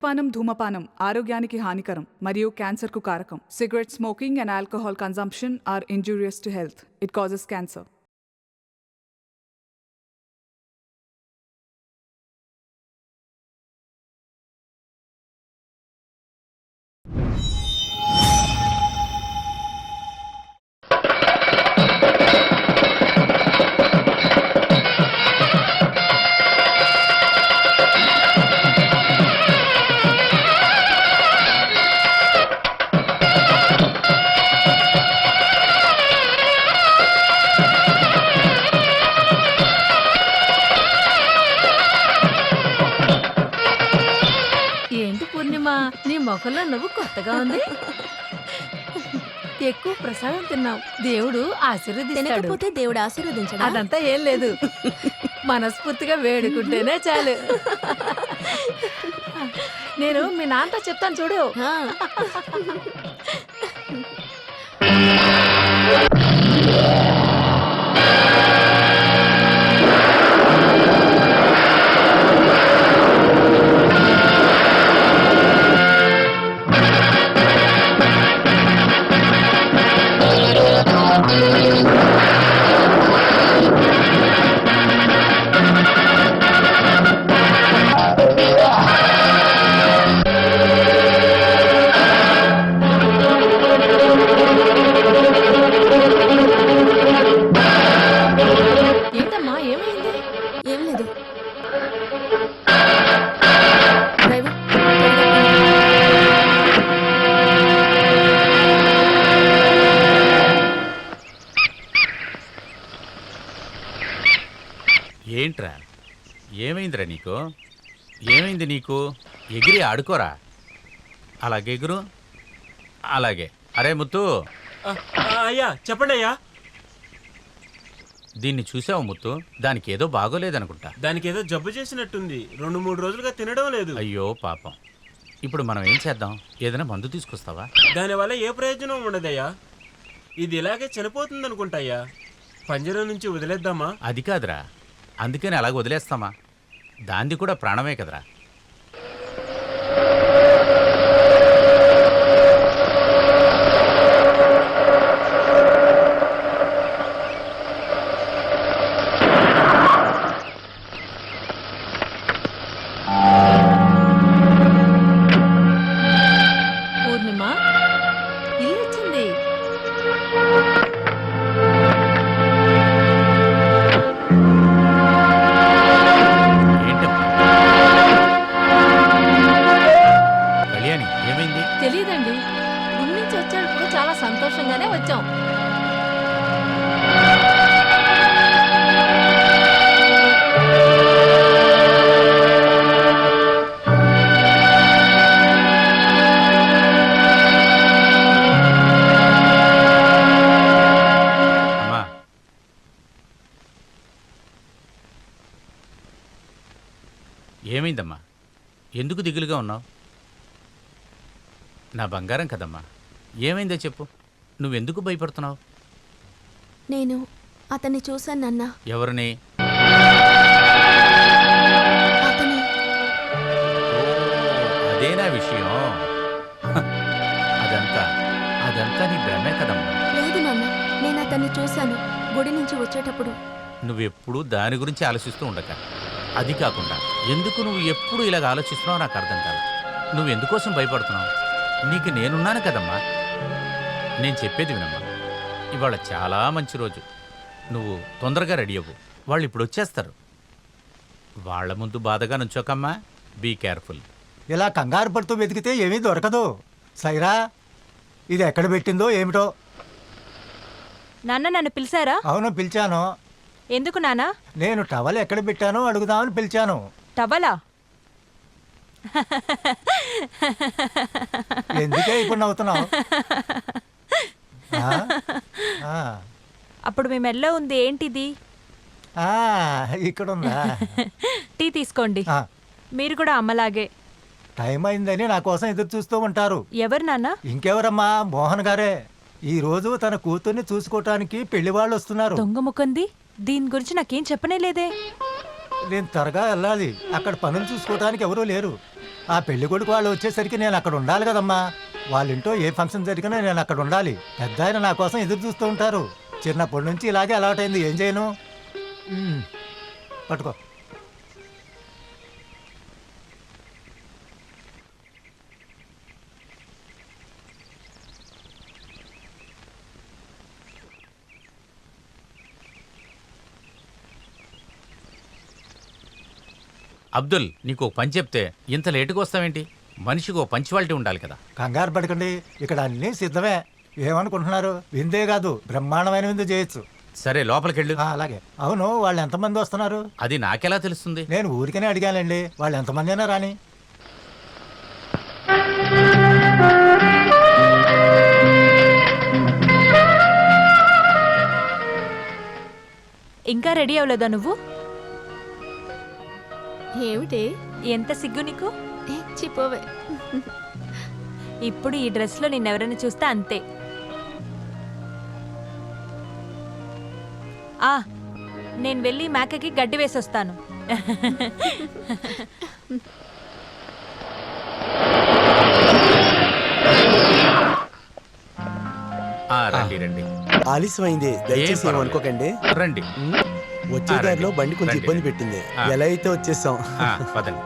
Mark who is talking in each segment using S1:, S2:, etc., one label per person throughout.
S1: పానం ధూమపానం ఆరోగ్యానికి హానికరం మరియు క్యాన్సర్కు కారకం. Cigarette smoking and alcohol consumption are injurious to health. It causes cancer.
S2: ఏంటి పూర్ణిమ, నీ మొఖంలో నువ్వు కొత్తగా ఉంది. ఎక్కువ ప్రసాదం తిన్నావు, దేవుడు ఆశీర్వదిస్తాడు.
S3: తినకపోతే దేవుడు ఆశీర్వదించడా?
S2: అదంతా ఏం లేదు, మనస్ఫూర్తిగా వేడుకుంటేనే చాలు. నేను మీ నాన్నతో చెప్తాను చూడు.
S3: ఆ,
S2: ఏంటమ్మా, ఏమైంది?
S3: ఏం లేదు. డ్రైవర్, త్వరగా
S4: ఏంట్రా, ఏమైందిరా నీకు? ఏమైంది నీకు? ఎగిరి ఆడుకోరా. అలాగే ఎగురు. అలాగే. అరే ముత్తు,
S5: అయ్యా చెప్పండి అయ్యా.
S4: దీన్ని చూసావు ముత్తు? దానికి ఏదో బాగోలేదనుకుంటా.
S5: దానికి ఏదో జబ్బు చేసినట్టుంది, 2-3 రోజులుగా తినడం లేదు.
S4: అయ్యో పాపం. ఇప్పుడు మనం ఏం చేద్దాం? ఏదైనా మందు తీసుకొస్తావా?
S5: దానివల్ల ఏ ప్రయోజనం ఉండదయ్యా. ఇది ఇలాగే చనిపోతుంది అనుకుంటాయ్యా. పంజరం నుంచి వదిలేద్దామా?
S4: అది కాదురా, అందుకని అలాగ వదిలేస్తామా? దాంది కూడా ప్రాణమే కదరా.
S2: పూర్ణిమ, ఇల్లు వచ్చింది.
S4: ఏంటమ్మా? కళ్యాణి, ఏమైంది?
S2: తెలియదండి, గుడి నుంచి వచ్చేటప్పుడు చాలా సంతోషంగానే వచ్చాం.
S4: అమ్మా, ఏమైందమ్మా? ఎందుకు దిగులుగా ఉన్నావు? నా బంగారం కదమ్మా, ఏమైందో చెప్పు. నువ్వెందుకు భయపడుతున్నావు?
S3: నేను అతన్ని చూశాను నాన్న.
S4: ఎవరిని?
S3: అతని
S4: అదేనా విషయం? హ, అదంతా అదంతా నీ భ్రమే కదమ్మా.
S3: లేదు నాన్న, నేను అతన్ని చూశాను గుడి నుంచి వచ్చేటప్పుడు.
S4: నువ్వెప్పుడు దాని గురించి ఆలోచిస్తూ ఉండక. అది కాకుండా ఎందుకు నువ్వు ఎప్పుడు ఇలాగ ఆలోచిస్తున్నావు నాకు అర్థం కాదు. నువ్వు ఎందుకోసం భయపడుతున్నావు? నీకు నేనున్నాను కదమ్మా. నేను చెప్పేది వినమ్మా. ఇవాళ చాలా మంచి రోజు. నువ్వు తొందరగా రెడీ అవ్వు, వాళ్ళు ఇప్పుడు వచ్చేస్తారు. వాళ్ళ ముందు బాధగా నుంచోకమ్మా. Be careful.
S6: ఇలా కంగారు పడుతూ వెతికితే ఏమీ దొరకదు. సైరా, ఇది ఎక్కడ పెట్టిందో ఏమిటో.
S7: నాన్న నన్ను పిలిచారా?
S6: అవును, పిలిచాను.
S7: ఎందుకు నాన్న?
S6: నేను టవల్ ఎక్కడ పెట్టానో అడుగుదామని పిలిచాను.
S7: టవలా?
S6: ఎందుకే ఇప్పుడు నవ్వుతున్నావు? ఆ? ఆ.
S7: అప్పుడు మీ మెల్లో ఉంది ఏంటిది?
S6: ఆ, ఇక్కడుందా?
S7: టీ తీసుకోండి.
S6: ఆ,
S7: మీరు కూడా అమ్మలాగే.
S6: టైం అయిందని నా కోసం ఎదురు చూస్తూ ఉంటారు.
S7: ఎవరు నాన్న?
S6: ఇంకెవరమ్మా, మోహన్ గారే. ఈ రోజు తన కూతుర్ని చూసుకోవటానికి పెళ్లి వాళ్ళు వస్తున్నారు.
S7: దొంగ ముఖంది, దీని గురించి నాకేం చెప్పనే లేదే.
S6: నేను త్వరగా వెళ్ళాలి. అక్కడ పనులు చూసుకోవడానికి ఎవరూ లేరు. ఆ పెళ్లి కొడుకు వాళ్ళు వచ్చేసరికి నేను అక్కడ ఉండాలి కదమ్మా. వాళ్ళ ఇంట్లో ఏ ఫంక్షన్ జరిగినా నేను అక్కడ ఉండాలి. పెద్ద ఆయన నా కోసం ఎదురు చూస్తూ ఉంటారు. చిన్నప్పటి నుంచి ఇలాగే అలవాటైంది. ఏం చేయను? పట్టుకో.
S4: అబ్దుల్, నీకు ఒక పని చెప్తే ఇంత లేటుగా వస్తావేంటి? మనిషికి ఓ పంచువాలిటీ ఉండాలి కదా.
S6: కంగారు పడకండి, ఇక్కడ అన్నీ సిద్ధమే. ఏమనుకుంటున్నారు? విందే కాదు, బ్రహ్మాండమైన విందు చేయొచ్చు.
S4: సరే, లోపలికెళ్ళు.
S6: అలాగే. అవును, వాళ్ళు ఎంతమంది వస్తున్నారు?
S4: అది నాకెలా తెలుస్తుంది?
S6: నేను ఊరికనే అడిగానండి. వాళ్ళు ఎంతమంది అయినా రాని.
S7: ఇంకా రెడీ అవ్వలేదా నువ్వు?
S3: ఏమిటి?
S7: ఎంత సిగ్గు నీకు?
S3: చిపోవే.
S7: ఇప్పుడు ఈ డ్రెస్లో నిన్నెవరైనా చూస్తే అంతే. నేను వెళ్ళి మేకకి గడ్డి వేసొస్తాను.
S4: రండి రండి
S8: ఆలస్యమైంది, దయచేసి ఏమనుకోకండి.
S4: రండి.
S8: వచ్చే దారిలో బండి కొంచెం
S4: రండి.
S8: ఇబ్బంది పెట్టింది. ఎలా అయితే వచ్చేసాం.
S4: పదండి.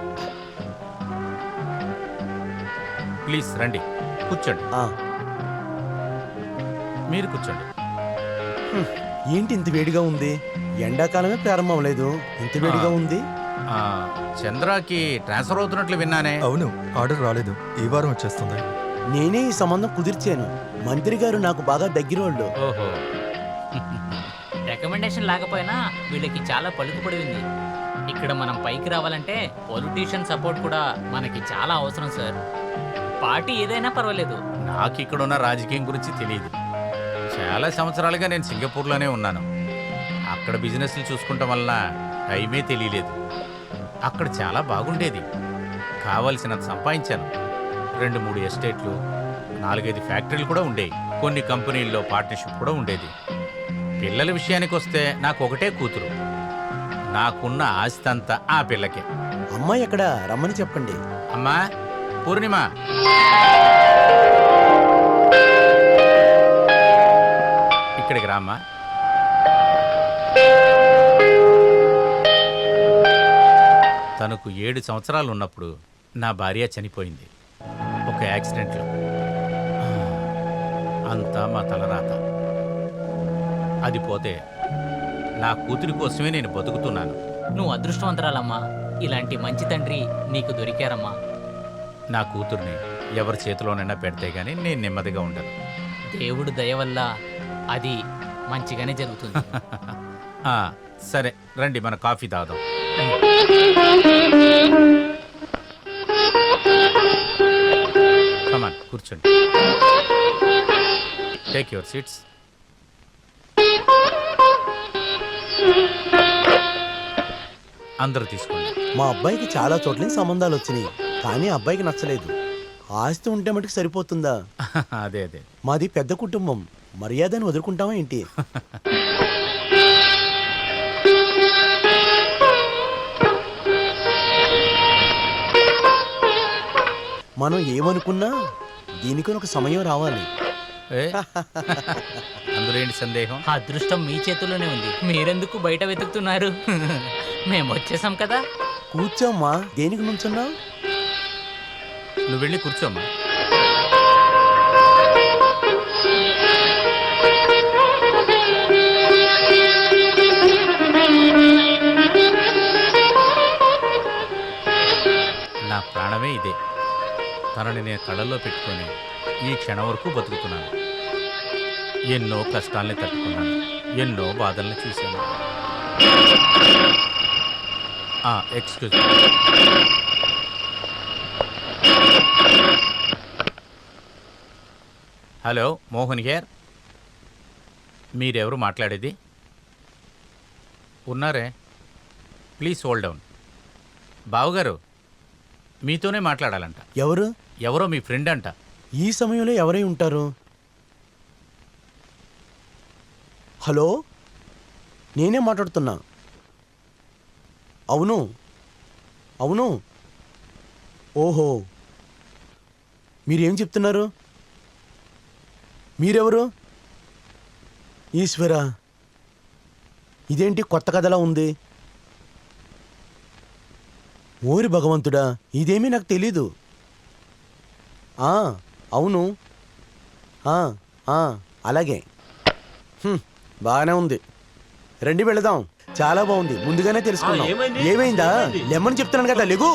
S4: ప్లీజ్ రండి, కూర్చోండి. మీరు కూర్చోండి.
S8: ఏంటి ఇంత వేడిగా ఉంది? ఎండాకాలమే ప్రారంభం లేదు, ఇంత వేడిగా ఉంది.
S4: చంద్రకి ట్రాన్స్ఫర్ అవుతున్నట్లు విన్నానే.
S9: అవును, ఆర్డర్ రాలేదు, ఈ వారం వచ్చేస్తుంది.
S8: నేనే ఈ సంబంధం కుదిర్చాను. మంత్రి గారు నాకు బాగా దగ్గరోళ్ళు.
S4: ఓహో.
S10: రికమెండేషన్ లేకపోయినా వీళ్ళకి చాలా పలుకుపడింది. ఇక్కడ మనం పైకి రావాలంటే పొలిటీషియన్ సపోర్ట్ కూడా మనకి చాలా అవసరం సార్. పార్టీ ఏదైనా పర్వాలేదు.
S4: నాకు ఇక్కడున్న రాజకీయం గురించి తెలియదు. చాలా సంవత్సరాలుగా నేను సింగపూర్లోనే ఉన్నాను. అక్కడ బిజినెస్లు చూసుకుంటాం వల్ల టైమే తెలియలేదు. అక్కడ చాలా బాగుండేది. కావలసినంత సంపాదించాను. 2-3 ఎస్టేట్లు, 4-5 ఫ్యాక్టరీలు కూడా ఉండేవి. కొన్ని కంపెనీల్లో పార్ట్నర్షిప్ కూడా ఉండేది. పిల్లల విషయానికి వస్తే నాకు ఒకటే కూతురు. నాకున్న ఆస్తి అంతా ఆ పిల్లకే.
S8: అమ్మాయి ఎక్కడ? రమ్మని చెప్పండి.
S4: అమ్మా పూర్ణిమ, ఇక్కడికి రామ్మా. తనకు 7 సంవత్సరాలు ఉన్నప్పుడు నా భార్య చనిపోయింది ఒక యాక్సిడెంట్లో. అంతా మా తలరాత. అది పోతే నా కూతురి కోసమే నేను బతుకుతున్నాను.
S10: నువ్వు అదృష్టవంతరాలమ్మా. ఇలాంటి మంచి తండ్రి నీకు దొరికారమ్మా.
S4: నా కూతుర్ని ఎవరి చేతిలోనైనా పెడితే గానీ నేను నెమ్మదిగా ఉండను.
S10: దేవుడు దయ వల్ల అది మంచిగానే జరుగుతుంది.
S4: సరే రండి, మన కాఫీ తాగుదాం. కమాన్, కూర్చోండి. Take your seats. అందరూ తీసుకోండి.
S8: మా అబ్బాయికి చాలా చోట్ల సంబంధాలు వచ్చినాయి, కానీ అబ్బాయికి నచ్చలేదు. ఆస్తి ఉంటే మటుకు సరిపోతుందా?
S4: అదే అదే,
S8: మాది పెద్ద కుటుంబం, మర్యాదను వదులుకుంటామా ఏంటి? మనం ఏమనుకున్నా దీనికి ఒక సమయం రావాలి.
S4: అందులో ఏంటి సందేహం?
S10: అదృష్టం మీ చేతుల్లోనే ఉంది. మీరెందుకు బయట వెతుకుతున్నారు? మేము వచ్చేసాం కదా.
S8: కూర్చోమ్మా, దేనికి నుంచున్నావు?
S4: నువ్వు వెళ్ళి కూర్చోమ్మా. నా ప్రాణమే ఇదే. తనని నేను కళ్ళల్లో పెట్టుకొని ఈ క్షణం వరకు బతుకుతున్నాను. ఎన్నో కష్టాల్ని తట్టుకున్నాను, ఎన్నో బాధల్ని చూశాను. Excuse me. Hello, Mohan here. మీరెవరు మాట్లాడేది? ఉన్నారే, ప్లీజ్ హోల్డ్ డౌన్. బావుగారు, మీతోనే మాట్లాడాలంట.
S8: ఎవరు?
S4: ఎవరో మీ ఫ్రెండ్ అంట.
S8: ఈ సమయంలో ఎవరై ఉంటారు? హలో, నేనే మాట్లాడుతున్నా. అవును అవును, ఓహో, మీరేం చెప్తున్నారు? మీరెవరు? ఈశ్వరా, ఇదేంటి కొత్త కథలా ఉంది? ఓరి భగవంతుడా, ఇదేమీ నాకు తెలీదు. అవును, అలాగే. బాగానే ఉంది, రండి వెళదాం. చాలా బాగుంది, ముందుగానే తెలుసుకున్నాం.
S5: ఏమైంది?
S8: ఏమైందా? లెమ్మని చెప్తున్నాను కదా, లెగు.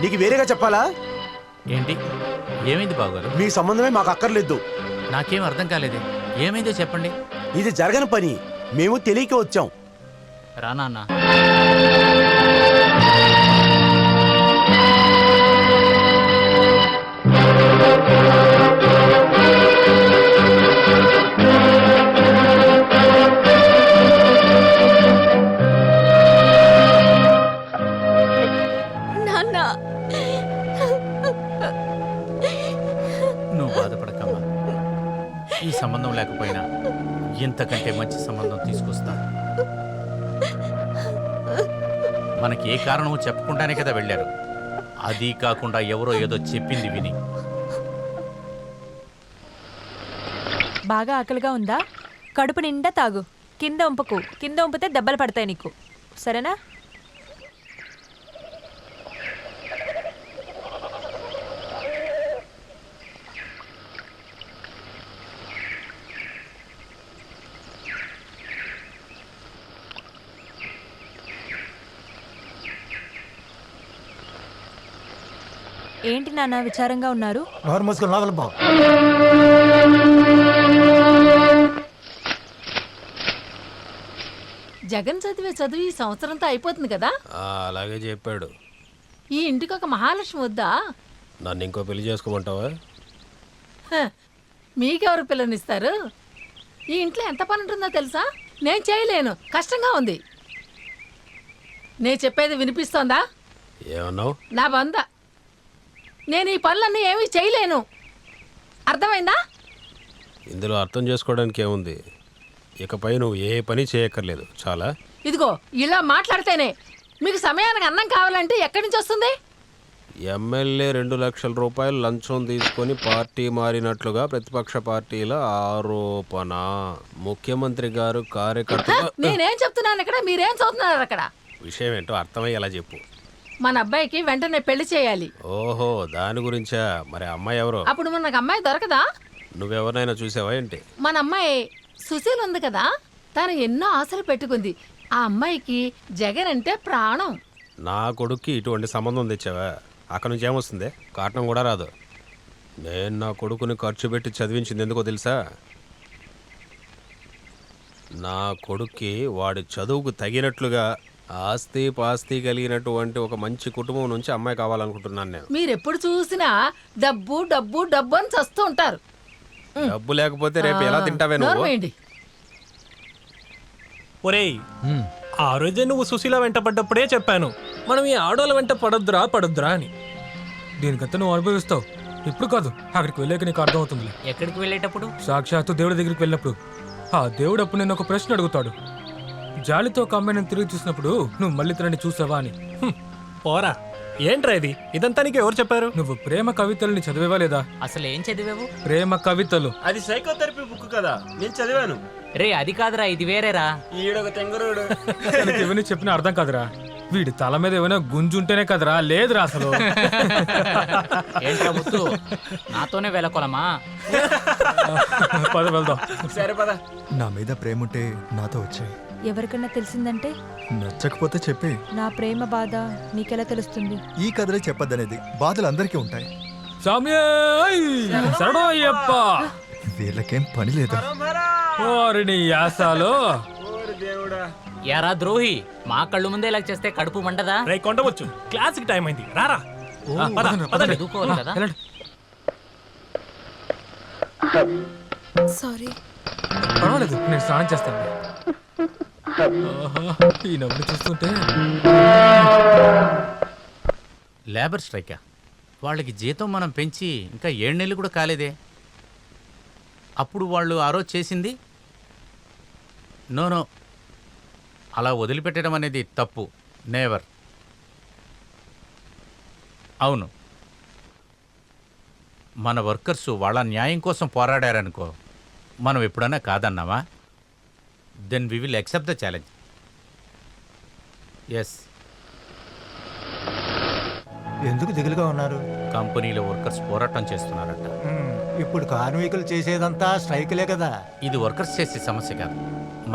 S8: నీకు వేరేగా చెప్పాలా?
S4: ఏంటి ఏమైంది బావగారు?
S8: మీ సంబంధమే మాకు అక్కర్లేదు.
S4: నాకేం అర్థం కాలేదే, ఏమైందో చెప్పండి.
S8: ఇది జరగని పని, మేము తెలియక వచ్చాం.
S10: రా నాన్న.
S3: నాన్న,
S4: నువ్వు బాధపడకమ్మా, ఈ సంబంధం లేకపోయినా ఇంతకంటే మంచి సంబంధం తీసుకొస్తా. మనకి ఏ కారణమో చెప్పకుండానే కదా వెళ్ళారు. అది కాకుండా ఎవరో ఏదో చెప్పింది విని.
S7: బాగా ఆకలిగా ఉందా? కడుపు నిండా తాగు. కింద ఉంపకు, కింద ఉంపితే దెబ్బలు పడతాయి నీకు, సరేనా? ఏంటి నాన్న విచారంగా ఉన్నారు?
S6: నోరు మూసుకుని లోపల పో.
S2: జగన్ చదివే చదువు ఈ సంవత్సరంతో అయిపోతుంది కదా.
S5: అలాగే చెప్పాడు.
S2: ఈ ఇంటికి ఒక మహాలక్ష్మి వద్దా?
S5: నన్ను ఇంకో పెళ్లి చేసుకోమంటావా?
S2: మీకెవరు పిల్లనిస్తారు? ఈ ఇంట్లో ఎంత పని ఉంటుందో తెలుసా? నేను చేయలేను, కష్టంగా ఉంది. నేను చెప్పేది వినిపిస్తోందా?
S5: ఏమన్నావు?
S2: నా బంద, నేను ఈ పనులన్నీ ఏమీ చేయలేను, అర్థమైందా?
S5: ఇందులో అర్థం చేసుకోవడానికి ఏముంది? ఇకపై నువ్వు ఏ పని చేయక్కర్లేదు, చాలా.
S2: ఇదిగో ఇలా మాట్లాడితేనే మీకు సమయానికి అన్నం కావాలంటే ఎక్కడి నుంచి వస్తుంది?
S5: ఎమ్మెల్యే 2 లక్షల రూపాయలు లంచం తీసుకొని పార్టీ మారినట్లుగా ప్రతిపక్ష పార్టీల ఆరోపణ. ముఖ్యమంత్రి గారు కార్యకర్తలు.
S2: నేనేం చెప్తున్నాను ఇక్కడ, మీరేం చదువుతున్నారు అక్కడ?
S5: విషయం ఏంటో అర్థమయ్యేలా చెప్పు.
S2: మన అబ్బాయికి వెంటనే పెళ్లి చేయాలి.
S5: ఓహో, దాని గురించా? మరి అమ్మాయి ఎవరు?
S2: అప్పుడు మనకు అమ్మాయి దొరకదా?
S5: నువ్వెవరినైనా చూసావా ఏంటి?
S2: మన అమ్మాయి సుశీల్ ఉంది కదా, తను ఎన్నో ఆశలు పెట్టుకుంది. ఆ అమ్మాయికి జగన్ అంటే ప్రాణం.
S5: నా కొడుక్కి ఇటువంటి సంబంధం తెచ్చావా? అక్కడి నుంచి ఏమొస్తుంది? కారణం కూడా రాదు. నేను నా కొడుకుని ఖర్చు పెట్టి చదివించింది ఎందుకో తెలుసా? నా కొడుక్కి వాడి చదువుకు తగినట్లుగా ఆస్తి పాస్తి కలిగినటువంటి ఒక మంచి కుటుంబం నుంచి అమ్మాయి కావాలనుకుంటున్నాను నేను.
S2: మీరెప్పుడు చూసినా డబ్బు డబ్బు డబ్బు అని చస్తూ ఉంటారు.
S5: డబ్బు లేకపోతే రేపు ఎలా తింటావే నువ్వు?
S2: నోర్మేయండి.
S11: ఒరేయ్, ఆ రోజే నువ్వు సుశీల వెంట పడ్డప్పుడే చెప్పాను, మనం ఈ ఆడోళ్ళ వెంట పడొద్దురా అని. దీనికంతా నువ్వు అనుభవిస్తావు. ఇప్పుడు కాదు, అక్కడికి వెళ్ళాక నీకు అర్థమవుతుంది.
S10: ఎక్కడికి వెళ్ళేటప్పుడు?
S11: సాక్షాత్తు దేవుడి దగ్గరికి వెళ్ళినప్పుడు ఆ దేవుడు అప్పుడు నేను ఒక ప్రశ్న అడుగుతాడు. జాలితో ఒక అమ్మాయిని తిరిగి చూసినప్పుడు నువ్వు మళ్ళీ తనని చూసావా అని. పోరా, ఏంట్రా ఇది? ఇదంతా నీకు ఎవరు చెప్పారు? నువ్వు ప్రేమ కవితల్ని చదివేవా లేదా?
S10: అసలు ఏం చదివావు?
S11: ప్రేమ కవితలు.
S5: అది సైకోథెరపీ బుక్ కదా, నేను చదివాను.
S10: రే అది కాదురా, ఇది వేరేరా.
S5: ఈడొక తెంగరుడు.
S11: ఇవన్నీ చెప్పిన అర్థం కాదురా. వీడి తల మీద ఏమైనా గుంజుంటేనే కదరా, లేదురా అసలు.
S10: ఏంట్రా ముత్తు, నాతోనే వెళ్ళకొలమా?
S11: పద వెళ్దాం.
S5: సరే పద.
S9: నా మీద ప్రేమ ఉంటే నాతో వచ్చాయి.
S7: ఎవరికన్నా తెలిసిందంటే?
S9: నచ్చకపోతే చెప్పి.
S7: నా ప్రేమ బాధ నీకెలా తెలుస్తుంది?
S9: ఈ కథలే చెప్పొద్దనేది, బాధలు అందరికీ ఉంటాయి.
S11: శరణయ్యప్ప,
S9: వీళ్ళకేం పని లేదు.
S11: ఓరిని యాసాలో.
S10: యారా ద్రోహి, మా కళ్ళు ముందే ఇలా చేస్తే కడుపు మండదా?
S11: రే కొండవచ్చు, క్లాస్ కి టైం అయింది, రారా.
S10: చదువుకోవాలి కదా.
S3: సారీ.
S11: పర్వాలేదు, నేను స్నానం చేస్తాను. ఈ నవ్వులు చూస్తుంటే.
S4: లేబర్ స్ట్రైకా? వాళ్ళకి జీతం మనం పెంచి ఇంకా 7 నెలలు కూడా కాలేదే. అప్పుడు వాళ్ళు ఆ రోజు చేసింది నో, అలా వదిలిపెట్టడం అనేది తప్పు. నేవర్. అవును, మన వర్కర్స్ వాళ్ళ న్యాయం కోసం పోరాడారనుకో, మనం ఎప్పుడన్నా కాదన్నావా? Then we will accept the challenge. Yes.
S6: ఎందుకు దిగులుగా ఉన్నారు?
S4: కంపెనీలో వర్కర్స్ పోరాటం చేస్తున్నారట.
S6: ఇప్పుడు కార్మికులు చేసేదంతా స్ట్రైకులే కదా.
S4: ఇది వర్కర్స్ చేసే సమస్య కాదు,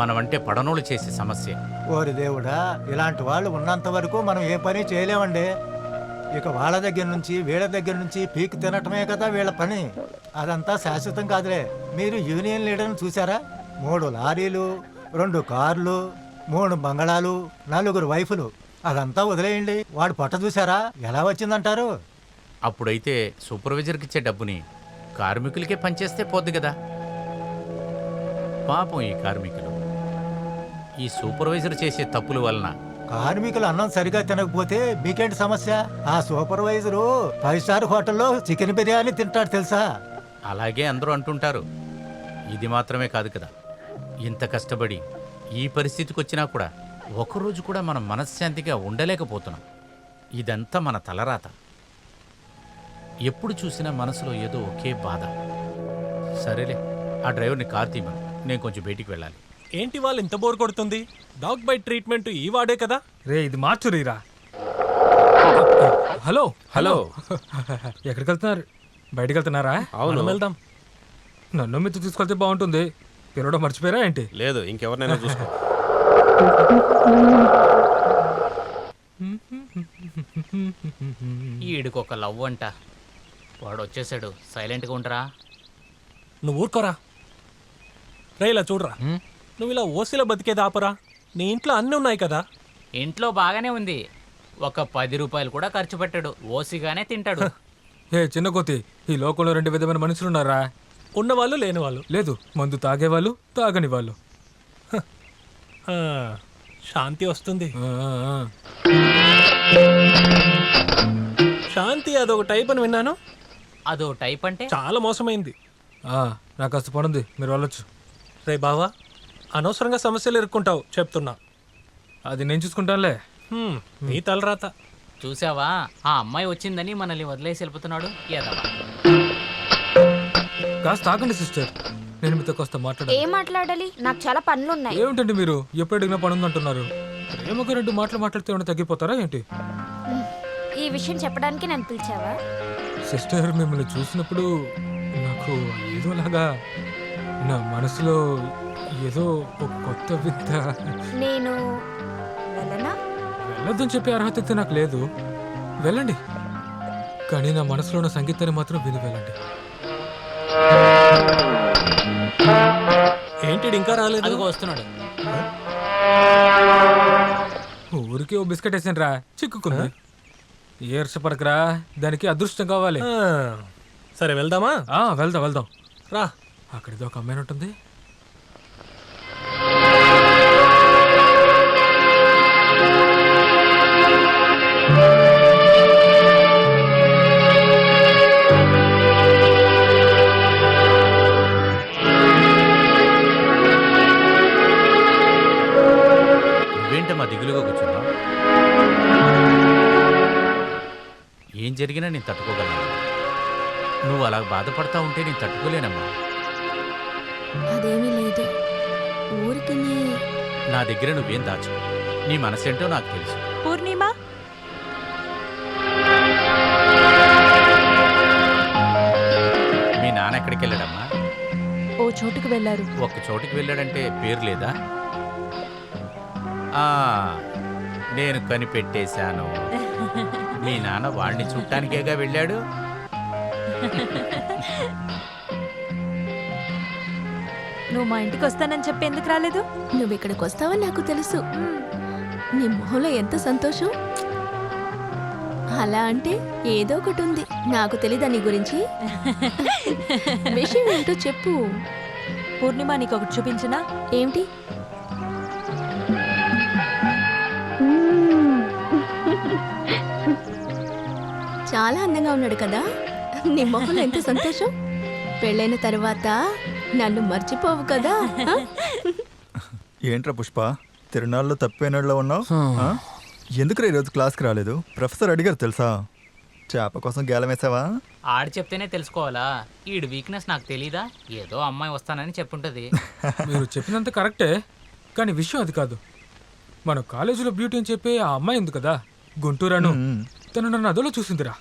S4: మనమంటే పడనోళ్ళు చేసే సమస్య.
S6: ఓరి దేవుడా, ఇలాంటి వాళ్ళు ఉన్నంత వరకు మనం ఏ పని చేయలేమండి. ఇక వాళ్ళ దగ్గర నుంచి వీళ్ళ దగ్గర నుంచి పీక్ తినటమే కదా వీళ్ళ పని. అదంతా శాశ్వతం కాదులే. మీరు యూనియన్ లీడర్ని చూసారా? 3 లారీలు, 2 కార్లు, 3 బంగళాలు, 4 వైఫులు. అదంతా వదిలేయండి. వాడు పొట్ట చూసారా ఎలా వచ్చిందంటారు?
S4: అప్పుడైతే సూపర్వైజర్కి ఇచ్చే డబ్బుని కార్మికులకే పనిచేస్తే పోద్ది కదా. పాపం ఈ కార్మికులు ఈ సూపర్వైజర్ చేసే తప్పుల వలన.
S6: కార్మికులు అన్నం సరిగా తినకపోతే మీకేంటి సమస్య? ఆ సూపర్వైజరు 5 స్టార్ హోటల్లో చికెన్ బిర్యానీ తింటాడు తెలుసా?
S4: అలాగే అందరూ అంటుంటారు. ఇది మాత్రమే కాదు కదా, ఇంత కష్టపడి ఈ పరిస్థితికి వచ్చినా కూడా ఒకరోజు కూడా మనం మనశ్శాంతిగా ఉండలేకపోతున్నాం. ఇదంతా మన తలరాత. ఎప్పుడు చూసినా మనసులో ఏదో ఒకే బాధ. సరేలే, ఆ డ్రైవర్ని కార్ తీయమను, నేను కొంచెం బయటికి వెళ్ళాలి.
S11: ఏంటి వాళ్ళు ఇంత బోర్ కొడుతుంది? డాగ్ బైట్ ట్రీట్మెంట్ ఈ వాడే కదా. రే ఇది మార్చురీరా. Hello
S5: hello.
S11: ఎక్కడికి వెళ్తున్నారు? బయటికి వెళ్తున్నారా?
S5: అవును.
S11: వెళ్దాం. నన్ను మిత్తి తీసుకెళ్తే బాగుంటుంది. పిలవడం మర్చిపోయారా ఏంటి?
S5: లేదు, ఇంకెవరినైనా చూసుకో.
S10: ఈడికొక లవ్ అంట. వాడు వచ్చేసాడు, సైలెంట్గా ఉంటారా?
S11: నువ్వు ఊరుకోరా. రే ఇలా చూడరా, నువ్వు ఇలా ఓసీలో బతికేది ఆపరా. నీ ఇంట్లో అన్నీ ఉన్నాయి కదా.
S10: ఇంట్లో బాగానే ఉంది, ఒక 10 రూపాయలు కూడా ఖర్చు పెట్టాడు. ఓసిగానే తింటాడు.
S11: ఏ చిన్న కోతి, ఈ లోకంలో 2 విధమైన మనుషులు ఉన్నారా? ఉన్నవాళ్ళు లేని వాళ్ళు. లేదు, మందు తాగేవాళ్ళు, తాగని వాళ్ళు. శాంతి వస్తుంది. శాంతి అదొక టైప్ అని విన్నాను.
S10: అదో టైప్ అంటే
S11: చాలా మోసమైంది. నాకు కాస్త పనుంది, మీరు వెళ్ళొచ్చు. రే బావా, అనవసరంగా సమస్యలు ఎదుర్కొంటావు చెప్తున్నా. అది నేను చూసుకుంటానులే. నీ తలరాత.
S10: చూసావా, ఆ అమ్మాయి వచ్చిందని మనల్ని వదిలేసి వెళ్ళిపోతున్నాడు. ఎదవా.
S11: కాస్త ఆగండి సిస్టర్, నేను మీతో కాస్త మాట్లాడాలి.
S3: ఏం మాట్లాడాలి? నాకు చాలా పనులున్నాయి.
S11: ఏమిటండి మీరు ఎప్పుడు అడిగినా పని ఉందంటున్నారు? ప్రేమగా 2 మాటలు మాట్లాడితే ఏమైనా తగ్గిపోతారా ఏంటి?
S3: ఈ విషయం చెప్పడానికి నన్ను పిలిచావా?
S11: సిస్టర్, మిమ్మల్ని చూసినప్పుడు నాకు ఏదోలాగా నా మనసులో ఏదో ఒక కొత్త వింత.
S3: నేను వెళ్ళనా?
S11: వెళ్ళొద్దని చెప్పే అర్హత అయితే నాకు లేదు. వెళ్ళండి, కానీ నా మనసులో ఉన్న సంగీతాన్ని మాత్రం విని వెళ్ళండి. ఏంటి ఇంకా రాలేదు?
S10: అదిగో వస్తున్నాడు.
S11: ఊరికి ఓ బిస్కెట్ వేసాను రా, చిక్కుకుంది. ఏర్షపడకరా, దానికి అదృష్టం కావాలి. సరే వెళ్దామా? వెళ్దాం రా. అక్కడితో ఒక అమ్మాయి ఉంటుంది.
S4: నువ్వేంటమ్మా దిగులుగా కూర్చున్నావు? ఏం జరిగినా నేను తట్టుకోగలను. నువ్వు అలా బాధపడతా ఉంటే నేను తట్టుకోలేనమ్మా.
S3: అదేమీ లేదు, ఊరికి
S4: నా దగ్గర నువ్వేం దాచు. నీ మనసేంటో నాకు తెలుసు.
S7: పూర్ణిమ,
S4: మీ నాన్న ఎక్కడికి వెళ్ళాడమ్మా?
S7: ఓ చోటుకు వెళ్ళారు.
S4: ఒక్క చోటికి వెళ్ళాడంటే పేరు లేదా? నేను కనిపెట్టేశాను. మీ నాన్న వాడిని చూడటానికేగా వెళ్ళాడు.
S7: నువ్వు మా ఇంటికి వస్తానని చెప్పి ఎందుకు రాలేదు?
S3: నువ్వు ఇక్కడికి వస్తావని నాకు తెలుసు. నీ మొహంలో ఎంత సంతోషం. అలా అంటే ఏదో ఒకటి ఉంది. నాకు తెలీదా నీ గురించి? విషయం ఏంటో చెప్పు.
S7: పూర్ణిమ, నీకు ఒకటి చూపించినా?
S3: ఏంటి? చాలా అందంగా ఉన్నాడు కదా. నీ మొహంలో ఎంత సంతోషం. పెళ్ళైన తర్వాత నన్ను మర్చిపోవు కదా.
S9: ఏంట్రా పుష్ప, తిరునాళ్ళలో తప్పిపోయినట్లో ఉన్నావు? ఎందుకురా ఈరోజు క్లాస్కి రాలేదు? ప్రొఫెసర్ అడిగారు తెలుసా? చేప కోసం గేలం వేసావా?
S10: ఆడు చెప్తేనే తెలుసుకోవాలా? ఈడు వీక్నెస్ నాకు తెలీదా? ఏదో అమ్మాయి వస్తానని చెప్పుంటది.
S11: మీరు చెప్పినంత కరెక్టే, కానీ విషయం అది కాదు. మన కాలేజీలో బ్యూటీ అని చెప్పి ఆ అమ్మాయి ఉంది కదా, గుంటూరాను, తను నన్ను అదోలో చూసిందిరా.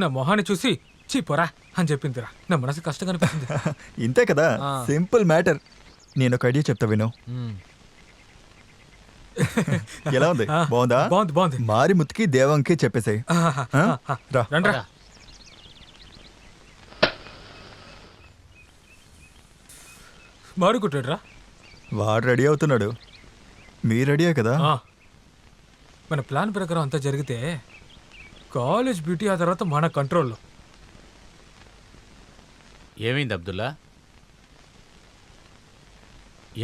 S11: నా మొహాన్ని చూసి చీపోరా అని చెప్పిందిరా. నా మనసు కష్టంగా అనిపించింది.
S9: ఇంతే కదా,
S11: ఆ.
S9: Simple matter. నేను ఒక ఐడియా చెప్తా విను. ఎలా ఉంది?
S11: ఆ,
S9: బాగుందా?
S11: బాగుంది బాగుంది.
S9: మారి ముత్తుకి దేవంకి చెప్పేసాయి. రా.
S11: రండ్రా. మారుకుంటాడ్రా.
S9: వాడు రెడీ అవుతున్నాడు. మీ రెడీయే కదా?
S11: మన ప్లాన్ ప్రకారం అంతా జరిగితే కాలేజ్ బ్యూటీ ఆ తర్వాత మన కంట్రోల్లో.
S4: ఏమైంది అబ్దుల్లా?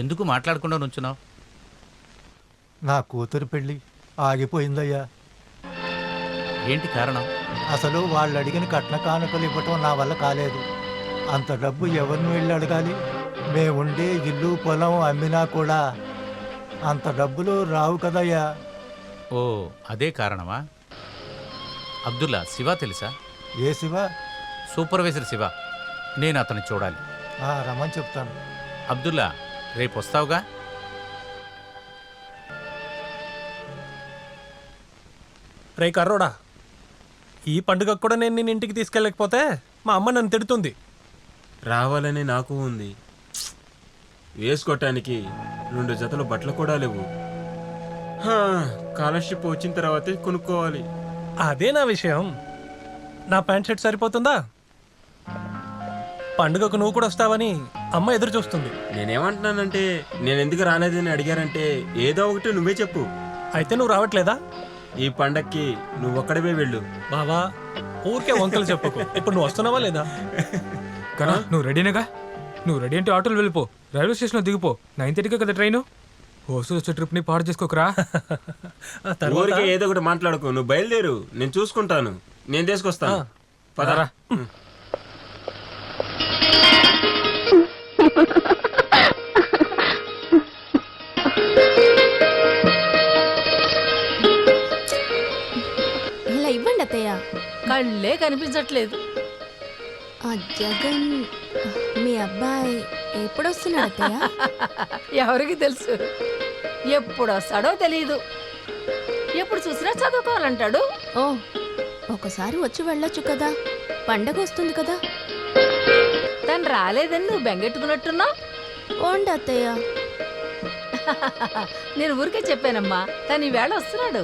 S4: ఎందుకు మాట్లాడకుండా నుంచున్నావు?
S6: నా కూతురు పెళ్ళి ఆగిపోయిందయ్యా.
S4: ఏంటి కారణం?
S6: అసలు వాళ్ళు అడిగిన కట్న కానుకలు ఇవ్వటం నా వల్ల కాలేదు. అంత డబ్బు ఎవరిని వెళ్ళి అడగాలి? మేముండే ఇల్లు పొలం అమ్మినా కూడా అంత డబ్బులు రావు కదయ్యా.
S4: ఓ, అదే కారణమా? అబ్దుల్లా, శివ తెలుసా?
S6: ఏ శివ?
S4: సూపర్వైజర్ శివ. నేను అతన్ని చూడాలి.
S6: రమ్మని చెప్తాను.
S4: అబ్దుల్లా, రేపు వస్తావుగా?
S5: రే కర్రోడా, ఈ పండుగకు కూడా నేను నిన్ను ఇంటికి తీసుకెళ్ళకపోతే మా అమ్మ నన్ను తిడుతుంది.
S12: రావాలని నాకు ఉంది. వేసుకోవటానికి 2 జతలు బట్టలు కూడా లేవు. స్కాలర్షిప్ వచ్చిన తర్వాతే కొనుక్కోవాలి.
S5: అదే నా విషయం. నా ప్యాంట్ షర్ట్ సరిపోతుందా? పండుగకు నువ్వు కూడా వస్తావని అమ్మ ఎదురు చూస్తుంది.
S12: నేనేమంటున్నానంటే, నేను ఎందుకు రాలేదని అడిగారంటే ఏదో ఒకటి నువ్వే చెప్పు.
S5: అయితే నువ్వు రావట్లేదా?
S12: ఈ పండక్కి నువ్వు ఒక్కడవే వెళ్ళు.
S5: బావా, ఊరికే వంకలు చెప్పకు. ఇప్పుడు నువ్వు వస్తున్నావా లేదా?
S11: కదా నువ్వు రెడీనేగా? నువ్వు రెడీ అంటే ఆటోలు వెళ్ళిపో, రైల్వే స్టేషన్లో దిగిపో. 9:30 కదా ట్రైను. హోస్టల్ వచ్చే ట్రిప్ని పాడు చేసుకోకరా.
S12: ఊరికే ఏదో ఒకటి మాట్లాడుకో. నువ్వు బయలుదేరు, నేను చూసుకుంటాను. నేను తీసుకొస్తాను. పదరా.
S3: ఇలా ఇవ్వండి అత్తయ్య.
S2: కళ్ళే కనిపించట్లేదు.
S3: ఆ జగన్ మీ అబ్బాయి ఎప్పుడొస్తున్నాడు అత్తయ్య?
S2: ఎవరికి తెలుసు? ఎప్పుడు వస్తాడో తెలియదు. ఎప్పుడు చూసినా చదువుకోవాలంటాడు.
S3: ఓ, ఒకసారి వచ్చి వెళ్ళొచ్చు కదా, పండగ వస్తుంది కదా.
S2: తను రాలేదని నువ్వు బెంగెట్టుకున్నట్టున్నావు.
S3: ఓండి అత్తయ్య.
S2: నేను ఊరికే చెప్పానమ్మా, తను ఈవేళ వస్తున్నాడు.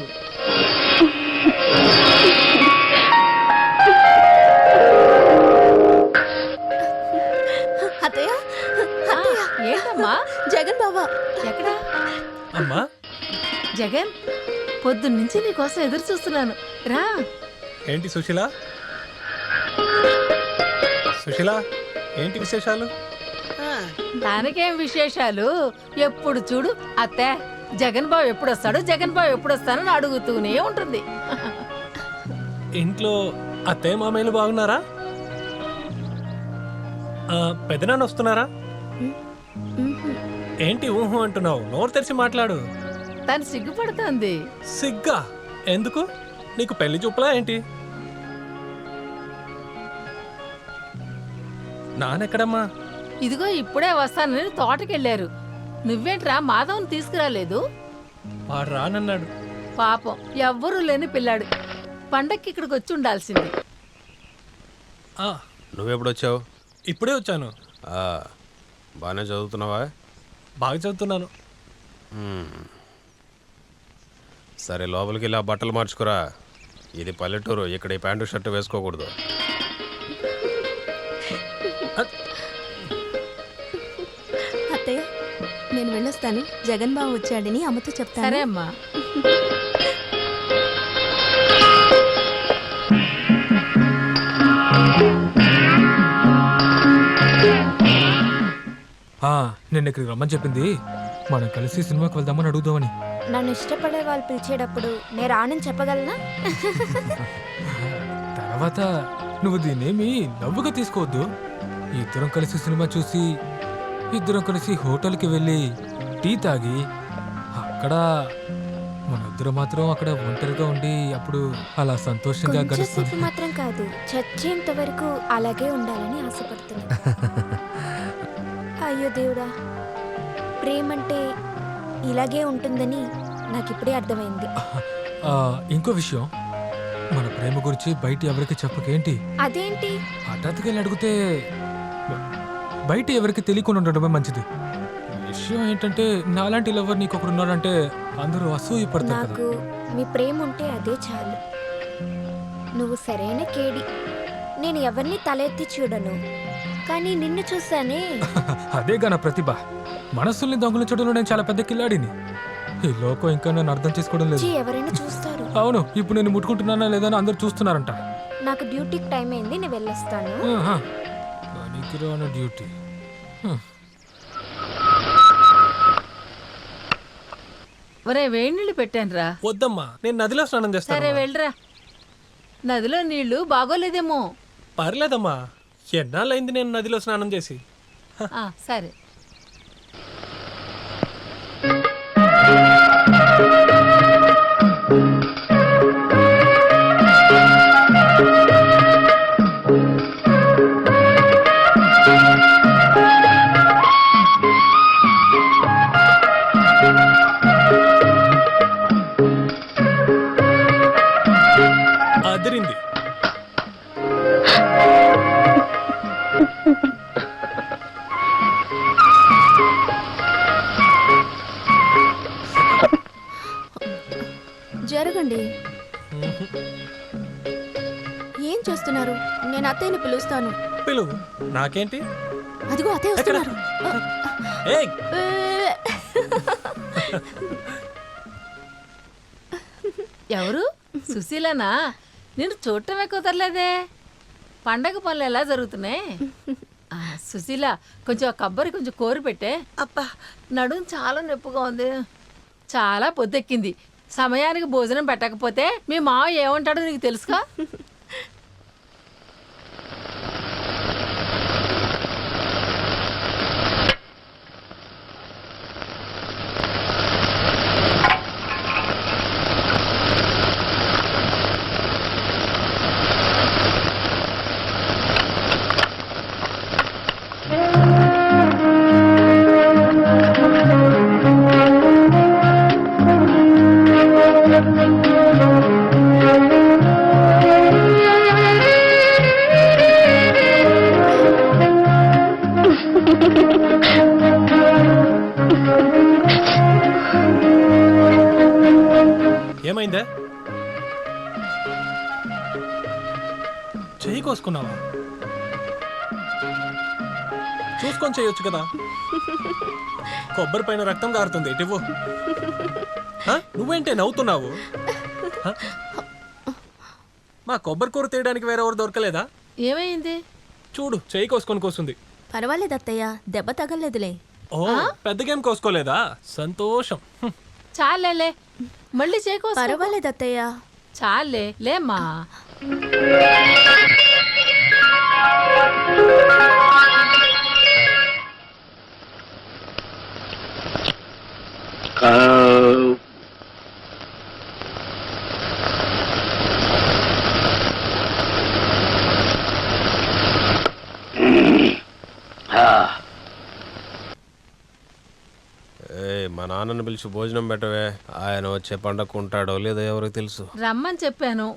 S3: అత్తయ్య,
S2: ఏంటమ్మా?
S3: జగన్ బావా
S2: ఎక్కడా?
S5: అమ్మా,
S2: జగన్, పొద్దున్నుంచి నీకోసం ఎదురు చూస్తున్నాను. రా.
S5: ఏంటి సుశీల? సుశీల, ఏంటి విశేషాలు?
S2: దానికేం విశేషాలు? ఎప్పుడు చూడు అత్తే జగన్ బాబు ఎప్పుడు వస్తాడు, జగన్ బాబు ఎప్పుడు వస్తానని అడుగుతూనే ఉంటుంది.
S5: ఇంట్లో అత్తయ్య మామయ్యలు బాగున్నారా? పెద్దనాన్న వస్తున్నారా? ఏంటి ఊహు అంటున్నావు? నోరు తెరిచి మాట్లాడు.
S2: తను సిగ్గుపడుతుంది.
S5: సిగ్గా? ఎందుకు? నీకు పెళ్లి చూపులా ఏంటి? నానెక్కడమ్మా?
S2: ఇదిగో ఇప్పుడే వస్తానని తోటకెళ్ళారు. నువ్వేంట్రా మాధవ్ని తీసుకురాలేదు?
S5: వాడు రానన్నాడు.
S2: పాపం, ఎవ్వరూ లేని పిల్లాడు. పండక్కి ఇక్కడికి వచ్చి ఉండాల్సింది.
S5: నువ్వెప్పుడు వచ్చావు? ఇప్పుడే వచ్చాను.
S12: బాగానే చదువుతున్నావా?
S5: బాగా చదువుతున్నాను.
S12: సరే, లోపలికి ఇలా బట్టలు మార్చుకురా. ఇది పల్లెటూరు, ఇక్కడ ఈ ప్యాంటు షర్టు వేసుకోకూడదు.
S3: అత్తయ్య, నేను వెళ్ళొస్తాను. జగన్ బావ వచ్చాడని అమ్మతో చెప్తాను.
S2: సరే అమ్మా.
S11: నిన్న ఇక్కడికి రమ్మని చెప్పింది మనం కలిసి సినిమాకి వెళ్దామని అడుగుదామని.
S13: నన్ను ఇష్టపడే వాళ్ళు పిలిచేటప్పుడు నేను రానని చెప్పగలనా?
S11: తర్వాత నువ్వు దీన్నేమి నవ్వుగా తీసుకోవద్దు. ఇద్దరం కలిసి సినిమా చూసి, ఇద్దరం కలిసి హోటల్కి వెళ్ళి టీ తాగి, అక్కడ మన ఇద్దరు మాత్రం అక్కడ ఒంటరిగా ఉండి అప్పుడు అలా సంతోషంగా గడుస్తుంది.
S13: కొంచెంసేపు మాత్రం కాదు, చచ్చేంత వరకు అలాగే ఉండాలని ఆశపడుతున్నా. అయ్యో దేవుడా, ప్రేమంటే ఇలాగే ఉంటుందని నాకు ఇప్పుడే అర్థమైంది.
S11: ఇంకో విషయం, మన ప్రేమ గురించి బయట ఎవరికి చెప్పకేంటి?
S13: అదేంటి?
S11: హఠాత్తుగా వెళ్ళి అడిగితే బయట ఎవరికి తెలియకుండా ఉండడమే మంచిది. విషయం ఏంటంటే నాలాంటి లవర్ నీకు ఒకడు ఉన్నాడంటే అందరూ అసూయపడతారు కదా.
S13: నాకు మీ ప్రేమ ఉంటే అదే చాలు. నువ్వు సరైన కేడి. నేను ఎవరిని తల ఎత్తి చూడను, కానీ నిన్ను చూసానే.
S11: అదేగా నా ప్రతిభ. మనసుల్ని దొంగలించడంలో నేను చాలా పెద్ద కిల్లాడిని. ఈ లోకం ఇంకా నన్ను అర్థం చేసుకోవడం లేదు.
S13: ఛీ, ఎవరైనా చూస్తారు.
S11: అవును, ఇప్పుడు నేను ముట్టుకుంటున్నానా లేదా అని అందరూ చూస్తున్నారంట.
S13: నాకు డ్యూటీకి టైం అయింది, నేను వెళ్ళొస్తాను.
S11: పనికిరాని డ్యూటీ.
S2: ఒరే వేడి నీళ్ళు పెట్టాను రా.
S11: వద్దమ్మా, నేను నదిలో స్నానం చేస్తాను.
S2: సరే వెళ్ళరా. నదిలో నీళ్లు బాగోలేదేమో.
S11: పర్లేదమ్మా, ఎన్నాళ్ళైంది నేను నదిలో స్నానం చేసి.
S2: సరే.
S11: అదిరింది.
S3: జరగండి. ఏం చేస్తున్నారు? నేను అత్తయ్యని పిలుస్తాను.
S11: పిలువు, నాకేంటి?
S3: అదిగో అత్తయ్య వస్తున్నారు.
S11: ఏయ్!
S2: ఎవరు? సుశీలనా? నేను చూడటమే కుదరలేదే. పండగ పనులు ఎలా జరుగుతున్నాయి? సుశీల, కొంచెం ఆ కబ్బరి కొంచెం కోరి పెట్టే. అబ్బా, నడుము చాలా నొప్పిగా ఉంది. చాలా పొద్దెక్కింది. సమయానికి భోజనం పెట్టకపోతే మీ మావ ఏమంటాడో నీకు తెలుసుగా.
S11: ఏమైందే? చెయ్యి కోసుకున్నావా? చూసుకొని చేయొచ్చు కదా. కొబ్బరి పైన రక్తం కారుతుంది. ఇటు నువ్వేంటే నవ్వుతున్నావు? మా కొబ్బరి కూర తీయడానికి వేరెవరు దొరకలేదా?
S2: ఏమైంది?
S11: చూడు, చెయ్యి కోసుకొని కోస్తుంది.
S3: పర్వాలేదు అత్తయ్య, దెబ్బ తగలేదులే.
S11: ఓ, పెద్దగేం కోసుకోలేదా? సంతోషం.
S2: చాలే, మళ్ళీ చేయకో.
S3: పర్వాలేదు అత్తయ్య.
S2: చాలే లేమ్మా.
S5: మా నాన్నని పిలిచి భోజనం పెట్టవే. ఆయన వచ్చే పండగ ఉంటాడో లేదో ఎవరికి తెలుసు.
S2: రమ్మని చెప్పాను.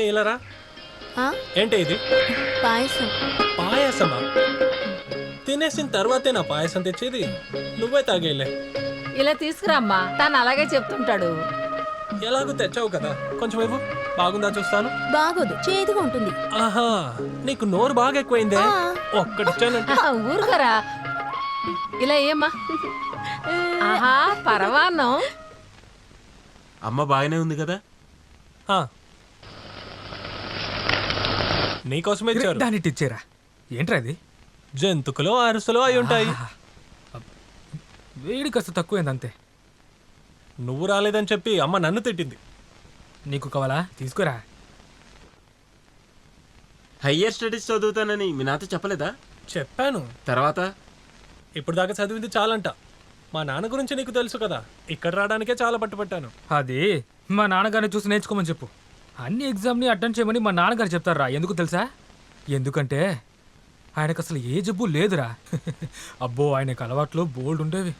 S11: ఇలారా. ఏంటి ఇది?
S3: పాయసం.
S11: పాయసమా? తినేసిన తర్వాతే నా పాయసం తెచ్చేది. నువ్వే తాగేలే.
S2: ఇలా తీసుకురామ్మా, తను అలాగే చెప్తుంటాడు.
S11: ఎలాగో తెచ్చావు కదా, కొంచెం ఇవ్వు. బాగుందా చూస్తాను.
S3: బాగోదు, చేదుగా ఉంటుంది.
S11: ఆహా, నీకు నోరు బాగా ఎక్కువైందే. ఒక్కడిచ్చానంటే.
S2: ఊరుకరా. ఇలా ఏమ్మా? ఆహా, పరవాన్నం.
S12: అమ్మ బాగానే ఉంది కదా?
S11: నీకోసమే ఇచ్చారు.
S14: దాన్ని ఇచ్చారా? ఏంట్రా అది?
S11: జంతుకులో అరుసలో అయి ఉంటాయి.
S14: వేడి కాస్త తక్కువైంది అంతే.
S11: నువ్వు రాలేదని చెప్పి అమ్మ నన్ను తిట్టింది.
S14: నీకు కావాలా? తీసుకురా.
S12: హయ్యర్ స్టడీస్ చదువుతానని మీ నాతో చెప్పలేదా?
S11: చెప్పాను.
S12: తర్వాత
S11: ఇప్పుడు దాకా చదివింది చాలంట. మా నాన్న గురించి నీకు తెలుసు కదా, ఇక్కడ రావడానికే చాలా పట్టుపట్టాను.
S14: అది మా నాన్నగారిని చూసి నేర్చుకోమని చెప్పు. అన్ని ఎగ్జామ్ని అటెండ్ చేయమని మా నాన్నగారు చెప్తారా. ఎందుకు తెలుసా? ఎందుకంటే ఆయనకు అసలు ఏ జబ్బు లేదురా. అబ్బో, ఆయనకు అలవాట్లు బోల్డ్ ఉండేవి.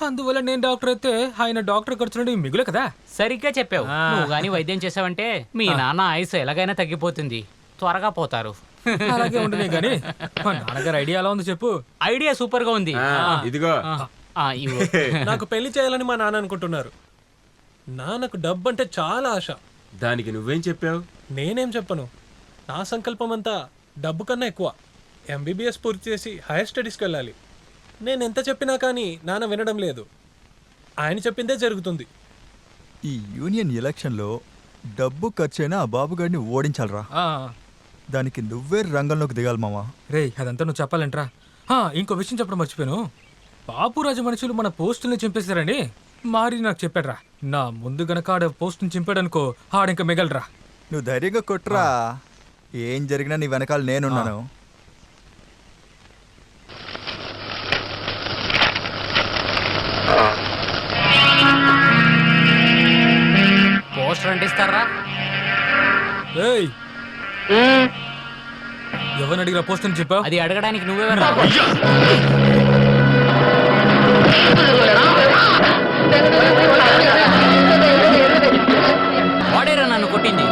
S14: అందువల్ల నేను డాక్టర్ అయితే ఆయన డాక్టర్ ఖర్చు నుండి మిగులే కదా.
S10: సరిగ్గా చెప్పావు. నువ్వు గానీ వైద్యం చేసావంటే మీ నాన్న ఆయుసు ఎలాగైనా తగ్గిపోతుంది, త్వరగా పోతారు.
S14: అలాగే ఉండనే గానీ మా నాన్నగారు ఐడియా ఎలా ఉంది చెప్పు.
S10: ఐడియా సూపర్ గా ఉంది.
S12: ఇదిగో
S11: నాకు పెళ్లి చేయాలని మా నాన్న అనుకుంటున్నారు. నాన్నకు డబ్బు అంటే చాలా ఆశ.
S12: దానికి నువ్వేం చెప్పావు?
S11: నేనేం చెప్పను. నా సంకల్పం అంతా డబ్బు కన్నా ఎక్కువ. ఎంబీబీఎస్ పూర్తి చేసి హైయర్ స్టడీస్కి వెళ్ళాలి. నేను ఎంత చెప్పినా కానీ నాన్న వినడం లేదు. ఆయన చెప్పిందే జరుగుతుంది.
S9: ఈ యూనియన్ ఎలక్షన్లో డబ్బు ఖర్చైనా ఆ బాబుగాడిని ఓడించాలరా. దానికి నువ్వే రంగంలోకి దిగాలి మామా.
S14: రే, అదంతా నువ్వు చెప్పాలంట్రా. ఇంకో విషయం చెప్పడం మర్చిపోయాను. బాపురాజు మనుషులు మన పోస్టుల్ని చింపేశారని మారి నాకు చెప్పాడ్రా. నా ముందు గనక ఆడ పోస్టుని చింపాడనుకో, ఆడింక మిగలరా.
S9: నువ్వు ధైర్యంగా కొట్టురా. ఏం జరిగినా నీ వెనకాల నేనున్నాను.
S10: పోస్టర్ అంటిస్తారా?
S14: ఏయ్, ఎవరిని అడిగిన పోస్ట్ అని చెప్పా?
S10: అది అడగడానికి నువ్వే వాడేరా నన్ను కొట్టింది.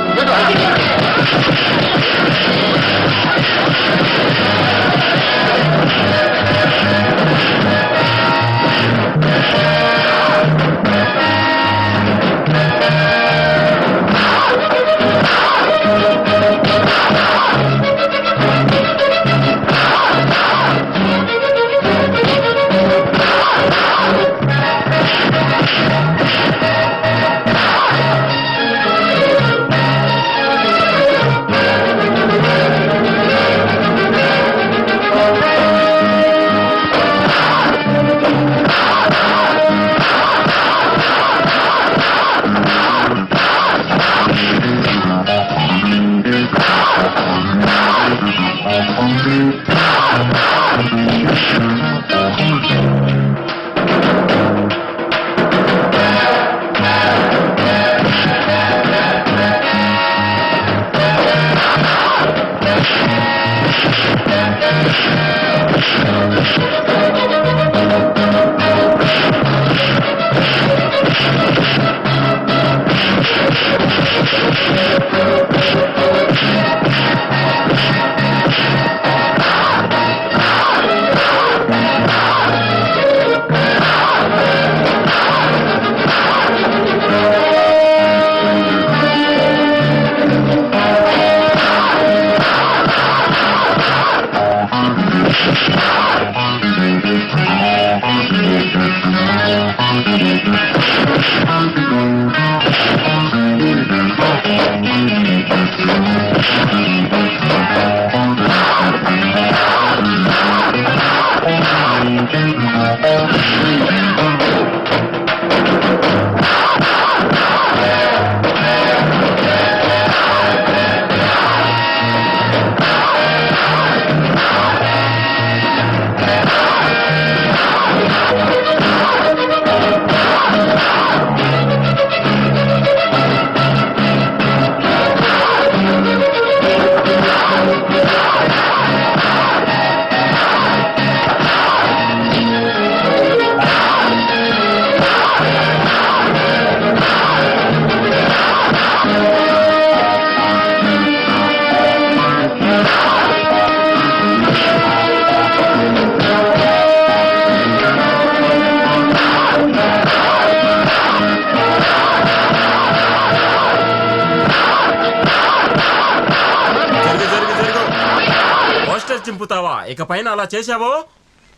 S12: చింపుతావా? ఇక పైన అలా చేశావో?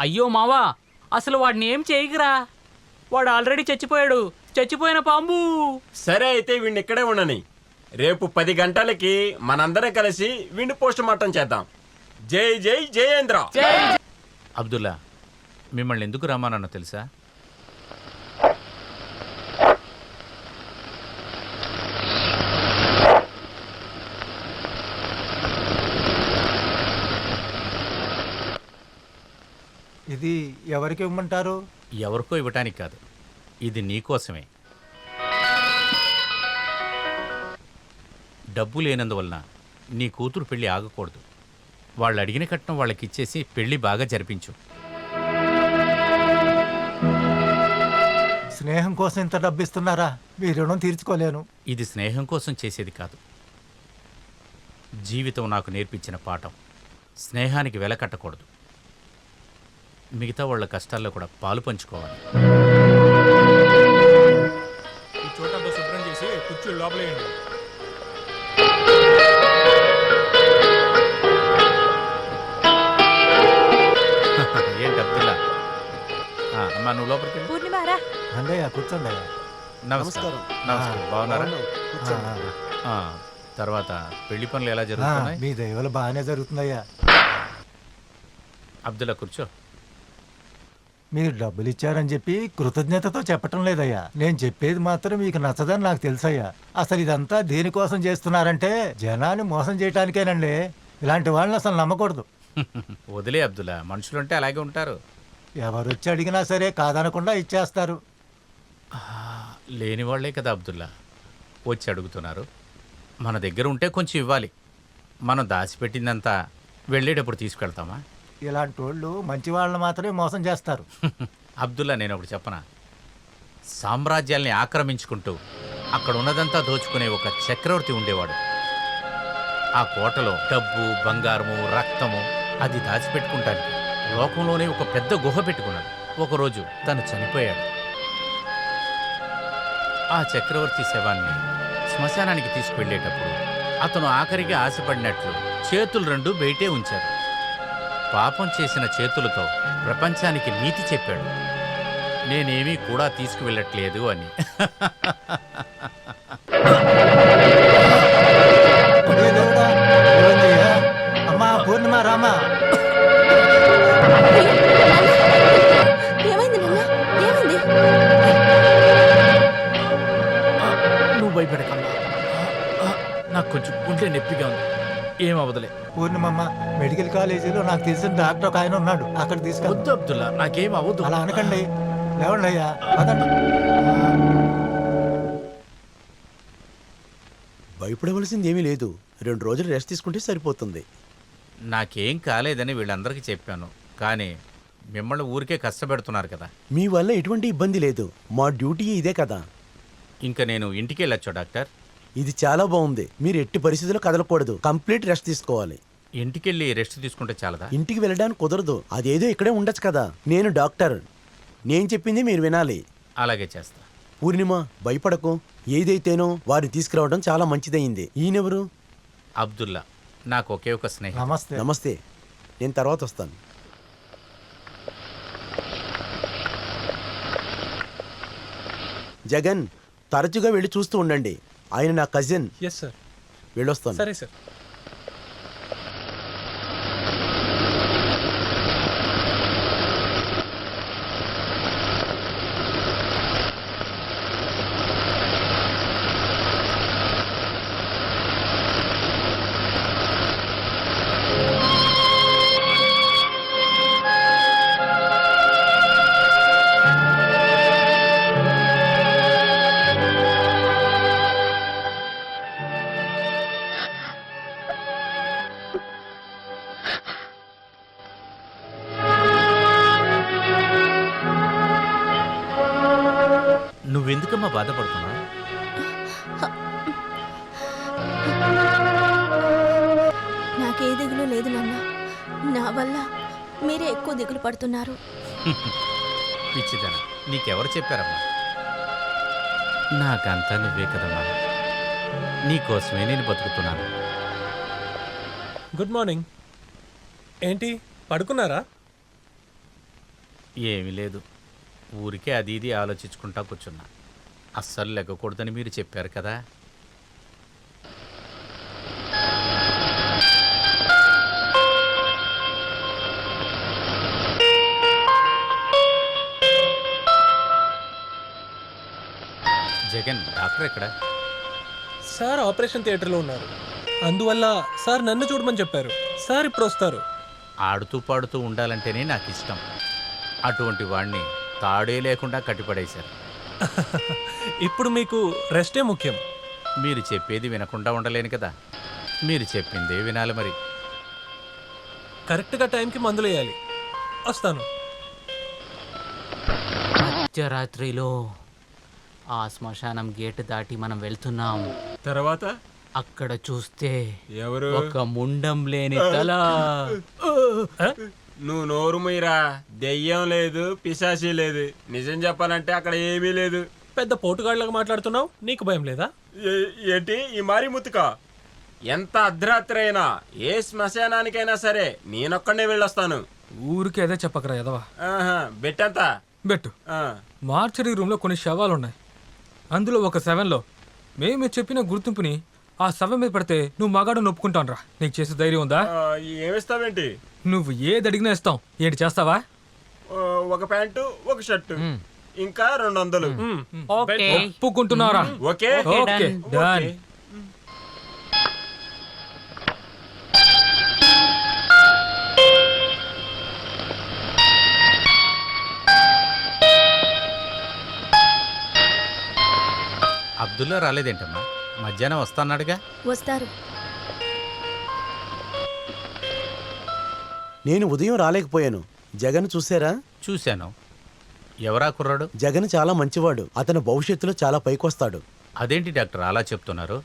S10: అయ్యో మావా, అసలు వాడిని ఏం చేయకురా. వాడు ఆల్రెడీ చచ్చిపోయాడు. చచ్చిపోయిన పాంబు.
S12: సరే అయితే వీడిని ఇక్కడే ఉండని. రేపు 10 గంటలకి మనందరం కలిసి విండ్ పోస్ట్ మార్టం చేద్దాం. జై జై జయేంద్ర.
S4: అబ్దుల్లా, మిమ్మల్ని ఎందుకు రమ్మన్నానో తెలుసా?
S6: ఇది ఎవరికి ఇవ్వమంటారు?
S4: ఎవరికో ఇవ్వటానికి కాదు, ఇది నీకోసమే. డబ్బు లేనందువలన నీ కూతురు పెళ్లి ఆగకూడదు. వాళ్ళు అడిగిన కట్నం వాళ్ళకి ఇచ్చేసి పెళ్లి బాగా జరిపించు.
S6: స్నేహం కోసం ఇంత డబ్బు ఇస్తున్నారా? మీ రుణం తీర్చుకోలేను.
S4: ఇది స్నేహం కోసం చేసేది కాదు, జీవితం నాకు నేర్పించిన పాఠం. స్నేహానికి వెల కట్టకూడదు, మిగతా వాళ్ళ కష్టాల్లో కూడా పాలు పంచుకోవాలి.
S14: ఈ చోటంతా శుభ్రం చేసి కుర్చీలు లోపలేయండి.
S4: ఏంటి అబ్దుల్లా? అమ్మా, నువ్వు లోపలికి వెళ్ళు.
S7: పూర్ణిమారా
S6: అండయ్య కూర్చోండి అయ్యా.
S4: నమస్కారం. నమస్కారం. బాగున్నారా? ఆ, తర్వాత పెళ్లి పనులు ఎలా జరుగుతున్నాయి?
S6: మీ దయవల్ల బాగానే జరుగుతుందయ్యా.
S4: అబ్దుల్లా కూర్చో.
S6: మీరు డబ్బులు ఇచ్చారని చెప్పి కృతజ్ఞతతో చెప్పటం లేదయ్యా. నేను చెప్పేది మాత్రం మీకు నచ్చదని నాకు తెలుసయ్యా. అసలు ఇదంతా దేనికోసం చేస్తున్నారంటే జనాన్ని మోసం చేయటానికేనండి. ఇలాంటి వాళ్ళని అసలు నమ్మకూడదు.
S4: వదిలే అబ్దుల్లా, మనుషులుంటే అలాగే ఉంటారు.
S6: ఎవరు వచ్చి అడిగినా సరే కాదనకుండా ఇచ్చేస్తారు.
S4: లేని వాళ్లే కదా అబ్దుల్లా వచ్చి అడుగుతున్నారు. మన దగ్గర ఉంటే కొంచెం ఇవ్వాలి. మనం దాచిపెట్టిందంతా వెళ్ళేటప్పుడు తీసుకెళ్తామా?
S6: ఇలాంటి వాళ్ళు మంచి వాళ్ళని మాత్రమే మోసం చేస్తారు.
S4: అబ్దుల్లా, నేను ఒకటి చెప్పనా? సామ్రాజ్యాల్ని ఆక్రమించుకుంటూ అక్కడ ఉన్నదంతా దోచుకునే ఒక చక్రవర్తి ఉండేవాడు. ఆ కోటలో డబ్బు, బంగారము, రక్తము అది దాచిపెట్టుకుంటానికి లోకంలోనే ఒక పెద్ద గుహ పెట్టుకున్నాడు. ఒకరోజు తను చనిపోయాడు. ఆ చక్రవర్తి శవాన్ని శ్మశానానికి తీసుకువెళ్ళేటప్పుడు అతను ఆఖరికి ఆశపడినట్లు చేతులు 2 బయటే ఉంచాడు. పాపం చేసిన చేతులతో ప్రపంచానికి నీతి చెప్పాడు, నేనేమీ కూడా తీసుకువెళ్ళట్లేదు అని.
S6: అమ్మా పూర్ణిమ, రామా,
S3: ఏమైంది నాన్న? ఏమైంది?
S4: నువ్వు భయపడకమ్మా, నాకు కొంచెం గుండె నొప్పిగా ఉంది. ఏం అవదలే.
S6: పూర్ణిమమ్మ, మెడికల్ కాలేజీలో నాకు తెలిసిన డాక్టర్ ఒక ఆయన ఉన్నాడు, అక్కడ తీసుకెళ్ళి.
S4: వద్దు అబ్దుల్లా, నాకేం అవ్వదు.
S6: అలా అనకండి. లేవండి అయ్యా, పదండి.
S8: భయపడవలసింది ఏమీ లేదు. 2 రోజులు రెస్ట్ తీసుకుంటే సరిపోతుంది.
S4: నాకేం కాలేదని వీళ్ళందరికీ చెప్పాను, కానీ మిమ్మల్ని ఊరికే కష్టపెడుతున్నారు కదా.
S8: మీ వల్ల ఎటువంటి ఇబ్బంది లేదు. మా డ్యూటీ ఇదే కదా.
S4: ఇంకా నేను ఇంటికి వెళ్ళొచ్చా డాక్టర్?
S8: ఇది చాలా బాగుంది. మీరు ఎట్టి పరిస్థితుల్లో కదలకూడదు. కంప్లీట్ రెస్ట్ తీసుకోవాలి.
S4: ఇంటికెళ్ళి రెస్ట్ తీసుకుంటే చాలదా?
S8: ఇంటికి వెళ్ళడానికి కుదరదు. అదేదో ఇక్కడే ఉండొచ్చు కదా. నేను డాక్టర్, నేను చెప్పింది మీరు వినాలి.
S4: అలాగే చేస్తా.
S8: పూర్ణిమ, భయపడకు. ఏదైతేనో వారిని తీసుకురావడం చాలా మంచిదయింది. ఈయనెవరు?
S4: అబ్దుల్లా, నాకు ఒకే ఒక స్నేహితుడు.
S6: నమస్తే.
S8: నమస్తే, నేను తర్వాత వస్తాను. జగన్, తరచుగా వెళ్ళి చూస్తూ ఉండండి. ఆయన నా కజిన్.
S11: Yes sir.
S8: వెళ్ళొస్తాను.
S11: సరే సార్.
S4: నువ్వెందుకమ్మా బాధపడుతున్నా?
S3: నాకే దిగులు లేదు నాన్న. నా వల్ల మీరే ఎక్కువ దిగులు పడుతున్నారు.
S4: పిచ్చిదనా, నీకెవరు చెప్పారమ్మా? నాకంతా నువ్వే కదమ్మా. నీకోసమే నేను బతుకుతున్నాను.
S11: Good morning. ఏంటి పడుకున్నారా?
S4: ఏమీ లేదు, ఊరికే అది ఇది ఆలోచించుకుంటా కూర్చున్నా. అస్సలు లెగ్గకూడదని మీరు చెప్పారు కదా. జగన్ డాక్టర్ ఎక్కడ?
S11: సార్ ఆపరేషన్ థియేటర్లో ఉన్నారు. అందువల్ల సార్ నన్ను చూడమని చెప్పారు. సార్ ఇప్పుడు వస్తారు.
S4: ఆడుతూ పాడుతూ ఉండాలంటేనే నాకు ఇష్టం. అటువంటి వాణ్ణి తాడే లేకుండా కట్టిపడేశారు.
S11: ఇప్పుడు మీకు రెస్టే ముఖ్యం.
S4: మీరు చెప్పేది వినకుండా ఉండలేను కదా. మీరు చెప్పిందే వినాలి మరి.
S11: కరెక్ట్గా టైంకి మందులు వేయాలి. వస్తాను.
S10: మధ్యరాత్రిలో ఆ శ్మశానం గేట్ దాటి మనం వెళ్తున్నాం.
S12: తర్వాత
S10: అక్కడ చూస్తే
S12: ఎవరు?
S10: ఒక ముండం లేని తల.
S12: నువ్వు నోరు మీరా. దెయ్యం లేదు, పిశాచి లేదు. నిజం చెప్పాలంటే అక్కడ ఏమీ లేదు.
S11: పెద్ద పోటుగాళ్ళగా మాట్లాడుతున్నావు. నీకు భయం లేదా?
S12: ఏంటి ఈ మారి ముతుక? ఎంత అర్ధరాత్రి అయినా ఏ శ్మశానానికైనా సరే నేనొక్కడే వెళ్ళొస్తాను.
S14: ఊరికే అదే చెప్పకరా ఎదవా.
S12: బెట్టంత
S14: బెట్టు. మార్చరీ రూమ్లో కొన్ని శవాలు ఉన్నాయి. అందులో ఒక శవంలో మేము చెప్పిన గుర్తింపుని ఆ శవం మీద పడితే నువ్వు మగాడు నొప్పుకుంటాను రా. నీకు చేసే ధైర్యం ఉందా?
S12: ఏమిస్తావేంటి?
S14: నువ్వు ఏది అడిగినా ఇస్తాం. ఏంటి చేస్తావా?
S12: ఒక ప్యాంటు, ఒక షర్టు, ఇంకా 200.
S14: ఒప్పుకుంటున్నారా?
S12: Okay
S14: okay done.
S4: అబ్దుల్లా రాలేదేంటమ్మా? మధ్యాహ్నం వస్తాన్నాడుగా.
S3: వస్తారు.
S8: నేను ఉదయం రాలేకపోయాను. జగన్ చూసారా?
S4: చూశాను. ఎవరా కుర్రాడు?
S8: జగన్ చాలా మంచివాడు. అతను భవిష్యత్తులో చాలా పైకొస్తాడు.
S4: అదేంటి డాక్టర్ అలా చెప్తున్నారు?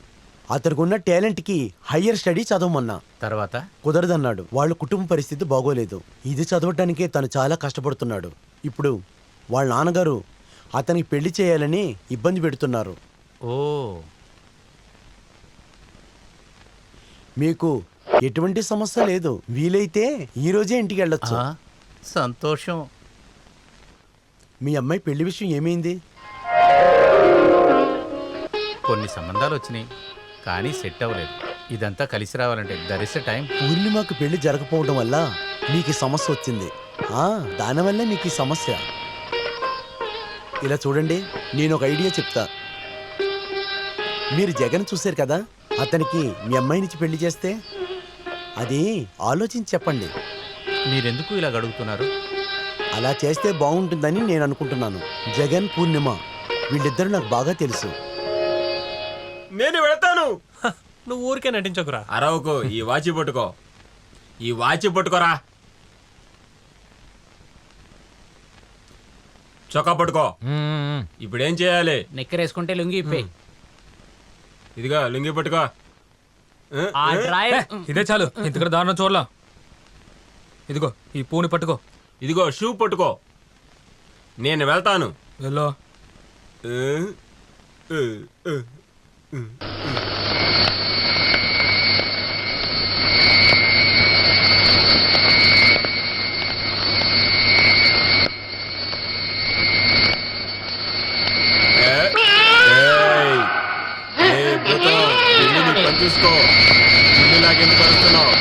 S8: అతనికున్న టాలెంట్కి హయ్యర్ స్టడీ చదవమన్నా.
S4: తర్వాత
S8: కుదరదన్నాడు. వాళ్ళ కుటుంబ పరిస్థితి బాగోలేదు. ఇది చదవటానికే తను చాలా కష్టపడుతున్నాడు. ఇప్పుడు వాళ్ళ నాన్నగారు అతనికి పెళ్లి చేయాలని ఇబ్బంది పెడుతున్నారు.
S4: ఓ,
S8: మీకు ఎటువంటి సమస్య లేదు. వీలైతే ఈ రోజే ఇంటికి వెళ్ళొచ్చు.
S4: సంతోషం.
S8: మీ అమ్మాయి పెళ్లి విషయం ఏమైంది?
S4: కొన్ని సంబంధాలు వచ్చినాయి కానీ సెట్ అవ్వలేదు. ఇదంతా కలిసి రావాలంటే దర్ ఇస్ ఎ టైం.
S8: పూర్ణిమకు పెళ్లి జరగకపోవడం వల్ల మీకు ఈ సమస్య వచ్చింది. దానివల్లే మీకు ఈ సమస్య. ఇలా చూడండి, నేను ఒక ఐడియా చెప్తా. మీరు జగన్ చూశారు కదా, అతనికి మీ అమ్మాయినిచ్చి పెళ్లి చేస్తే అది ఆలోచించి చెప్పండి.
S4: మీరెందుకు ఇలా అడుగుతున్నారు?
S8: అలా చేస్తే బాగుంటుందని నేను అనుకుంటున్నాను. జగన్, పూర్ణిమ వీళ్ళిద్దరూ నాకు బాగా తెలుసు.
S12: నేను వెళ్తాను.
S11: నువ్వు ఊరికే నటించకురా.
S12: అరవకు. ఈ వాచి పట్టుకో. ఈ వాచి పట్టుకోరా. చొక్కా పట్టుకో. ఇప్పుడు ఏం చేయాలి?
S10: నెక్కరేసుకుంటే లుంగి ఇప్పే.
S12: ఇదిగో లుంగి పట్టుకో.
S14: ఇదే చాలు. ఇంతకడ దారుణం చూడలా. ఇదిగో ఈ పూని పట్టుకో.
S12: ఇదిగో షూ పట్టుకో. నేను వెళ్తాను.
S14: వెళ్ళు.
S12: చూసుకో. ఇల్లులాగెందుకు వస్తున్నావు?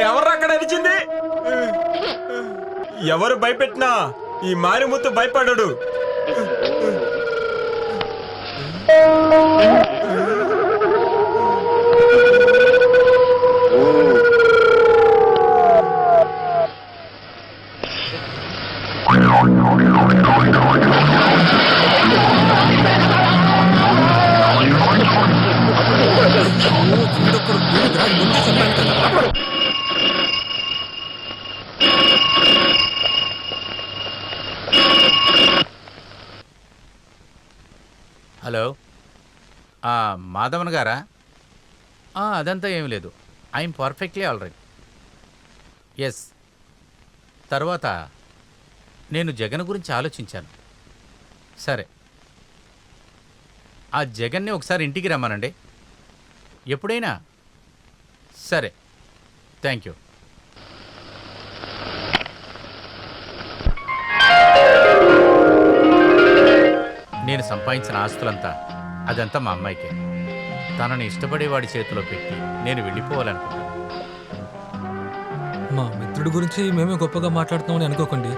S12: ఎవరు అక్కడ అరిచింది? ఎవరు భయపెట్టినా ఈ మారిముత్తు భయపడడు.
S4: హలో, మాధవన్ గారా? అదంతా ఏం లేదు. I'm perfectly all right. Yes. తర్వాత నేను జగన్ గురించి ఆలోచించాను. సరే, ఆ జగన్ని ఒకసారి ఇంటికి రమ్మనండి ఎప్పుడైనా. సరే, థ్యాంక్ యూ. నేను సంపాదించిన ఆస్తులంతా అదంతా మా అమ్మాయికే. తనని ఇష్టపడేవాడి చేతిలో పెట్టి నేను వెళ్ళిపోవాలనుకుంటాను.
S14: మా మిత్రుడి గురించి మేమే గొప్పగా మాట్లాడుతున్నామని అనుకోకండి.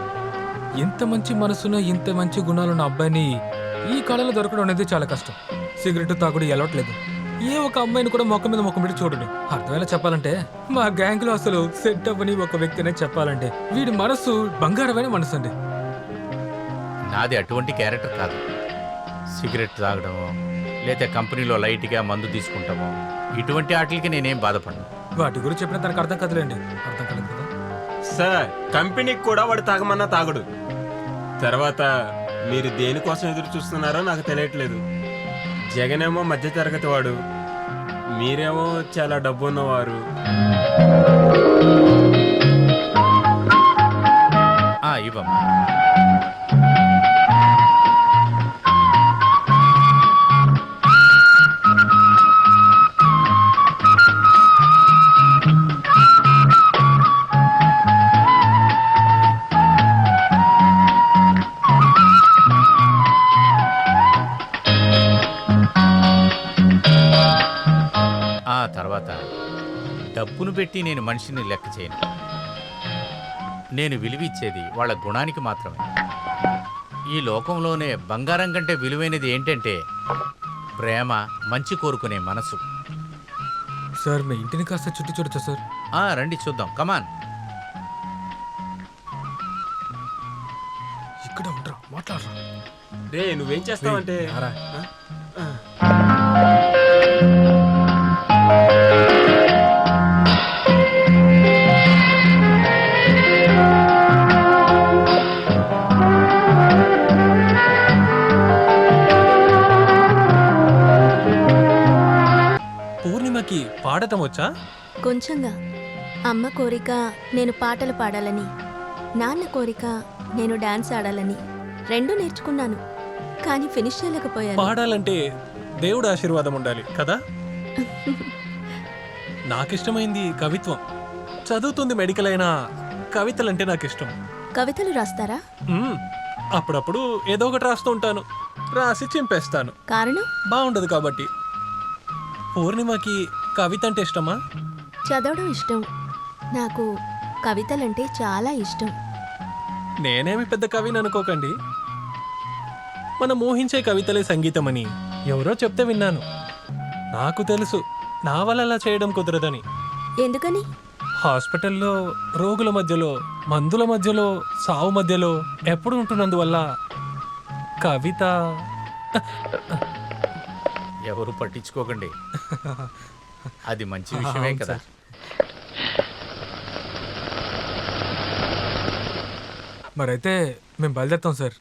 S14: ఇంత మంచి మనసున్న ఇంత మంచి గుణాలున్న అబ్బాయిని ఈ కాలంలో దొరకడం అనేది చాలా కష్టం. సిగరెట్ తాగుడు ఎలవట్లేదు. ఏ ఒక అమ్మాయిని కూడా మొక్క మీద మొక్క పెట్టి చూడడు. అర్థమేలా చెప్పాలంటే మా గ్యాంగ్లో అసలు సెట్ అవ్వని ఒక వ్యక్తినే చెప్పాలంటే వీడి మనసు బంగారమైన మనసు అండి.
S4: నాది అటువంటి క్యారెక్టర్ కాదు. సిగరెట్ తాగడమో లేదా కంపెనీలో లైట్గా మందు తీసుకుంటామో ఇటువంటి వాటికి నేనేం బాధపడను.
S14: వాటి గురించి చెప్పిన తనకు అర్థం కదలేండి. అర్థం కాలేదు కదా
S12: సార్, కంపెనీకి కూడా వాడు తాగమన్నా తాగడు. తర్వాత మీరు దేనికోసం ఎదురు చూస్తున్నారో నాకు తెలియట్లేదు. జగన్ ఏమో మధ్యతరగతి వాడు, మీరేమో చాలా డబ్బు ఉన్నవారు.
S4: ఇవ్వమ్మా. తర్వాత డబ్బును పెట్టి నేను మనిషిని లెక్క చేయను. నేను విలువిచ్చేది వాళ్ళ గుణానికి మాత్రమే. ఈ లోకంలోనే బంగారం కంటే విలువైనది ఏంటంటే ప్రేమ, మంచి కోరుకునే మనసు.
S14: సార్ మీ ఇంటిని కాస్త చుట్టూ చూడొచ్చా సార్?
S4: రండి చూద్దాం. కమాన్.
S14: ఇక్కడ ఉండరా, మాట్లాడరా.
S12: రే, నువ్వేం చేస్తావంటే
S11: పూర్ణిమకి పాడటం వచ్చా?
S3: కొంచెంగా. అమ్మ కోరిక నేను పాటలు పాడాలని, నాన్న కోరిక నేను డాన్స్ ఆడాలని రెండూ నేర్చుకున్నాను. కానీ ఫినిష్ చేయలేకపోయాను.
S11: పాడాలంటే దేవుడు ఆశీర్వాదం ఉండాలి కదా. నాకిష్టమైంది కవిత్వం. చదువుతుంది మెడికల్ అయినా కవితలంటే నాకు ఇష్టం.
S3: కవితలు రాస్తారా?
S11: అప్పుడప్పుడు ఏదో ఒకటి రాస్తూ ఉంటాను. రాసి చింపేస్తాను.
S3: కారణం?
S11: బాగుండదు కాబట్టి. పూర్ణిమకి కవిత అంటే ఇష్టమా?
S3: చదవడం ఇష్టం. నాకు కవితలంటే చాలా ఇష్టం.
S11: నేనేమి పెద్ద కవిని అనుకోకండి. మనం ఊహించే కవితలే సంగీతమని ఎవరో చెప్తే విన్నాను. నాకు తెలుసు నా వల్ల అలా చేయడం కుదరదని.
S3: ఎందుకని?
S11: హాస్పిటల్లో రోగుల మధ్యలో, మందుల మధ్యలో, సావు మధ్యలో ఎప్పుడు ఉంటున్నందువల్ల కవిత.
S4: ఎవరు పట్టించుకోకండి, అది మంచి విషయమే కదా.
S14: మరైతే మేము బయలుదేరుతాం సార్.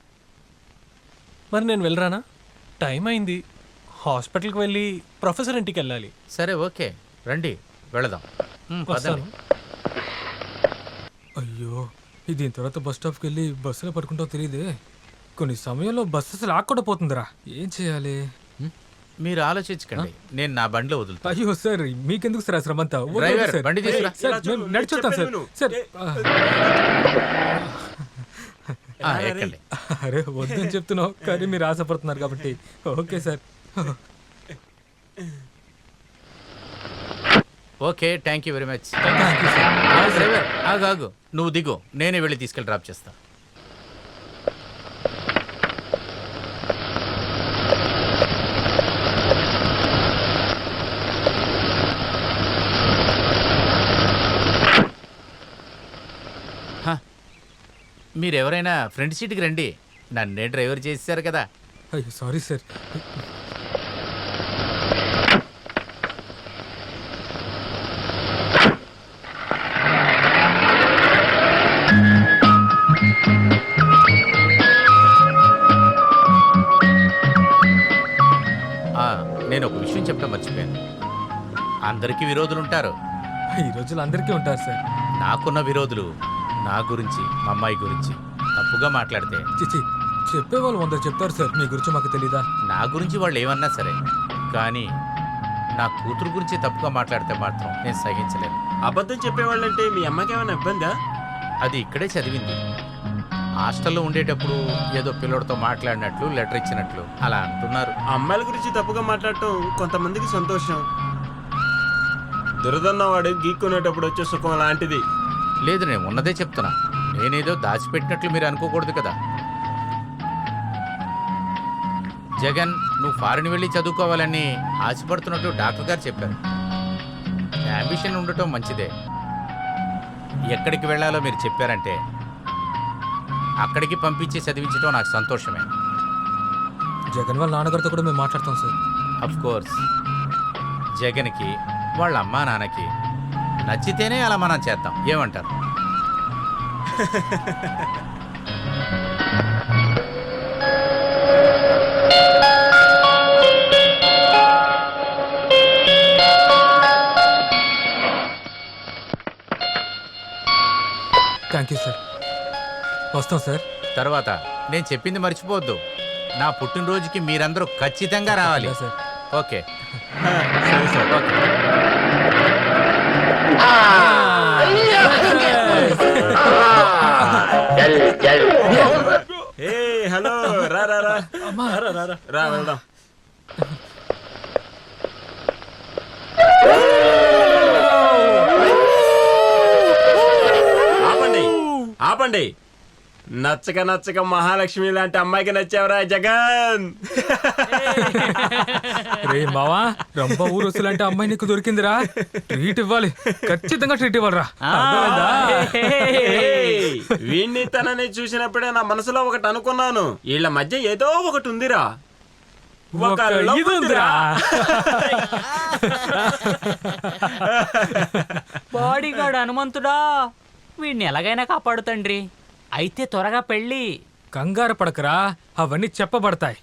S11: మరి నేను వెళ్ళరానా? టైం అయింది. హాస్పిటల్కి వెళ్ళి ప్రొఫెసర్ ఇంటికి వెళ్ళాలి.
S4: సరే, ఓకే, రండి వెళదాం.
S11: వస్తాను.
S14: అయ్యో, దీని తర్వాత బస్ స్టాప్కి వెళ్ళి బస్సులో పడుకుంటావు తెలియదే. కొన్ని సమయంలో బస్సు అసలు ఆకుండా పోతుందిరా. ఏం చేయాలి?
S4: మీరు ఆలోచించకండి, నేను నా బండిలో వదులుతాను.
S14: అయ్యో సార్, మీకెందుకు సార్ శ్రమంతా?
S4: డ్రైవర్, బండి తీసుకురా.
S14: నడిచొస్తాను సార్. సార్
S4: ఎక్కండి.
S14: అరే వద్దని చెప్తున్నావు, కానీ మీరు ఆశపడుతున్నారు కాబట్టి okay sir.
S4: Okay, thank you very much. Driver ఆగు, నువ్వు దిగు, నేనే వెళ్ళి తీసుకెళ్ళి డ్రాప్ చేస్తా. మీరెవరైనా ఫ్రంట్ సీట్కి రండి, నన్నే డ్రైవర్ చేశారు కదా.
S14: అయ్యో సారీ సార్.
S4: నేను ఒక విషయం చెప్పడం మర్చిపోయాను. అందరికీ విరోధులు ఉంటారు.
S14: ఈ రోజులు అందరికీ ఉంటారు సార్.
S4: నాకున్న విరోధులు నా గురించి, మా అమ్మాయి గురించి తప్పుగా మాట్లాడితే
S14: చిచి, చెప్పేవాళ్ళు 100 చెప్తారు సార్. మీ గురించి మాకు తెలీదా?
S4: నా గురించి వాళ్ళు ఏమన్నా సరే, కానీ నా కూతురు గురించి తప్పుగా మాట్లాడితే మాత్రం నేను సహించలేను.
S12: అబద్ధం చెప్పేవాళ్ళంటే మీ అమ్మకి ఏమైనా ఇబ్బందా?
S4: అది ఇక్కడే చదివింది. హాస్టల్లో ఉండేటప్పుడు ఏదో పిల్లడితో మాట్లాడినట్లు, లెటర్ ఇచ్చినట్లు అలా అంటున్నారు.
S12: అమ్మాయిల గురించి తప్పుగా మాట్లాడటం కొంతమందికి సంతోషం. దురదన్నవాడు గీక్కునేటప్పుడు వచ్చే సుఖం లాంటిది.
S4: లేదు, నేను ఉన్నదే చెప్తున్నా. నేనేదో దాచిపెట్టినట్లు మీరు అనుకోకూడదు కదా. జగన్, నువ్వు ఫారిన్ వెళ్ళి చదువుకోవాలని ఆశపడుతున్నట్టు డాక్టర్ గారు చెప్పారు. అంబిషన్ ఉండటం మంచిదే. ఎక్కడికి వెళ్ళాలో మీరు చెప్పారంటే అక్కడికి పంపించి చదివించడం నాకు సంతోషమే.
S14: జగన్ వాళ్ళ నాన్నగారితో కూడా మేము మాట్లాడతాం సార్.
S4: అఫ్ కోర్స్, జగన్కి వాళ్ళ అమ్మా నాన్నకి నచ్చితేనే అలా మనం చేద్దాం. ఏమంటారు?
S14: Thank you sir. వస్తాం సార్.
S4: తర్వాత నేను చెప్పింది మర్చిపోవద్దు. నా పుట్టినరోజుకి మీరందరూ ఖచ్చితంగా రావాలి.
S14: సార్.
S4: ఓకే. ఓకే.
S12: ఏ హలో, రా రా రా రా వెళ్దాం. ఆపండి ఆపండి. నచ్చక నచ్చక మహాలక్ష్మి లాంటి అమ్మాయికి నచ్చావరా జగన్?
S14: రే బావా, రంప ఊరొచ్చు లాంటి అమ్మాయి నీకు దొరికిందిరా. ట్రీట్ ఇవ్వాలి, ఖచ్చితంగా ట్రీట్ ఇవ్వాలరా.
S12: వీణ్ణి తనని చూసినప్పుడే నా మనసులో ఒకటి అనుకున్నాను. వీళ్ళ మధ్య ఏదో ఒకటి ఉందిరా. ఒక love ఉందిరా.
S10: బాడీగార్డ్ హనుమంతుడా, వీడిని ఎలాగైనా కాపాడు తండ్రి. అయితే త్వరగా పెళ్ళి.
S14: కంగారు పడకరా, అవన్నీ చెప్పబడతాయి.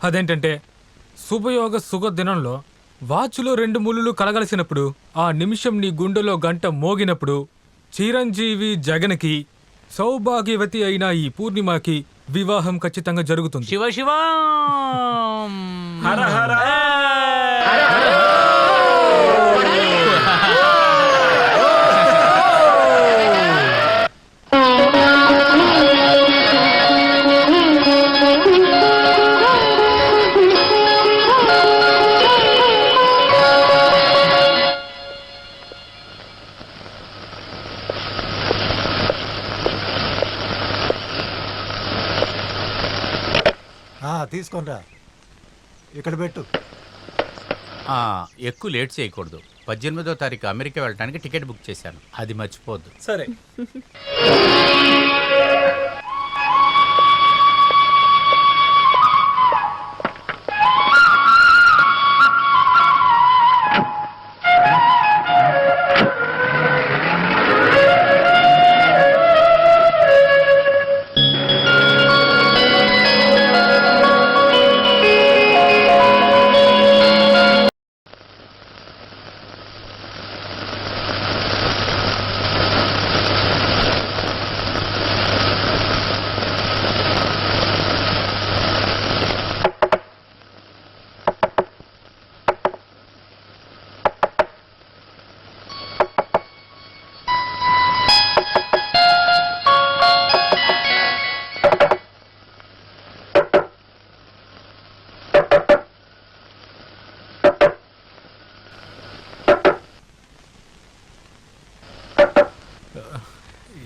S14: అదేంటంటే శుభయోగ సుఖ దినంలో వాచులో 2 ముళ్ళు కలగలిసినప్పుడు, ఆ నిమిషం నీ గుండెలో గంట మోగినప్పుడు, చిరంజీవి జగన్కి సౌభాగ్యవతి అయిన ఈ పూర్ణిమకి వివాహం ఖచ్చితంగా జరుగుతుంది.
S10: శివ శివ.
S12: హర హర.
S6: తీసుకొనిరా, ఇక్కడ పెట్టు.
S4: ఎక్కువ లేట్ చేయకూడదు. 18వ తారీఖు అమెరికా వెళ్ళడానికి టికెట్ బుక్ చేశాను, అది మర్చిపోవద్దు.
S11: సరే.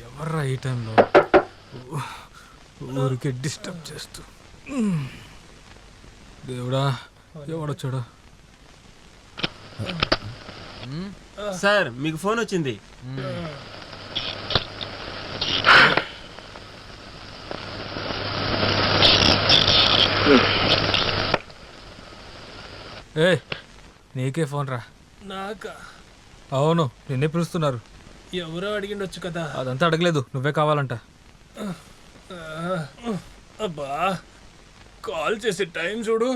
S14: ఎవర్రా ఈ టైంలో ఊరికే డిస్టర్బ్ చేస్తూ? దేవుడా, ఎవడొచ్చాడు?
S12: సార్, మీకు ఫోన్ వచ్చింది.
S14: ఏ, నీకే ఫోన్ రా.
S11: నాకా?
S14: అవును, నిన్నే పిలుస్తున్నారు.
S11: ఎవరో అడిగిండొచ్చు కదా.
S14: అదంతా అడగలేదు, నువ్వే కావాలంట.
S11: అబ్బా, కాల్ చేసే టైం చూడు.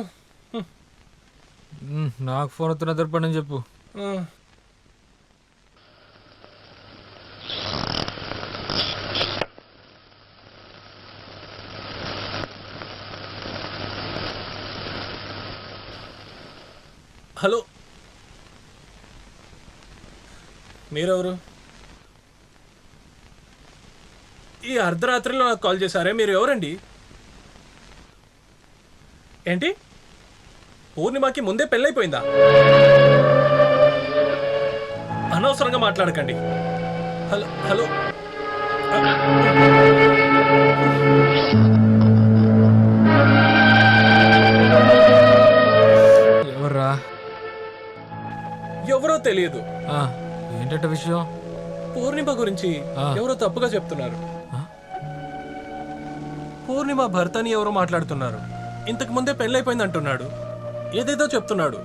S14: నాకు ఫోన్ వస్తున్న దొరపడని చెప్పు.
S11: హలో, మీరెవరు? ఈ అర్ధరాత్రిలో నాకు కాల్ చేశారే, మీరు ఎవరండి? ఏంటి, పూర్ణిమకి ముందే పెళ్ళైపోయిందా? అనవసరంగా మాట్లాడకండి. హలో హలో, ఎవర్రా? ఎవరో తెలియదు. ఏంటంటే విషయం? పూర్ణిమ గురించి ఎవరో తప్పుగా చెప్తున్నారు. పూర్ణిమ భర్తని ఎవరో మాట్లాడుతున్నారు. ఇంతకు ముందే పెళ్ళైపోయింది అంటున్నాడు. ఏదేదో చెప్తున్నాడు.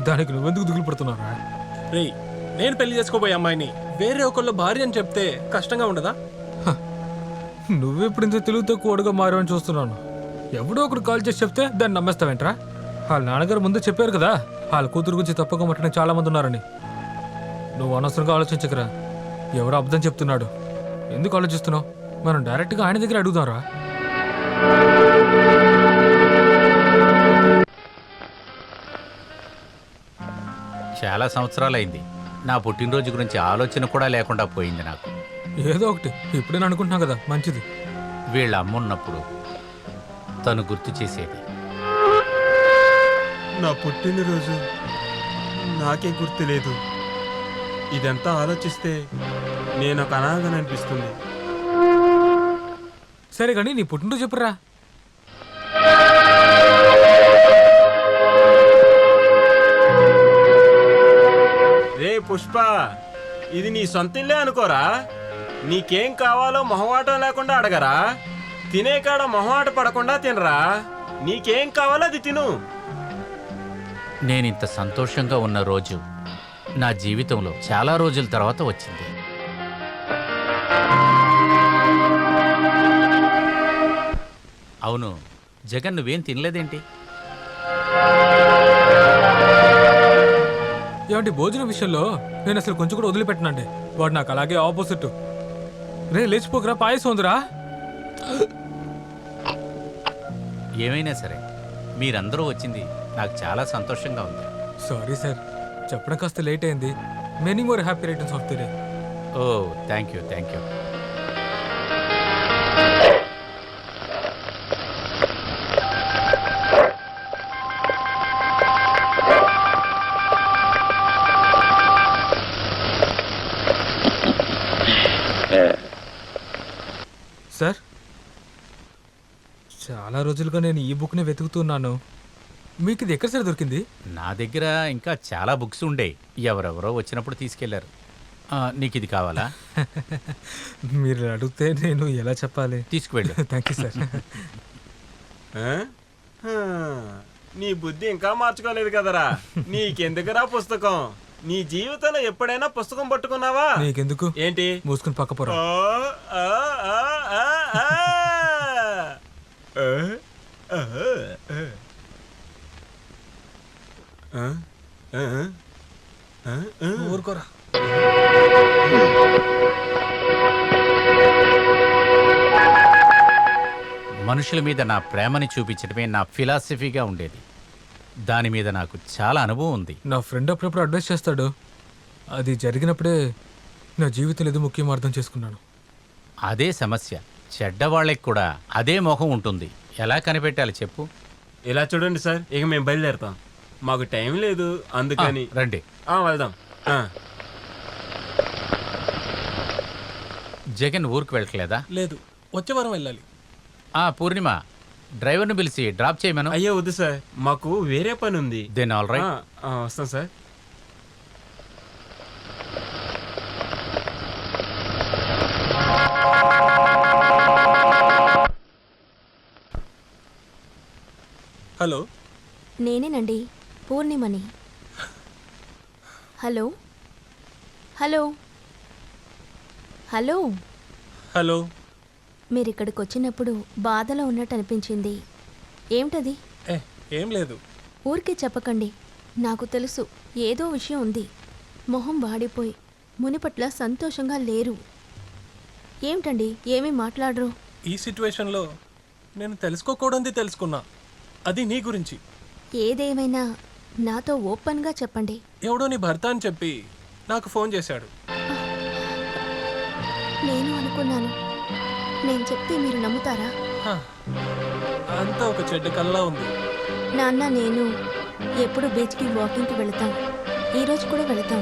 S11: దానికి నువ్వెందుకు దిగులు పడుతున్నారా? రేయ్, నేను పెళ్లి చేసుకోబోయే అమ్మాయిని వేరే ఒకళ్ళ భార్య అని చెప్తే కష్టంగా ఉండదా? నువ్వెప్పుడు ఇంత తెలుగుతో కూడగా మారని చూస్తున్నాను. ఎవడో ఒకడు కాల్ చేసి చెప్తే దాన్ని నమ్మేస్తావేంట్రా? వాళ్ళ నాన్నగారు ముందు చెప్పారు కదా, వాళ్ళ కూతురు గురించి తప్పగా మట్టడానికి చాలా మంది ఉన్నారని. నువ్వు అనవసరంగా ఆలోచించకరా. ఎవరో అబద్ధం చెప్తున్నాడు. ఎందుకు ఆలోచిస్తున్నావు? మనం డైరెక్ట్గా ఆయన దగ్గర అడుగుదాంరా.
S4: చాలా సంవత్సరాలైంది. నా పుట్టినరోజు గురించి ఆలోచన కూడా లేకుండా పోయింది నాకు.
S14: ఏదో ఒకటి ఇప్పుడే అనుకుంటున్నా కదా, మంచిది.
S4: వీళ్ళ అమ్మున్నప్పుడు తను గుర్తు చేసేది.
S12: నా పుట్టినరోజు నాకే గుర్తులేదు. ఇదంతా ఆలోచిస్తే నేను ఒక అనాథని అనిపిస్తుంది.
S14: సరే కానీ నీ పుట్టినరోజు చెప్పురా.
S12: రే పుష్ప, ఇది నీ సొంత ఇల్లే అనుకోరా? నీకేం కావాలో మొహమాటం లేకుండా అడగరా? తినే కాడ మొహమాట పడకుండా తినరా? నీకేం కావాలో అది తిను.
S4: నేనింత సంతోషంగా ఉన్న రోజు నా జీవితంలో చాలా రోజుల తర్వాత వచ్చింది. అవును జగన్, నువ్వేం తినలేదేంటి?
S14: ఏమంటే భోజనం విషయంలో నేను అసలు కొంచెం కూడా వదిలిపెట్టనండి. వాడు నాకు అలాగే ఆపోజిట్. రే లేచిపోకరా, పాయసం ఉందిరా.
S4: ఏమైనా సరే మీరందరూ వచ్చింది నాకు చాలా సంతోషంగా ఉంది.
S14: సారీ సార్, చెప్పడం కాస్త లేట్ అయింది. Many more happy returns of the day.
S4: Oh thank you, thank you.
S14: Sir, చాలా రోజులుగా నేను ఈ బుక్ని వెతుకుతున్నాను. మీకు ఇది ఎక్కడ సార్ దొరికింది?
S4: నా దగ్గర ఇంకా చాలా బుక్స్ ఉండే, ఎవరెవరో వచ్చినప్పుడు తీసుకెళ్లారు. నీకు ఇది కావాలా?
S14: మీరు అడిగితే నేను ఎలా చెప్పాలి?
S4: తీసుకువెళ్ళు.
S14: Thank you sir.
S12: నీ బుద్ధి ఇంకా మార్చుకోలేదు కదరా. నీకెందుకురా పుస్తకం? నీ జీవితంలో ఎప్పుడైనా పుస్తకం పట్టుకున్నావా?
S14: నీకెందుకు?
S12: ఏంటి?
S14: మూసుకుని పక్క పోరా. ఊరుకోరా.
S4: మనుషుల మీద నా ప్రేమని చూపించడమే నా ఫిలాసఫీగా ఉండేది. దాని మీద నాకు చాలా అనుభవం ఉంది.
S14: నా ఫ్రెండ్ అప్పుడప్పుడు అడ్వైస్ చేస్తాడు. అది జరిగినప్పుడే నా జీవితంలో ఏదో ముఖ్యం అర్థం చేసుకున్నాను.
S4: అదే సమస్య. చెడ్డవాళ్ళకి కూడా అదే మొహం ఉంటుంది. ఎలా కనిపెట్టాలి చెప్పు?
S12: ఇలా చూడండి సార్, ఇక మేము బయలుదేరుతాం. మాకు టైం లేదు, అందుకని.
S4: రండి
S12: వెళ్దాం.
S4: జగన్ ఊరికి వెళ్ళట్లేదా?
S11: లేదు, వచ్చే వారం వెళ్ళాలి.
S4: పూర్ణిమ, డ్రైవర్ని పిలిచి డ్రాప్ చేయమను.
S12: అయ్యో వద్దు సార్, మాకు వేరే పని ఉంది.
S4: Then all right.
S12: వస్తాం సార్.
S11: హలో,
S3: నేనేనండి, పూర్ణిమని. Hello hello hello.
S11: హలో.
S3: మీరు ఇక్కడికి వచ్చినప్పుడు బాధలో ఉన్నట్టు అనిపించింది. ఏమిటది?
S11: ఏం లేదు.
S3: ఊరికే చెప్పకండి, నాకు తెలుసు ఏదో విషయం ఉంది. మొహం వాడిపోయి మునిపట్ల సంతోషంగా లేరు. ఏమిటండి ఏమీ మాట్లాడరు?
S11: ఈ సిచ్యువేషన్లో నేను తెలుసుకోకూడదు తెలుసుకున్నా, అది నీ గురించి.
S3: ఏదేమైనా నాతో ఓపెన్గా చెప్పండి.
S11: ఎవడో నీ భర్త అని చెప్పి నాకు ఫోన్ చేశాడు.
S3: నేను అనుకున్నాను. నేను చెప్తే మీరు నమ్ముతారా?
S11: హ, అంతా ఒక చెడ్డ కల్లా ఉంది.
S3: నాన్న నేను ఎప్పుడు బీచ్కి వాకింగ్కి వెళతాం. ఈరోజు కూడా వెళతాం.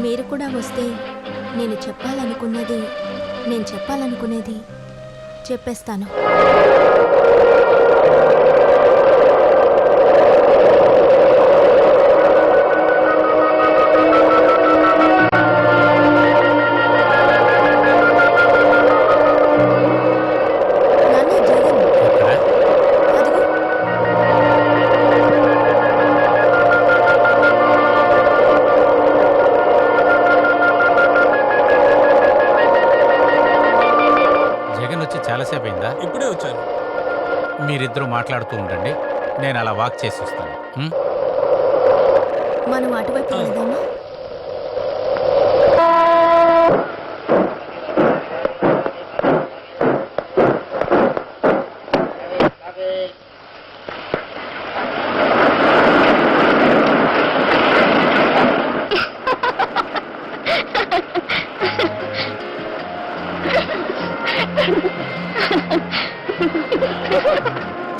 S3: మీరు కూడా వస్తే నేను చెప్పాలనుకునేది చెప్పేస్తాను. నాన్న, జగన్, అదిగో.
S4: జగన్ వచ్చి చాలాసేపు అయిందా?
S11: ఇప్పుడే వచ్చాను.
S4: మీరిద్దరూ మాట్లాడుతూ ఉండండి, నేను అలా వాక్ చేసి వస్తాను.
S3: మనం అటువైపు వెళదామా?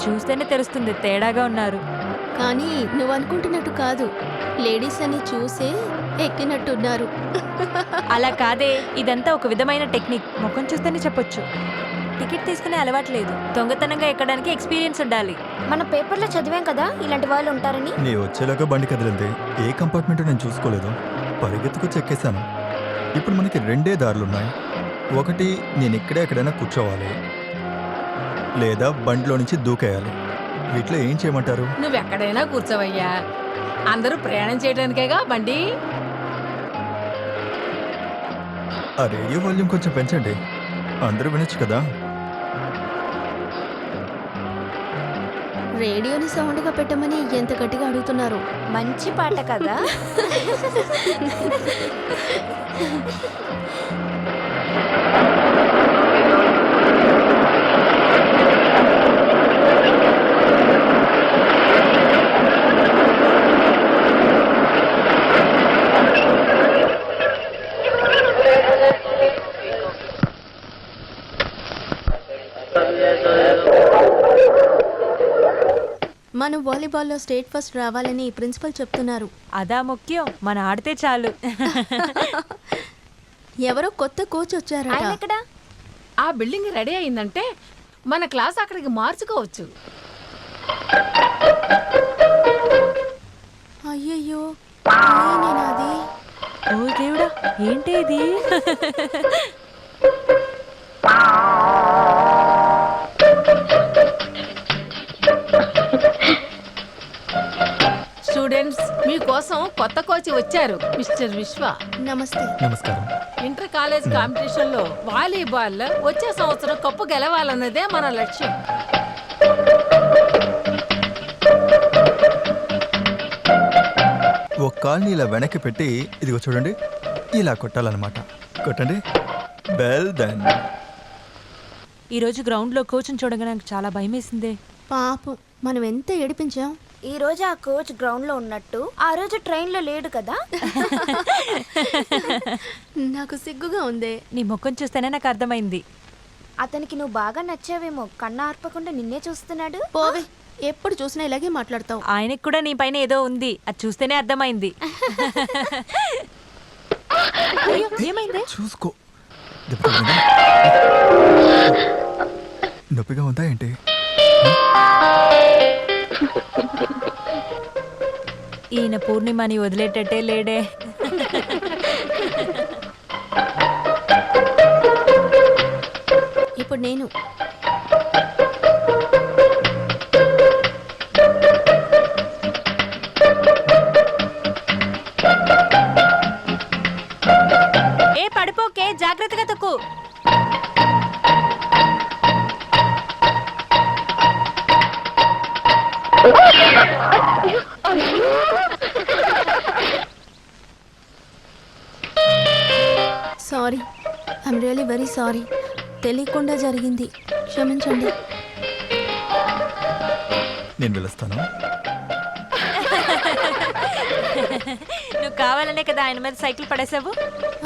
S7: చూస్తేనే తెలుస్తుంది తేడాగా ఉన్నారు.
S3: కానీ నువ్వు అనుకుంటున్నట్టు కాదు. లేడీస్ అని చూసే ఎక్కినట్టున్నారు.
S7: అలా కాదే, ఇదంతా ఒక విధమైన టెక్నిక్. ముఖం చూస్తేనే చెప్పొచ్చు. టికెట్ తీసుకునే అలవాట్లేదు. దొంగతనంగా ఎక్కడానికి ఎక్స్పీరియన్స్ ఉండాలి.
S13: మన పేపర్లో చదివాం కదా ఇలాంటి వాళ్ళు ఉంటారని.
S9: నీ వచ్చేలాగా బండి కదిలింది. ఏ కంపార్ట్మెంట్ నేను చూసుకోలేదు, పరిగెత్తుకు చెక్కేశాను. ఇప్పుడు మనకి రెండే దారులున్నాయి. ఒకటి నేను ఇక్కడే ఎక్కడైనా కూర్చోవాలి, లేదా బండిలో నుంచి దూకేయాలి. వీటిలో ఏం చేయమంటారు?
S2: నువ్వెక్కడైనా కూర్చోవయ్యా, అందరూ ప్రయాణం చేయడానికేగా బండి.
S9: ఆ రేడియో వాల్యూమ్ కొంచెం పెంచండి, అందరూ వినొచ్చు కదా.
S3: రేడియోని సౌండ్గా పెట్టమని ఎంత గట్టిగా అడుగుతున్నారు.
S13: మంచి పాట కదా.
S3: మనం వాలీబాల్లో స్టేట్ ఫస్ట్ రావాలని ప్రిన్సిపల్ చెప్తున్నారు.
S7: అదా ముఖ్యం, మన ఆడితే చాలు.
S3: ఎవరో కొత్త కోచ్ వచ్చారట.
S13: ఆయన ఎక్కడా?
S2: ఆ బిల్డింగ్ రెడీ అయిందంటే మన క్లాస్ అక్కడికి మార్చుకోవచ్చు.
S3: అయ్యయ్యో, నేనాది.
S7: ఓ దేవుడా, ఏంటి ఇది?
S2: స్టూడెంట్స్, మీకోసం కొత్త కోచ్ వచ్చారు, మిస్టర్ విశ్వ.
S3: నమస్తే.
S9: నమస్కారం.
S2: ఇంటర్ కాలేజ్ కాంపిటీషన్ లో వాలీబాల్ వచ్చే సంవత్సరం కప్పు గెలవాలన్నదే మన లక్ష్యం.
S9: ఒక కాల్ని ఇలా వెనక్కి పెట్టి ఇదిగో చూడండి, ఇలా కొట్టాలన్నమాట. కొట్టండి. Well done.
S7: ఈరోజు గ్రౌండ్లో కోచ్ని చూడగా నాకు చాలా భయం వేసిందే.
S3: పాపం, మనం ఎంత ఏడిపించాం.
S13: ఈ రోజు ఆ కోచ్ గ్రౌండ్ లో ఉన్నట్టు ఆ రోజు ట్రైన్ లో లేడు కదా.
S3: నాకు సిగ్గుగా ఉందే.
S7: నీ ముఖం చూస్తేనే నాకు అర్థమైంది.
S13: అతనికి నువ్వు బాగా నచ్చావేమో, కన్నా ఆర్పకుండా నిన్నే చూస్తున్నాడు.
S3: పోవే, ఎప్పుడు చూసినా ఇలాగే మాట్లాడతావు.
S7: ఆయనకు కూడా నీ పైన ఏదో ఉంది, అది చూస్తేనే అర్థమైంది. అయ్యో, ఏమైంది?
S9: చూసుకో. నొప్పిగా ఉందా ఏంటి?
S7: ఈయన పూర్ణిమని వదిలేటట్టే లేడే.
S3: ఇప్పుడు నేను
S7: ఏ పడిపోకే, జాగ్రత్తగా తొక్కు.
S3: Sorry, I'm really very sorry. తెలియకుండా జరిగింది, క్షమించండి.
S9: నేను వెళ్ళొస్తాను.
S7: నువ్వు కావాలనే కదా ఆయన మీద సైకిల్ పడేసావు.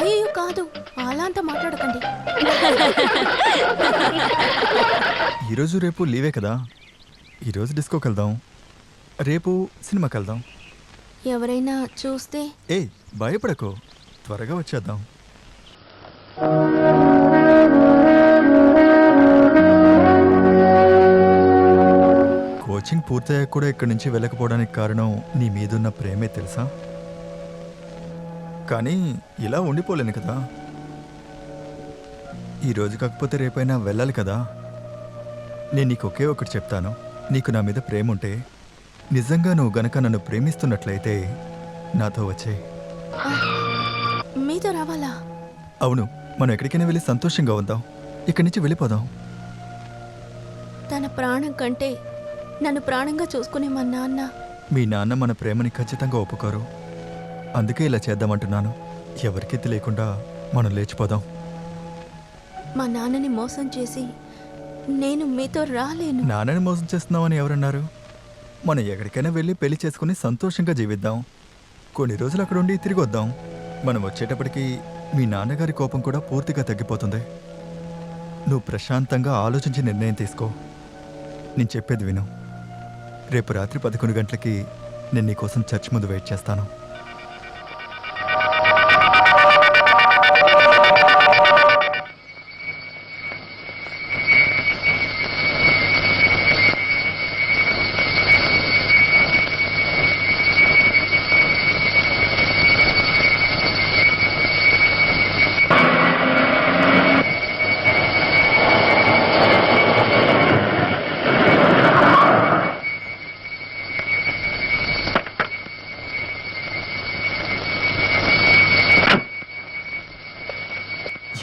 S3: అయ్యో కాదు, అలా అంతా మాట్లాడకండి.
S9: ఈరోజు రేపు లీవే కదా, ఈరోజు డిస్కోకి వెళ్దాం, రేపు సినిమాకి వెళ్దాం.
S3: ఎవరైనా చూస్తే?
S9: ఏయ్ భయపడకు, త్వరగా వచ్చేద్దాం. కోచింగ్ పూర్తయ్యాక కూడా ఇక్కడి నుంచి వెళ్ళకపోవడానికి కారణం నీ మీదున్న ప్రేమే తెలుసా? కానీ ఇలా ఉండిపోలేను కదా. ఈరోజు కాకపోతే రేపైనా వెళ్ళాలి కదా. నేను నీకు ఒకే ఒకటి చెప్తాను, నీకు నా మీద ప్రేమ ఉంటే, నిజంగా నువ్వు గనక నన్ను ప్రేమిస్తున్నట్లయితే నాతో వచ్చే.
S3: మీతో రావాలా?
S9: అవును, మనం ఎక్కడికైనా వెళ్ళి సంతోషంగా ఉందాం. ఇక్కడి నుంచి వెళ్ళిపోదాం.
S3: తన ప్రాణం కంటే నన్ను ప్రాణంగా చూసుకునే మా నాన్న.
S9: మీ నాన్న మన ప్రేమని ఖచ్చితంగా ఒప్పుకోరు. అందుకే ఇలా చేద్దామంటున్నాను. ఎవరికీ తెలియకుండా మనం లేచిపోదాం.
S3: మా నాన్నని మోసం చేసి నేను మీతో రాలేను.
S9: నాన్నని మోసం చేస్తున్నామని ఎవరన్నారు? మనం ఎక్కడికైనా వెళ్ళి పెళ్లి చేసుకుని సంతోషంగా జీవిద్దాం. కొన్ని రోజులు అక్కడ ఉండి తిరిగి వద్దాం. మనం వచ్చేటప్పటికి మీ నాన్నగారి కోపం కూడా పూర్తిగా తగ్గిపోతుంది. నువ్వు ప్రశాంతంగా ఆలోచించి నిర్ణయం తీసుకో. నేను చెప్పేది విను. రేపు రాత్రి 11 గంటలకి నేను నీకోసం చర్చ్ ముందు వెయిట్ చేస్తాను.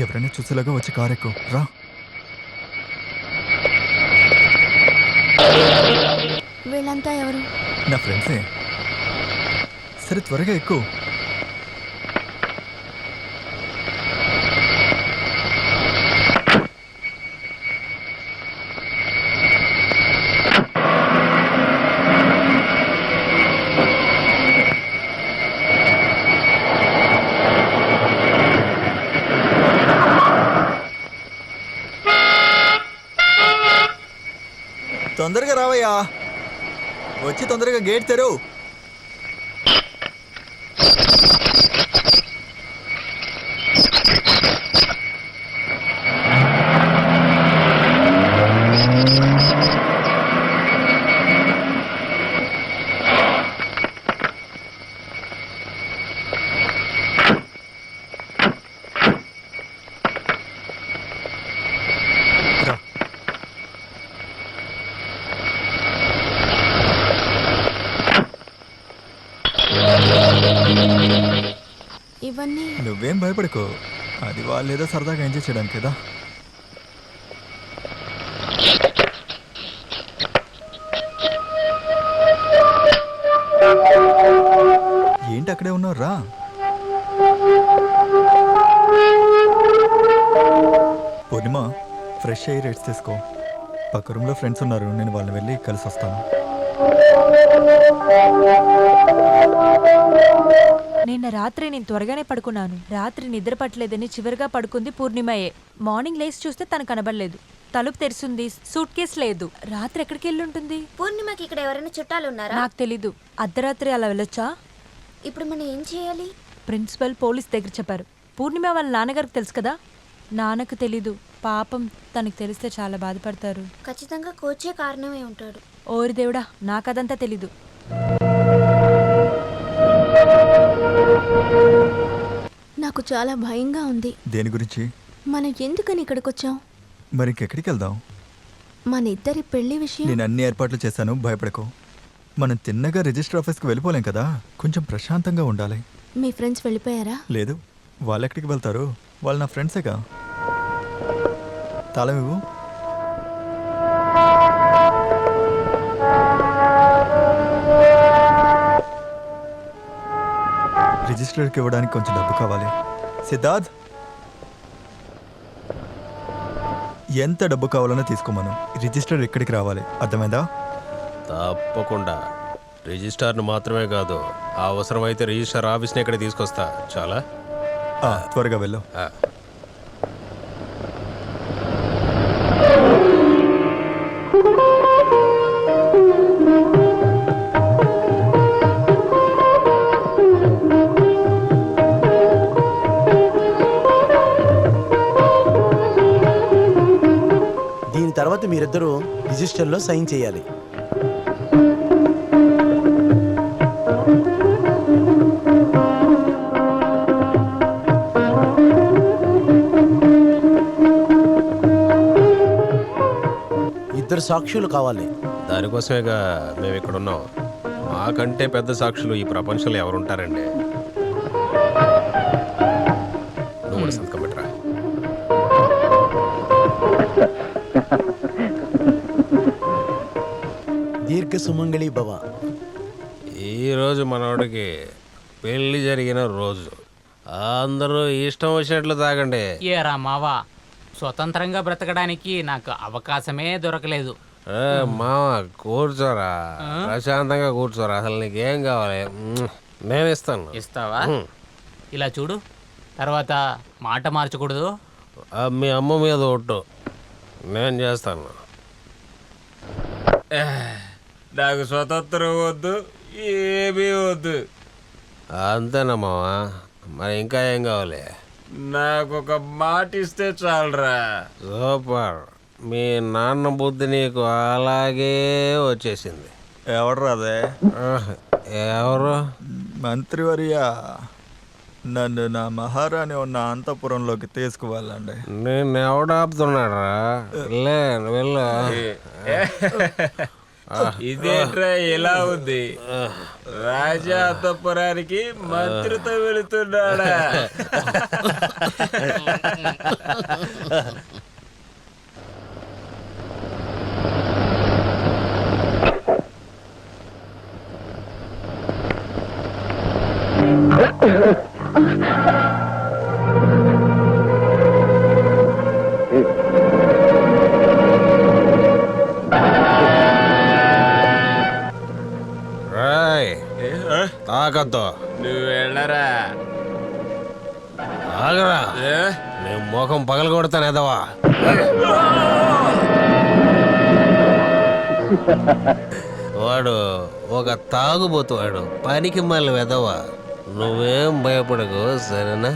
S9: ఎవరైనా చూసేలాగా వచ్చి కారెక్కు రా.
S3: వీళ్ళంతా ఎవరు?
S9: నా ఫ్రెండ్సే. సరే త్వరగా ఎక్కువ. తొందరగా రావయ్యా, వచ్చి తొందరగా గేట్ తెరువు.
S3: ఇవన్నీ
S9: నువ్వేం భయపడకు, అది వాళ్ళు ఏదో సరదాగా ఎంజాయ్ చేయడానికి కదా. ఏంటి అక్కడే ఉన్నావు? రా. పూర్ణిమ, ఫ్రెష్ అయ్యి రెస్ట్ తీసుకో. పక్క రూమ్లో ఫ్రెండ్స్ ఉన్నారు, నేను వాళ్ళని వెళ్ళి కలిసి వస్తాను.
S7: నిన్న రాత్రి నేను త్వరగానే పడుకున్నాను. రాత్రి నిద్ర పట్టలేదని చివరిగా పడుకుంది పూర్ణిమయే. మార్నింగ్ లేచి చూస్తే తను కనబడలేదు. తలుపు తెరిచింది, సూట్ కేసు లేదు. రాత్రి ఎక్కడికి వెళ్ళి ఉంటుంది?
S13: పూర్ణిమకి ఇక్కడ ఎవరైనా చుట్టాలు ఉన్నారా?
S7: నాకు తెలీదు. అర్ధరాత్రి అలా వెళ్ళొచ్చా?
S13: ఇప్పుడు మనం ఏం చేయాలి?
S7: ప్రిన్సిపల్ పోలీస్ దగ్గర చెప్పారు. పూర్ణిమ వాళ్ళ నాన్నగారికి తెలుసు కదా. నాన్నకు తెలీదు. పాపం, తనకు తెలిస్తే చాలా బాధపడతారు.
S13: ఖచ్చితంగా కోచే కారణమే ఉంటాడు.
S7: ఓరి దేవుడా, నాకదంతా తెలీదు.
S3: నాకు చాలా భయంగా ఉంది.
S9: దేని గురించి?
S3: మనం ఎందుకని ఇక్కడికి వచ్చాం?
S9: మరి ఇంకెక్కడికి వెళ్దాం?
S3: మన ఇద్దరి పెళ్లి విషయం.
S9: నేను అన్ని ఏర్పాట్లు చేశాను, భయపడకు. మనం తిన్నగా రిజిస్టర్ ఆఫీస్కి వెళ్ళిపోలేం కదా, కొంచెం ప్రశాంతంగా ఉండాలి.
S3: మీ ఫ్రెండ్స్ వెళ్ళిపోయారా?
S9: లేదు, వాళ్ళు ఎక్కడికి వెళ్తారు? వాళ్ళు నా ఫ్రెండ్సేగా. తాళం ఇవ్వు. రిజిస్టర్కి ఇవ్వడానికి కొంచెం డబ్బు కావాలి. సిద్ధార్థ్, ఎంత డబ్బు కావాలన్నా తీసుకోమను. రిజిస్టర్ ఇక్కడికి రావాలి, అర్థమైందా?
S5: తప్పకుండా. రిజిస్టార్ను మాత్రమే కాదు, అవసరమైతే రిజిస్టార్ ఆఫీస్ని ఇక్కడ తీసుకొస్తా. చాలా
S9: త్వరగా వెళ్ళు.
S8: దీని తర్వాత మీరిద్దరూ రిజిస్టర్లో సైన్ చేయాలి. ఇద్దరు సాక్షులు కావాలి.
S5: దానికోసమేగా మేము ఇక్కడ ఉన్నాం. మాకంటే పెద్ద సాక్షులు ఈ ప్రపంచంలో ఎవరుంటారండి? నువ్వు కూడా సంతకం పెట్టరా.
S8: దీర్ఘ సుమంగళి భవ.
S5: ఈరోజు మనోడికి పెళ్లి జరిగిన రోజు. అందరూ ఇష్టం వచ్చినట్లు తాగండి.
S10: ఏరా మావా, స్వతంత్రంగా బ్రతకడానికి నాకు అవకాశమే దొరకలేదు.
S5: మామ కూర్చోరా, ప్రశాంతంగా కూర్చోరా. అసలు నీకేం కావాలి? నేను ఇస్తాను.
S10: ఇస్తావా? ఇలా చూడు, తర్వాత మాట మార్చకూడదు.
S5: మీ అమ్మ మీద ఒట్టు, నేను చేస్తాను.
S12: నాకు స్వతంత్రం వద్దు, ఏమీ వద్దు.
S5: అంతేనా మావా? మరి ఇంకా ఏం కావాలి?
S12: నాకు ఒక మాట ఇస్తే చాలరా.
S5: సూపర్. మీ నాన్న బుద్ధి నీకు అలాగే వచ్చేసింది.
S9: ఎవరు రాదే?
S5: ఎవరు?
S9: మంత్రివర్య, నన్ను నా మహారాణి ఉన్న అంతఃపురంలోకి తీసుకువెళ్ళండి.
S5: నేను ఎవడాపుతున్నాడా? లే వెళ్ళు.
S12: ఇదేంట్రా ఎలా ఉంది? రాజా అంతఃపురానికి మంత్రితో వెళుతున్నాడా?
S5: తాకద్దు.
S12: నువ్వు వెళ్ళరా.
S5: ఆగరా, నీ ముఖం పగల కొడతాను ఎదవా. వాడు ఒక తాగుబోతువాడు, పనికి మళ్ళీ వెదవా. నువ్వేం భయపడకు, సరేనా?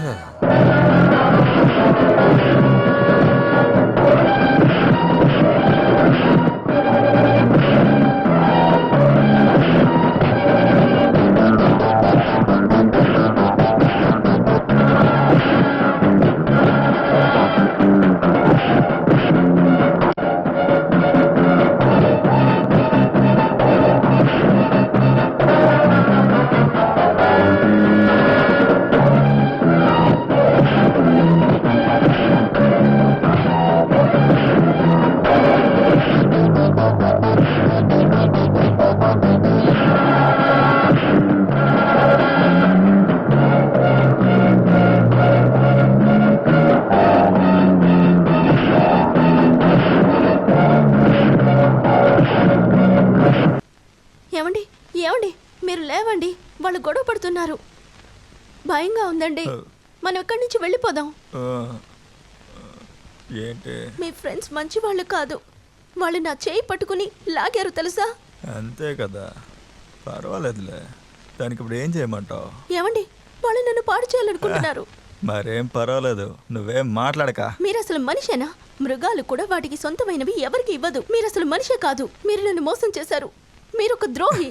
S3: ఏమండి ఏమండి, మీరు లేవండి, వాళ్ళు గొడవ పడుతున్నారు. భయంగా ఉందండి, మనం ఇక్కడి నుంచి వెళ్ళిపోదాం.
S9: ఏంటి?
S3: మీ ఫ్రెండ్స్ మంచి వాళ్ళు కాదు, వాళ్ళు నా చేయి పట్టుకుని లాగారు తెలుసా?
S9: అంతే కదా, పర్వాలేదులే. దానికి ఇప్పుడు ఏం చేయమంటావు?
S3: ఏమండి, వాళ్ళు నన్ను పాడు చేయాలనుకుంటున్నారు.
S9: మరేం పర్వాలేదు, నువ్వేం మాట్లాడక.
S3: మీరు అసలు మనిషేనా? మృగాలు కూడా వాటికి సొంతమైనవి ఎవరికి ఇవ్వదు. మీరు అసలు మనిషే కాదు, మీరు నన్ను మోసం చేశారు. మీరొక ద్రోహి.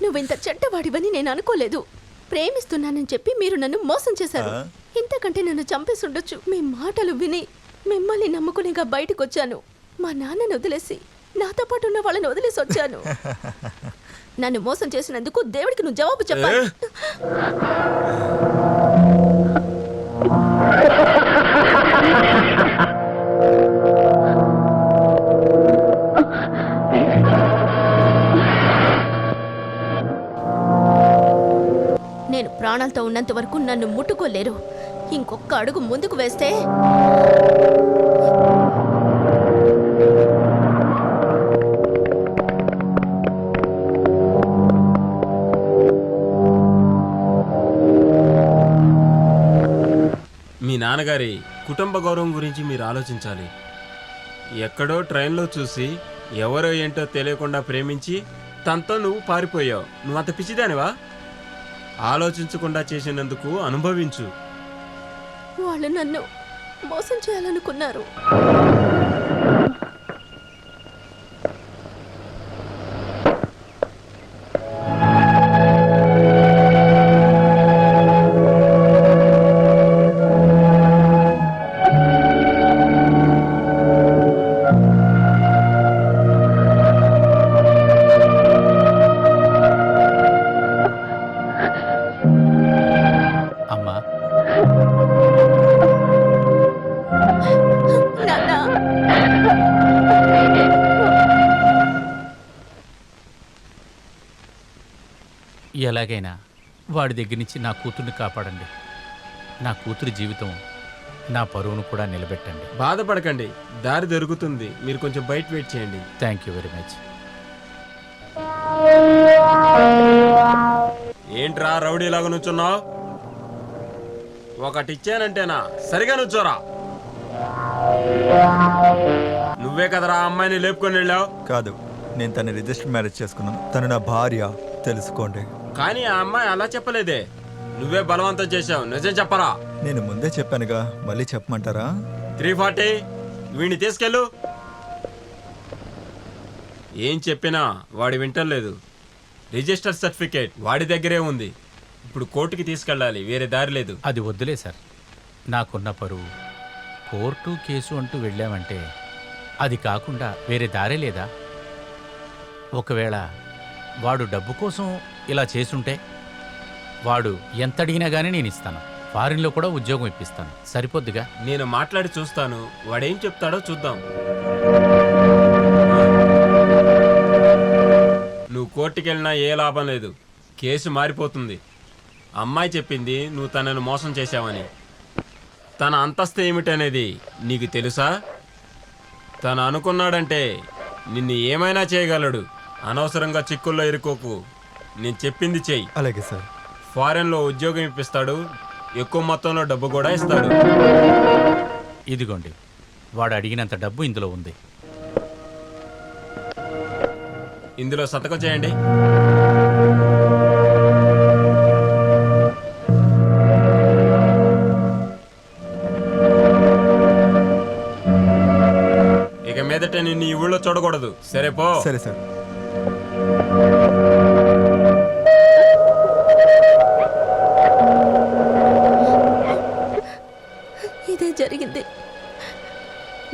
S3: నువ్వు ఇంత చెడ్డవాడివని నేను అనుకోలేదు. ప్రేమిస్తున్నానని చెప్పి మీరు నన్ను మోసం చేశారు. ఇంతకంటే నన్ను చంపేసి ఉండొచ్చు. మీ మాటలు విని మిమ్మల్ని నమ్ముకునేగా బయటకు వచ్చాను. మా నాన్నను వదిలేసి నాతో పాటు ఉన్న వాళ్ళని వదిలేసి వచ్చాను. నన్ను మోసం చేసినందుకు దేవుడికి నువ్వు జవాబు చెప్పాలి. నేను ప్రాణాలతో ఉన్నంత వరకు నన్ను ముట్టుకోలేరు. ఇంకొక అడుగు ముందుకు వేస్తే
S12: మీ నాన్నగారి కుటుంబ గౌరవం గురించి మీరు ఆలోచించాలి. ఎక్కడో ట్రైన్లో చూసి ఎవరో ఏంటో తెలియకుండా ప్రేమించి తనతో నువ్వు పారిపోయావు. నువ్వు అంత పిచ్చిదానివా? ఆలోచించకుండా చేసినందుకు అనుభవించు.
S3: వాళ్ళు నన్ను మోసం చేయాలనుకున్నారు.
S4: అమ్మా,
S3: నాన్న,
S4: ఎలాగైనా వాడి దగ్గర నుంచి నా కూతుర్ని కాపాడండి. నా కూతురి జీవితం, నా పరువును కూడా నిలబెట్టండి.
S12: బాధపడకండి, దారి దొరుకుతుంది. మీరు కొంచెం బయట వెయిట్ చేయండి.
S4: Thank you very much.
S12: ఏంట్రా రౌడీలాగా నుంచున్నావు? ఒకటి ఇచ్చానంటేనా? సరిగా నుంచోరా. నువ్వే కదరా ఆ అమ్మాయిని లేపుకొని వెళ్ళావు.
S9: కాదు, నేను తన రిజిస్టర్ మ్యారేజ్ చేసుకున్నాను. తను నా భార్య, తెలుసుకోండి.
S12: కానీ ఆ అమ్మాయి అలా చెప్పలేదే. నువ్వే బలవంతం చేశావు. నిజం చెప్పరా?
S9: నేను ముందే చెప్పానుగా, మళ్ళీ చెప్పమంటారా?
S12: 340 వీడిని తీసుకెళ్ళు. ఏం చెప్పినా వాడి వింటలేదు. రిజిస్టర్ సర్టిఫికేట్ వాడి దగ్గరే ఉంది. ఇప్పుడు కోర్టుకి తీసుకెళ్ళాలి, వేరే దారి లేదు.
S4: అది వద్దులే సార్. నాకున్న పరువు, కోర్టు కేసు అంటూ వెళ్ళామంటే అది కాకుండా వేరే దారే లేదా? ఒకవేళ వాడు డబ్బు కోసం ఇలా చేసుంటే వాడు ఎంత అడిగినా కానీ నేను ఇస్తాను. ఫారిన్లో కూడా ఉద్యోగం ఇప్పిస్తాను. సరిపోద్దిగా.
S12: నేను మాట్లాడి చూస్తాను, వాడేం చెప్తాడో చూద్దాం. నువ్వు కోర్టుకి వెళ్ళినా ఏ లాభం లేదు. కేసు మారిపోతుంది. అమ్మాయి చెప్పింది నువ్వు తనను మోసం చేశావని. తన అంతస్తు ఏమిటనేది నీకు తెలుసా? తను అనుకున్నాడంటే నిన్ను ఏమైనా చేయగలడు. అనవసరంగా చిక్కుల్లో ఇరుకోకు. నేను చెప్పింది చెయ్యి.
S9: అలాగే సార్.
S12: ఫారెన్లో ఉద్యోగం ఇప్పిస్తాడు, ఎక్కువ మొత్తంలో డబ్బు కూడా ఇస్తాడు.
S4: ఇదిగోండి, వాడు అడిగినంత డబ్బు ఇందులో ఉంది.
S12: ఇందులో సంతకం చేయండి. ఇక మీదట నిన్ను ఈ ఊళ్ళో చూడకూడదు. సరే పో.
S9: సరే సార్.
S3: ఇదే జరిగింది.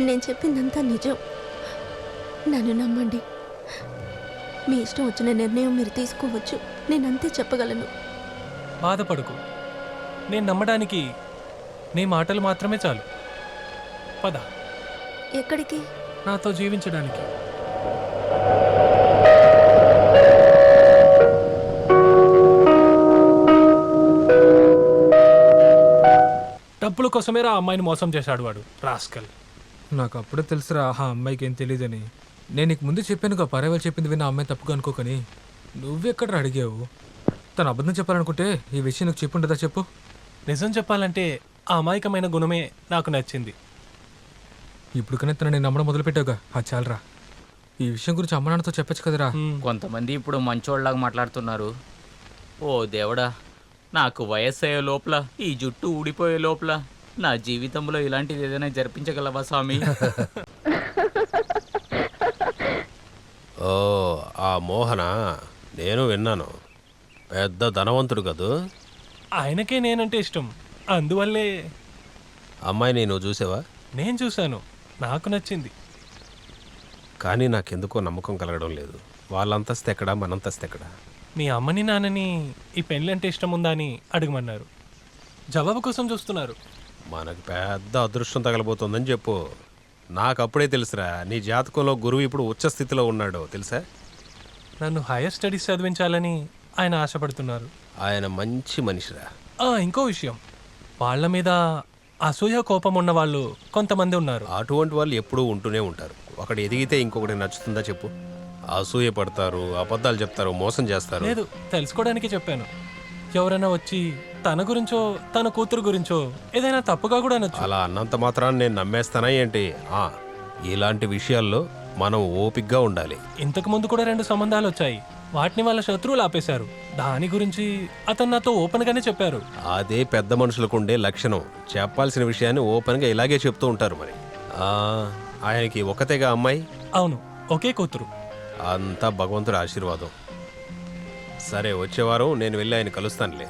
S3: నేను చెప్పిందంతా నిజం. నన్ను నమ్మండి. మీ ఇష్టం వచ్చిన నిర్ణయం మీరు తీసుకోవచ్చు. నేనంతే చెప్పగలను.
S11: బాధపడకు. నేను నమ్మడానికి నీ మాటలు మాత్రమే చాలు. పద.
S3: ఎక్కడికి?
S11: నాతో జీవించడానికి. డబ్బుల కోసమేరా ఆ అమ్మాయిని మోసం చేశాడు వాడు, రాస్కల్. నాకు అప్పుడే తెలుసురా ఆ అమ్మాయికి ఏం తెలియదని. నేను నీకు ముందు చెప్పానుగా, పరేవాళ్ళు చెప్పింది విన్న అమ్మాయి తప్పుగా అనుకోకని. నువ్వెక్కడ అడిగావు? తను అబద్ధం చెప్పాలనుకుంటే ఈ విషయం నీకు చెప్పుండదా చెప్పు? నిజం చెప్పాలంటే ఆ అమాయకమైన గుణమే నాకు నచ్చింది. ఇప్పుడు కన్నా తను నేను నమ్మడం మొదలుపెట్టావుగా, అది చాలరా. ఈ విషయం గురించి అమ్మ నాన్నతో చెప్పచ్చు కదరా.
S10: కొంతమంది ఇప్పుడు మంచోళ్ళలాగా మాట్లాడుతున్నారు. ఓ దేవుడా, నాకు వయస్సు అయ్యే లోపల, ఈ జుట్టు ఊడిపోయే లోపల నా జీవితంలో ఇలాంటిది ఏదైనా జరిపించగలవా స్వామి?
S5: ఓ, ఆ మోహన నేను విన్నాను. పెద్ద ధనవంతుడు కదూ.
S11: ఆయనకే నేనంటే ఇష్టం, అందువల్లే.
S5: అమ్మాయిని నువ్వు చూసావా?
S11: నేను చూశాను, నాకు నచ్చింది.
S5: కానీ నాకెందుకో నమ్మకం కలగడం లేదు. వాళ్ళంతస్తు ఎక్కడా, మనంతస్తు ఎక్కడా?
S11: మీ అమ్మని నాన్నని ఈ పెళ్ళి అంటే ఇష్టం ఉందా అని అడగమన్నారు. జవాబు కోసం చూస్తున్నారు.
S5: మనకు పెద్ద అదృష్టం తగలబోతుందని చెప్పు. నాకు అప్పుడే తెలుసురా, నీ జాతకంలో గురువు ఇప్పుడు ఉచ్చ స్థితిలో ఉన్నాడు తెలుసా?
S11: నన్ను హైయర్ స్టడీస్ చదివించాలని ఆయన ఆశపడుతున్నారు.
S5: ఆయన మంచి మనిషిరా.
S11: ఇంకో విషయం, వాళ్ళ మీద అసూయ కోపం ఉన్న వాళ్ళు కొంతమంది ఉన్నారు.
S5: అటువంటి వాళ్ళు ఎప్పుడూ ఉంటూనే ఉంటారు. ఒకటి ఎదిగితే ఇంకొకటి నచ్చుతుందా చెప్పు? అసూయ పడతారు, అబద్ధాలు చెప్తారు, మోసం చేస్తారు.
S11: లేదు, తెలుసుకోవడానికి చెప్పాను. ఇంకెవరైనా వచ్చి తన గురించో తన కూతురు గురించో ఏదైనా తప్పుగా కూడా అనొచ్చు.
S5: అలా అన్నంత మాత్రాన్ని నేను నమ్మేస్తానా ఏంటి? ఇలాంటి విషయాల్లో మనం ఓపిగ్గా ఉండాలి.
S11: ఇంతకు ముందు కూడా 2 సంబంధాలు వచ్చాయి. వాటిని వాళ్ళ శత్రువులు ఆపేశారు. దాని గురించి అతను నాతో ఓపెన్ గానే చెప్పారు.
S5: అదే పెద్ద మనుషులకు ఉండే లక్షణం. చెప్పాల్సిన విషయాన్ని ఓపెన్గా ఇలాగే చెప్తూ ఉంటారు. మరి ఆయనకి ఒకతేగా అమ్మాయి?
S11: అవును, ఒకే కూతురు.
S5: అంతా భగవంతుడి ఆశీర్వాదం. సరే, వచ్చే వారం నేను వెళ్ళి ఆయన కలుస్తానులే.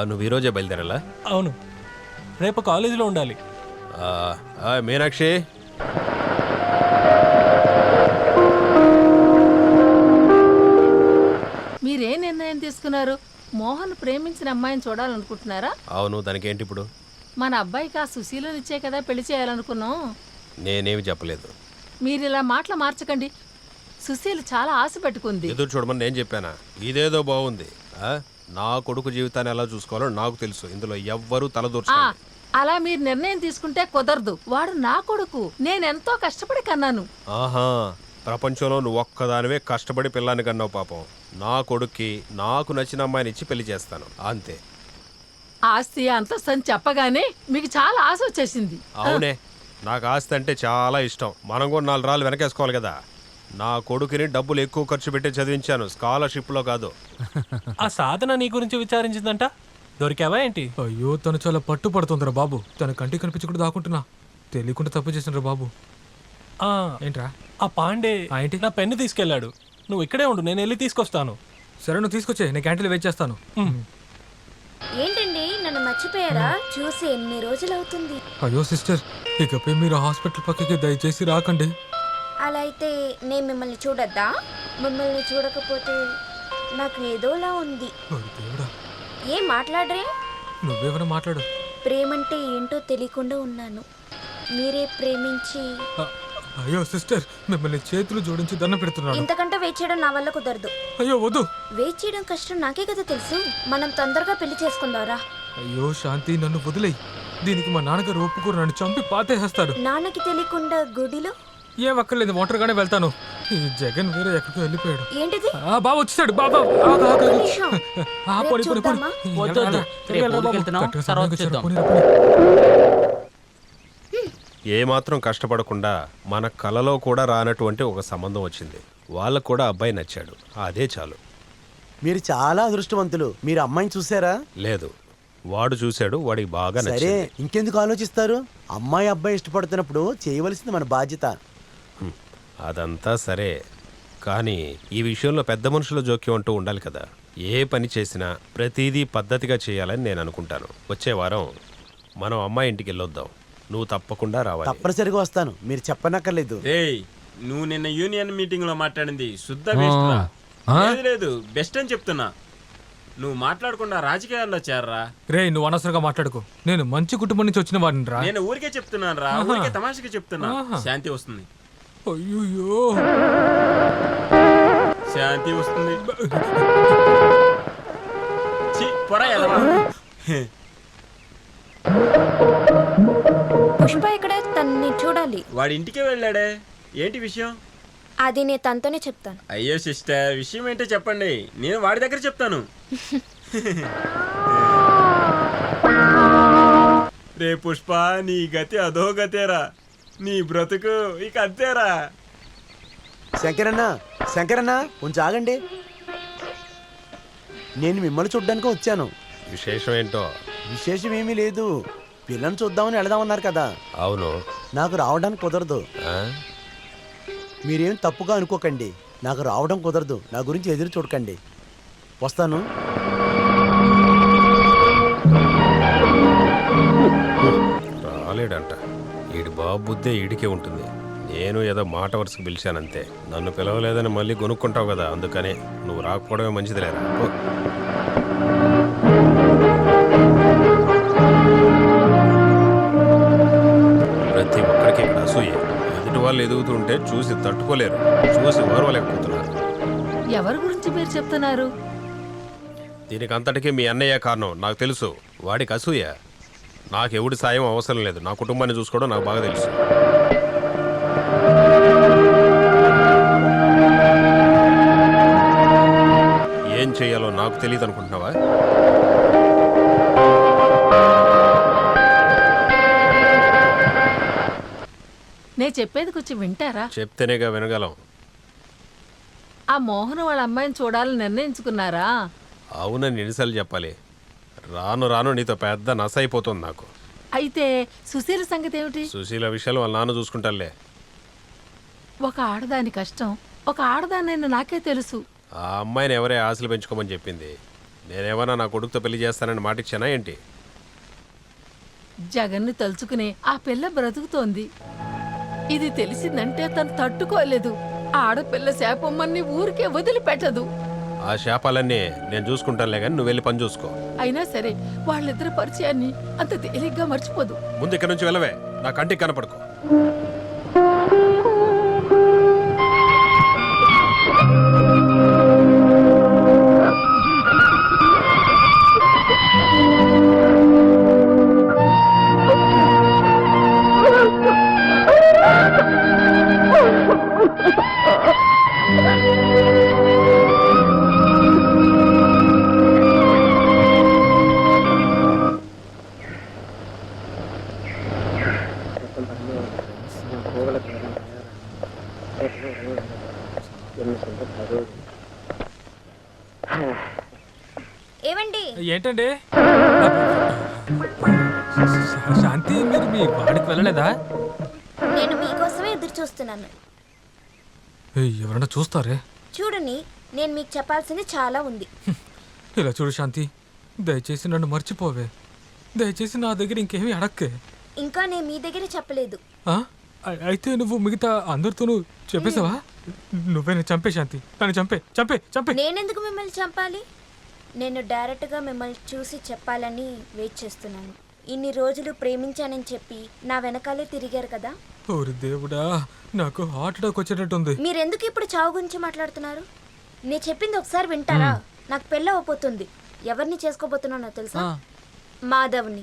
S5: నువ్వు ఈరోజే బయలుదేరాలా?
S11: అవును, రేపు కాలేజీలో ఉండాలి.
S5: మీనాక్షి,
S2: మీరే నిర్ణయం తీసుకున్నారు? మోహన్ ప్రేమించిన అమ్మాయిని చూడాలనుకుంటున్నారా?
S5: అవును, దానికేంటి ఇప్పుడు?
S2: మన అబ్బాయికి ఆ సుశీలనిచ్చే కదా పెళ్లి చేయాలనుకున్నాం.
S5: నేనేమి చెప్పలేదు.
S2: మీరు ఇలా మాటలు మార్చకండి. సుశీల చాలా ఆశ పెట్టుకుంది.
S5: ఎదురు చూడమని నేను చెప్పానా? ఇదేదో బాగుంది. నా కొడుకు జీవితాన్ని ఎలా చూసుకోవాలో నాకు తెలుసు. ఇందులో ఎవ్వరూ తలదూర్చుకోవాలి.
S2: అలా మీరు నిర్ణయం తీసుకుంటే కుదరదు. వాడు నా కొడుకు. నేనెంతో కష్టపడి కన్నాను.
S5: ఆహా, ప్రపంచంలో నువ్వు ఒక్కదానివే కష్టపడి పిల్లాన్ని కన్నావు. పాపం, నా కొడుక్కి నాకు నచ్చిన అమ్మాయిని ఇచ్చి పెళ్లి చేస్తాను, అంతే.
S2: ఆస్తి అంతస్తు అని చెప్పగానే మీకు చాలా ఆశ వచ్చేసింది.
S5: అవునే, నాకు ఆస్తి అంటే చాలా ఇష్టం. మనం కూడా 4 రాళ్ళు వెనకేసుకోవాలి కదా. నా కొడుకుని డబ్బులు ఎక్కువ ఖర్చు పెట్టి చదివించాను, స్కాలర్షిప్లో కాదు.
S11: ఆ సాధన నీ గురించి విచారించిందంట, దొరికావా ఏంటి?
S14: అయ్యో, తను చాలా పట్టుపడుతుందిరా బాబు. తన కంటికి కనిపించకుండా దాక్కుంటున్నా. తెలియకుండా తప్పు చేసినరా బాబు. ఏంట్రా?
S11: ఆ పాండే ఏంటి నా పెన్ను తీసుకెళ్ళాడు. నువ్వు ఇక్కడే ఉండు, నేను వెళ్ళి తీసుకొస్తాను.
S14: సరే, నువ్వు తీసుకొచ్చే, నేను క్యాంటీన్లో వెయిట్ చేస్తాను.
S13: ఏంటండి, నన్ను మర్చిపోయారా? చూసి ఎన్ని రోజులు అవుతుంది.
S14: అయ్యో సిస్టర్, ఇకపై మీరు హాస్పిటల్ పక్కకి దయచేసి రాకండి.
S13: అలా అయితే నేను మిమ్మల్ని చూడొద్దా? మిమ్మల్ని చూడకపోతే నాకు ఏదోలా ఉంది.
S14: దేవుడా,
S13: ఏం మాట్లాడరే?
S14: నువ్వేమైనా మాట్లాడు.
S13: ప్రేమంటే ఏంటో తెలియకుండా ఉన్నాను. మీరే ప్రేమించి.
S14: అయ్యో సిస్టర్, మిమ్మల్ని చేతులు జోడించి దండం పెడుతున్నాను.
S13: ఇంతకంటే వెయిట్ చేయడం నా వల్ల కుదరదు.
S14: అయ్యో వద్దు.
S13: వెయిట్ చేయడం కష్టం నాకే కదా తెలుసు. మనం తొందరగా పెళ్లి చేసుకుందారా?
S14: అయ్యో శాంతి, నన్ను వదిలేయి. దీనికి మా నాన్నగారు ఒప్పుకోరు, నన్ను చంపి పాతేసేస్తాడు.
S13: నాన్నకి తెలియకుండా గుడిలో
S14: ఏం అక్కర్లేదు, వాటర్గానే వెళ్తాను. ఈ జగన్ వేరే ఎక్కడికో వెళ్ళిపోయాడు.
S13: ఏంటిది?
S14: బాబు వచ్చాడు. బాబా
S5: ఏమాత్రం కష్టపడకుండా మన కలలో కూడా రానటువంటి ఒక సంబంధం వచ్చింది. వాళ్ళకు కూడా అబ్బాయి నచ్చాడు, అదే చాలు.
S8: మీరు చాలా అదృష్టవంతులు. మీరు అమ్మాయిని చూసారా?
S5: లేదు, వాడు చూశాడు, వాడికి బాగా
S8: సరే,
S5: నచ్చింది.
S8: ఇంకెందుకు ఆలోచిస్తారు? అమ్మాయి అబ్బాయి ఇష్టపడుతున్నప్పుడు చేయవలసింది మన బాధ్యత.
S5: అదంతా సరే, కానీ ఈ విషయంలో పెద్ద మనుషుల జోక్యం అంటూ ఉండాలి కదా. ఏ పని చేసినా ప్రతిదీ పద్ధతిగా చేయాలని నేను అనుకుంటాను. వచ్చే వారం మనం అమ్మాయి ఇంటికి వెళ్ళొద్దాం. నువ్వు తప్పకుండా రావాలి.
S8: తప్పనిసరిగా వస్తాను, మీరు చెప్పనక్కర్లేదు.
S12: ఏయ్, నువ్వు నిన్న యూనియన్ మీటింగ్ లో మాట్లాడింది శుద్ధ వేస్ట్ రా. లేదు బెస్ట్ అని చెప్తున్నా. నువ్వు మాట్లాడకుండా రాజకీయాల్లో చేరరా.
S14: రే, నువ్వు అనవసరంగా మాట్లాడుకో. నేను మంచి కుటుంబం నుంచి వచ్చిన వాడిని రా.
S12: నేను ఊరికే చెప్తున్నాను రా, ఊరికే తమాషగా చెప్తున్నా. శాంతి వస్తుంది.
S14: అయ్యో,
S12: శాంతి వస్తుంది.
S13: పుష్ప ఇక్కడ, తనని చూడాలి.
S12: వాడి ఇంటికే వెళ్ళాడే, ఏంటి విషయం?
S13: అది నేను తనతోనే చెప్తాను.
S12: అయ్యో సిస్టర్, విషయం ఏంటో చెప్పండి, నేను వాడి దగ్గర చెప్తాను. రే పుష్ప, నీ గతి అదో గతేరా. నీ బ్రతుకు ఇక అంతేరా.
S8: శంకరన్న కొంచెం ఆగండి. నేను మిమ్మల్ని చూడ్డానికి వచ్చాను.
S5: విశేషం ఏంటో?
S8: విశేషం ఏమీ లేదు. పిల్లని చూద్దామని వెళదామన్నారు కదా.
S5: అవును,
S8: నాకు రావడానికి కుదరదు. మీరేం తప్పుగా అనుకోకండి, నాకు రావడం కుదరదు. నా గురించి ఎదురు చూడకండి. వస్తాను.
S5: రాలేడంట. ఈడి బాబు బుద్ధే ఈడికే ఉంటుంది. నేను ఏదో మాట వరుసకు పిలిచానంతే. నన్ను పిలవలేదని మళ్ళీ కొనుక్కుంటావు కదా, అందుకనే. నువ్వు రాకపోవడమే మంచిది లేరా. ప్రతి ఒక్కరికి ఇక్కడ అసూయ. ఎదుటి వాళ్ళు ఎదుగుతుంటే చూసి తట్టుకోలేరు, చూసి ఓర్వలేకపోతున్నారు.
S2: ఎవరి గురించి మీరు చెప్తున్నారు?
S5: దీనికి అంతటికీ మీ అన్నయ్య కారణం, నాకు తెలుసు. వాడికి అసూయ. నాకెవడి సాయం అవసరం లేదు. నా కుటుంబాన్ని చూసుకోవడం నాకు బాగా తెలుసు. ఏం చేయాలో నాకు తెలియదు అనుకుంటున్నావా?
S2: నేను చెప్పేది కొంచెం వింటారా?
S5: చెప్తేనేగా వినగలం.
S2: ఆ మోహన్ వాళ్ళ అమ్మాయిని చూడాలని నిర్ణయించుకున్నారా?
S5: అవునని ఎన్నిసార్లు చెప్పాలి? రాను రాను నీతో పెద్ద నస అయిపోతుంది నాకు.
S2: అయితే సుశీల సంగతి ఏమిటి?
S5: సుశీల విషయాలు వాళ్ళ నాన్న చూసుకుంటాలే.
S2: ఒక ఆడదాని కష్టం ఒక ఆడదానైనా నాకే తెలుసు.
S5: ఆ అమ్మాయిని ఎవరే ఆశలు పెంచుకోమని చెప్పింది? నేనేమన్నా నా కొడుకుతో పెళ్లి చేస్తానని మాట ఇచ్చానా ఏంటి?
S2: జగన్ని తలుచుకునే ఆ పిల్ల బ్రతుకుతోంది. ఇది తెలిసిందంటే తను తట్టుకోలేదు. ఆడపిల్ల శాపమ్మని ఊరికే వదిలిపెట్టదు.
S5: ఆ శాపాలన్నీ నేను చూసుకుంటానులే కానీ నువ్వు వెళ్ళి పని చూసుకో.
S2: అయినా సరే వాళ్ళిద్దరి పరిచయాన్ని అంత తేలిగ్గా మర్చిపోదు.
S5: ముందు ఇక్కడ నుంచి వెళ్ళవే, నా కంటికి కనపడుకో.
S13: ఏవండి?
S14: ఏంటండి శాంతి, మీరు మీ వాడికి వెళ్ళలేదా?
S13: నేను మీకోసమే ఎదురు చూస్తున్నాను.
S14: ఎవరన్నా చూస్తారే?
S13: చూడని, నేను మీకు చెప్పాల్సింది చాలా ఉంది.
S14: ఇలా చూడు శాంతి, దయచేసి నన్ను మర్చిపోవే. దయచేసి నా దగ్గర ఇంకేమీ అడక్కే.
S13: ఇంకా నేను మీ దగ్గర చెప్పలేదు.
S14: అయితే నువ్వు మిగతా అందరితోనూ చెప్పేసావా? నువ్వే చంపే శాంతి, నన్ను చంపే చంపే చంపే.
S13: నేనెందుకు మిమ్మల్ని చంపాలి? నేను డైరెక్ట్గా మిమ్మల్ని చూసి చెప్పాలని వెయిట్ చేస్తున్నాను. ఇన్ని రోజులు ప్రేమించానని చెప్పి నా వెనకాలే తిరిగారు కదా.
S14: ఓరి దేవుడా, నాకు హార్ట్ అటాక్ వచ్చేటట్టుంది.
S13: మీరెందుకు ఇప్పుడు చావు గురించి మాట్లాడుతున్నారు? నేను చెప్పింది ఒకసారి వింటారా? నాకు పెళ్ళి అవ్వబోతుంది. ఎవరిని చేసుకోబోతున్నానో తెలుసా? మాధవ్ని.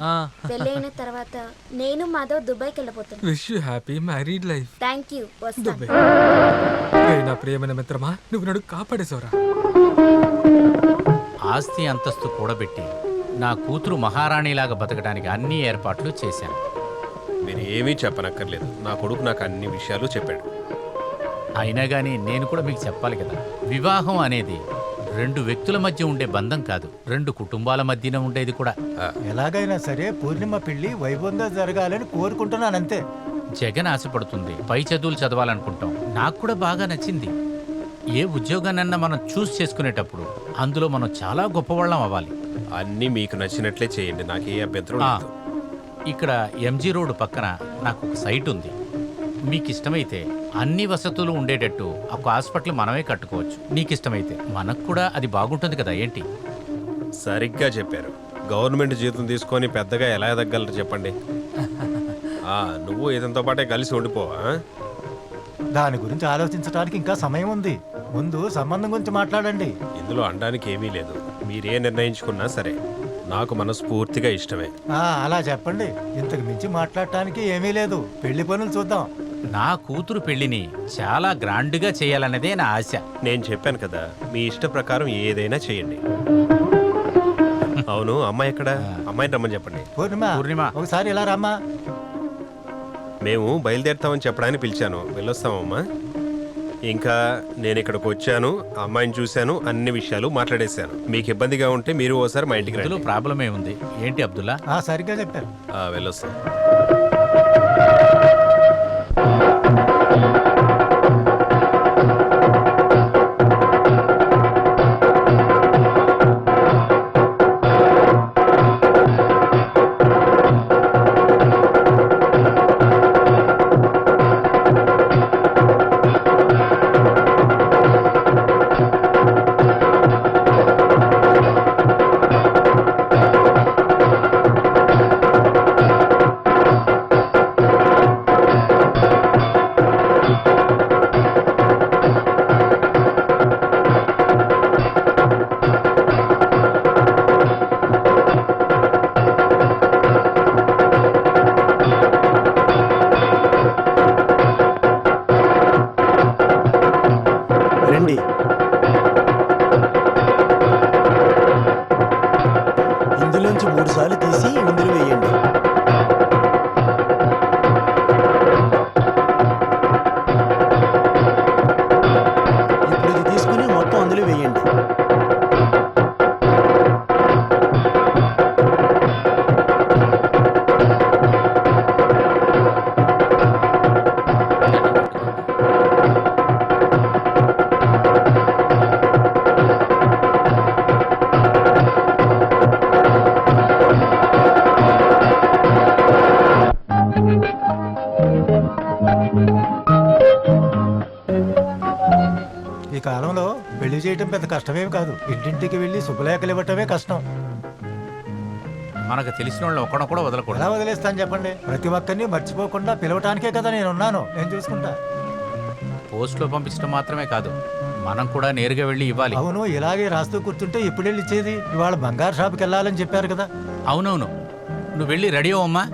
S13: పెళ్ళైన తర్వాత నేను మాధవ్ దుబాయ్కి వెళ్ళబోతున్నాను.
S14: Wish you happy married life.
S13: Thank you. వస్తాను.
S14: నా ప్రియమైన మిత్రమా, నువ్వు నన్ను కాపాడేశావురా.
S4: ఆస్తి అంతస్తు కూడబెట్టి నా కూతురు మహారాణిలాగా బతకడానికి అన్ని ఏర్పాట్లు చేశాను.
S5: మీరు ఏమీ చెప్పనక్కర్లేదు, నా కొడుకు నాకు అన్ని విషయాలు చెప్పాడు.
S4: అయినా కానీ నేను కూడా మీకు చెప్పాలి కదా, వివాహం అనేది రెండు వ్యక్తుల మధ్య ఉండే బంధం కాదు, రెండు కుటుంబాల మధ్యన ఉండేది కూడా.
S6: ఎలాగైనా సరే పూర్ణిమ పెళ్లి వైభవంగా జరగాలని కోరుకుంటున్నానంతే.
S4: జగన్ ఆశపడుతుంది, పై చదువులు చదవాలనుకుంటాం. నాకు కూడా బాగా నచ్చింది. ఏ ఉద్యోగాన్నన్నా మనం చూస్ చేసుకునేటప్పుడు అందులో మనం చాలా గొప్పవాళ్ళం అవ్వాలి.
S5: అన్నీ మీకు నచ్చినట్లే చేయండి, నాకు ఏ అభ్యంతరం లేదు.
S4: ఇక్కడ ఎంజీ రోడ్డు పక్కన నాకు ఒక సైట్ ఉంది. మీకు ఇష్టమైతే అన్ని వసతులు ఉండేటట్టు ఒక హాస్పిటల్ మనమే కట్టుకోవచ్చు. నీకు ఇష్టమైతే మనకు కూడా అది బాగుంటుంది కదా. ఏంటి?
S5: సరిగ్గా చెప్పారు. గవర్నమెంట్ జీతం తీసుకొని పెద్దగా ఎలా ఎదగలరు చెప్పండి. నువ్వు ఇదంతో పాటే కలిసి ఉండిపో.
S6: దాని గురించి ఆలోచించడానికి ఇంకా సమయం ఉంది. ముందు సంబంధం గురించి మాట్లాడండి.
S5: ఇందులో అనడానికి ఏమీ లేదు. మీరే నిర్ణయించుకున్నా సరే నాకు మనస్ఫూర్తిగా ఇష్టమే.
S6: అలా చెప్పండి. ఇంతకు మించి మాట్లాడటానికి ఏమీ లేదు. పెళ్లి పనులు చూద్దాం.
S4: నా కూతురు పెళ్లిని చాలా గ్రాండ్గా చేయాలన్నదే నా ఆశ.
S5: నేను చెప్పాను కదా, మీ ఇష్ట ప్రకారం ఏదైనా చేయండి. అవును, అమ్మాయి ఎక్కడ? అమ్మాయిని రమ్మని చెప్పండి.
S6: పూర్ణిమ ఒకసారి ఇలా రమ్మా.
S5: మేము బయలుదేరుతామని చెప్పడానికి పిలిచాను. వెళ్ళొస్తామమ్మా. ఇంకా నేను ఇక్కడికి వచ్చాను, అమ్మాయిని చూశాను, అన్ని విషయాలు మాట్లాడేశాను. మీకు ఇబ్బందిగా ఉంటే మీరు ఓసారి మా ఇంటికి రండి.
S4: ప్రాబ్లం ఏముంది? ఏంటి అబ్దుల్లా?
S6: సరిగ్గా చెప్పారు.
S5: వెళ్ళొస్తాం.
S8: నుంచి 3 సార్లు తీసి ఇందులో వేయండి. ఇప్పుడు ఇది తీసుకుని మొత్తం అందులో వేయండి.
S6: ఈ కాలంలో పెళ్లి చేయటం పెద్ద కష్టమేమి కాదు. ఇంటింటికి వెళ్ళి శుభలేఖలు ఇవ్వటమే కష్టం.
S4: మనకు తెలిసిన వాళ్ళు ఒక్కడ కూడా
S6: ఎలా
S4: వదలకూడదు.
S6: వదిలేస్తాను చెప్పండి? ప్రతి ఒక్కరిని మర్చిపోకుండా పిలవటానికే కదా నేనున్నాను. నేను చూసుకుంటా.
S4: పోస్ట్లో పంపించడం మాత్రమే కాదు, మనం కూడా నేరుగా వెళ్ళి ఇవ్వాలి.
S6: అవును, ఇలాగే రాస్తూ కూర్చుంటే ఎప్పుడు వెళ్ళి ఇచ్చేది? ఇవాళ బంగారు షాప్కి వెళ్ళాలని చెప్పారు కదా.
S4: అవునవును, నువ్వు వెళ్ళి రెడీ అవ్వమ్మా.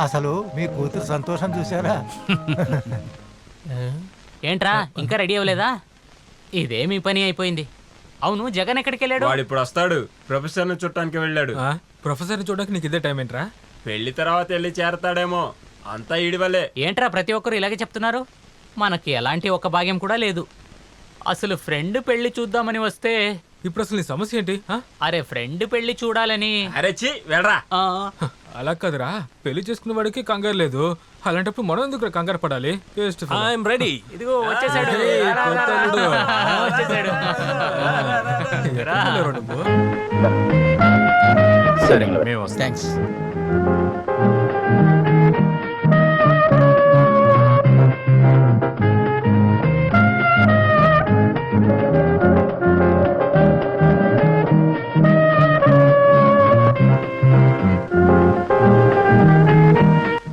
S6: అసలు మీ కూతురు సంతోషం చూసారా?
S10: ఏంట్రా ఇంకా రెడీ అవ్వలేదా? ఇదే మీ పని అయిపోయింది. అవును, జగన్ ఎక్కడికి వెళ్ళాడు?
S12: వాడు ఇప్పుడు వస్తాడు. ప్రొఫెసర్ని చుట్టానికి వెళ్ళాడు.
S14: ప్రొఫెసర్ని చూడడానికి నీకు ఇదే టైం ఏంట్రా?
S12: పెళ్లి తర్వాత వెళ్ళి చేరతాడేమో. అంతా ఈడివల్లే.
S10: ఏంట్రా ప్రతి ఒక్కరు ఇలాగే చెప్తున్నారు? మనకి ఎలాంటి ఒక భాగ్యం కూడా లేదు. అసలు ఫ్రెండ్ పెళ్లి చూద్దామని వస్తే
S14: ఇప్పుడు అసలు నీ సమస్య ఏంటి?
S10: అరే ఫ్రెండ్ పెళ్లి చూడాలని.
S12: అరే చి వెళ్ళరా.
S14: అలా కాదురా, పెళ్లి చేసుకున్న వాడికి కంగారు లేదు. అలాంటప్పుడు మనం ఎందుకు కంగారు పడాలి?
S11: I'm ready.
S10: ఇదిగో వచ్చేసాడు. వచ్చేసాడు.
S4: సరే మేము వస్తాం. థ్యాంక్స్.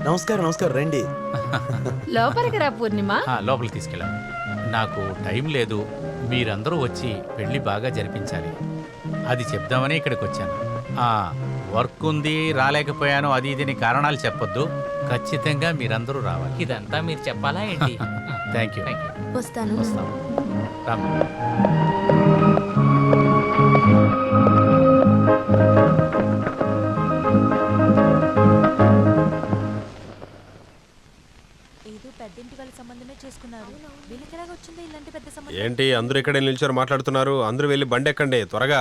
S8: నమస్కారం. నమస్కారం, రండి.
S2: లోపలికి రా పూర్ణిమ.
S4: లోపలికి తీసుకెళ్ళాం. నాకు టైం లేదు, మీరందరూ వచ్చి పెళ్లి బాగా జరిపించాలి, అది చెప్దామని ఇక్కడికి వచ్చాను. వర్క్ ఉంది, రాలేకపోయాను, అది ఇదని కారణాలు చెప్పొద్దు. ఖచ్చితంగా మీరందరూ రావాలి.
S10: ఇదంతా మీరు చెప్పాలా ఏంటి?
S4: Thank you.
S3: వస్తాను.
S4: వస్తాం. రామ్.
S7: ఏదో పెద్దింటి వాళ్ళ సంబంధమే చేసుకున్నారు. వీళ్ళకి ఎలాగ వచ్చింది ఇలాంటి పెద్ద సంబంధం?
S5: ఏంటి అందరూ ఇక్కడే నిల్చొని మాట్లాడుతున్నారు? అందరూ వెళ్ళి బండి ఎక్కండి త్వరగా.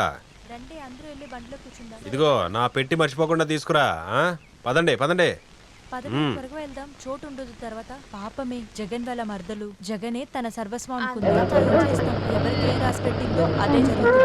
S7: రండి, అందరూ వెళ్ళి బండిలో కూర్చుందాం.
S5: ఇదిగో నా పెట్టి మర్చిపోకుండా తీసుకురా. పదండి పదండి.
S7: పదండి, త్వరగా వెళ్దాం. చోటు ఉండదు తర్వాత. పాపమే జగన్ వాళ్ళ మర్దలు. జగనే తన సర్వస్వం అనుకుంది. ఏం చేస్తాం? ఎవరికి ఏం రాసి పెట్టిందో అదే జరుగుతుంది.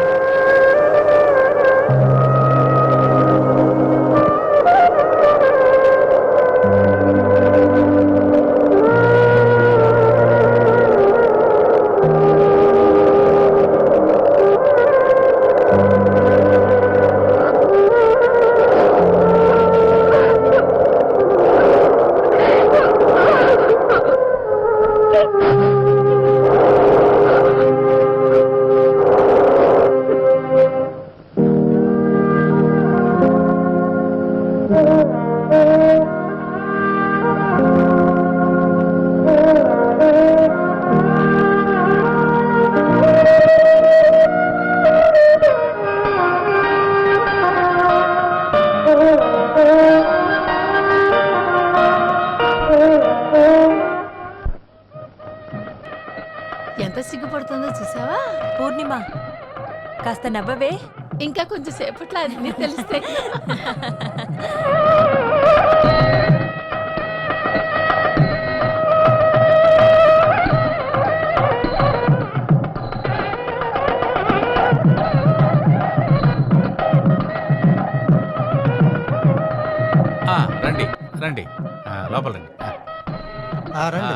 S2: ఎంత సిగ్గుపడుతుందో చూసావా?
S7: పూర్ణిమ, కాస్త నవ్వవే.
S2: ఇంకా కొంచెం సేపట్లో అన్ని తెలిస్తే.
S4: రండి రండి, లోపల రండి.
S6: రండి.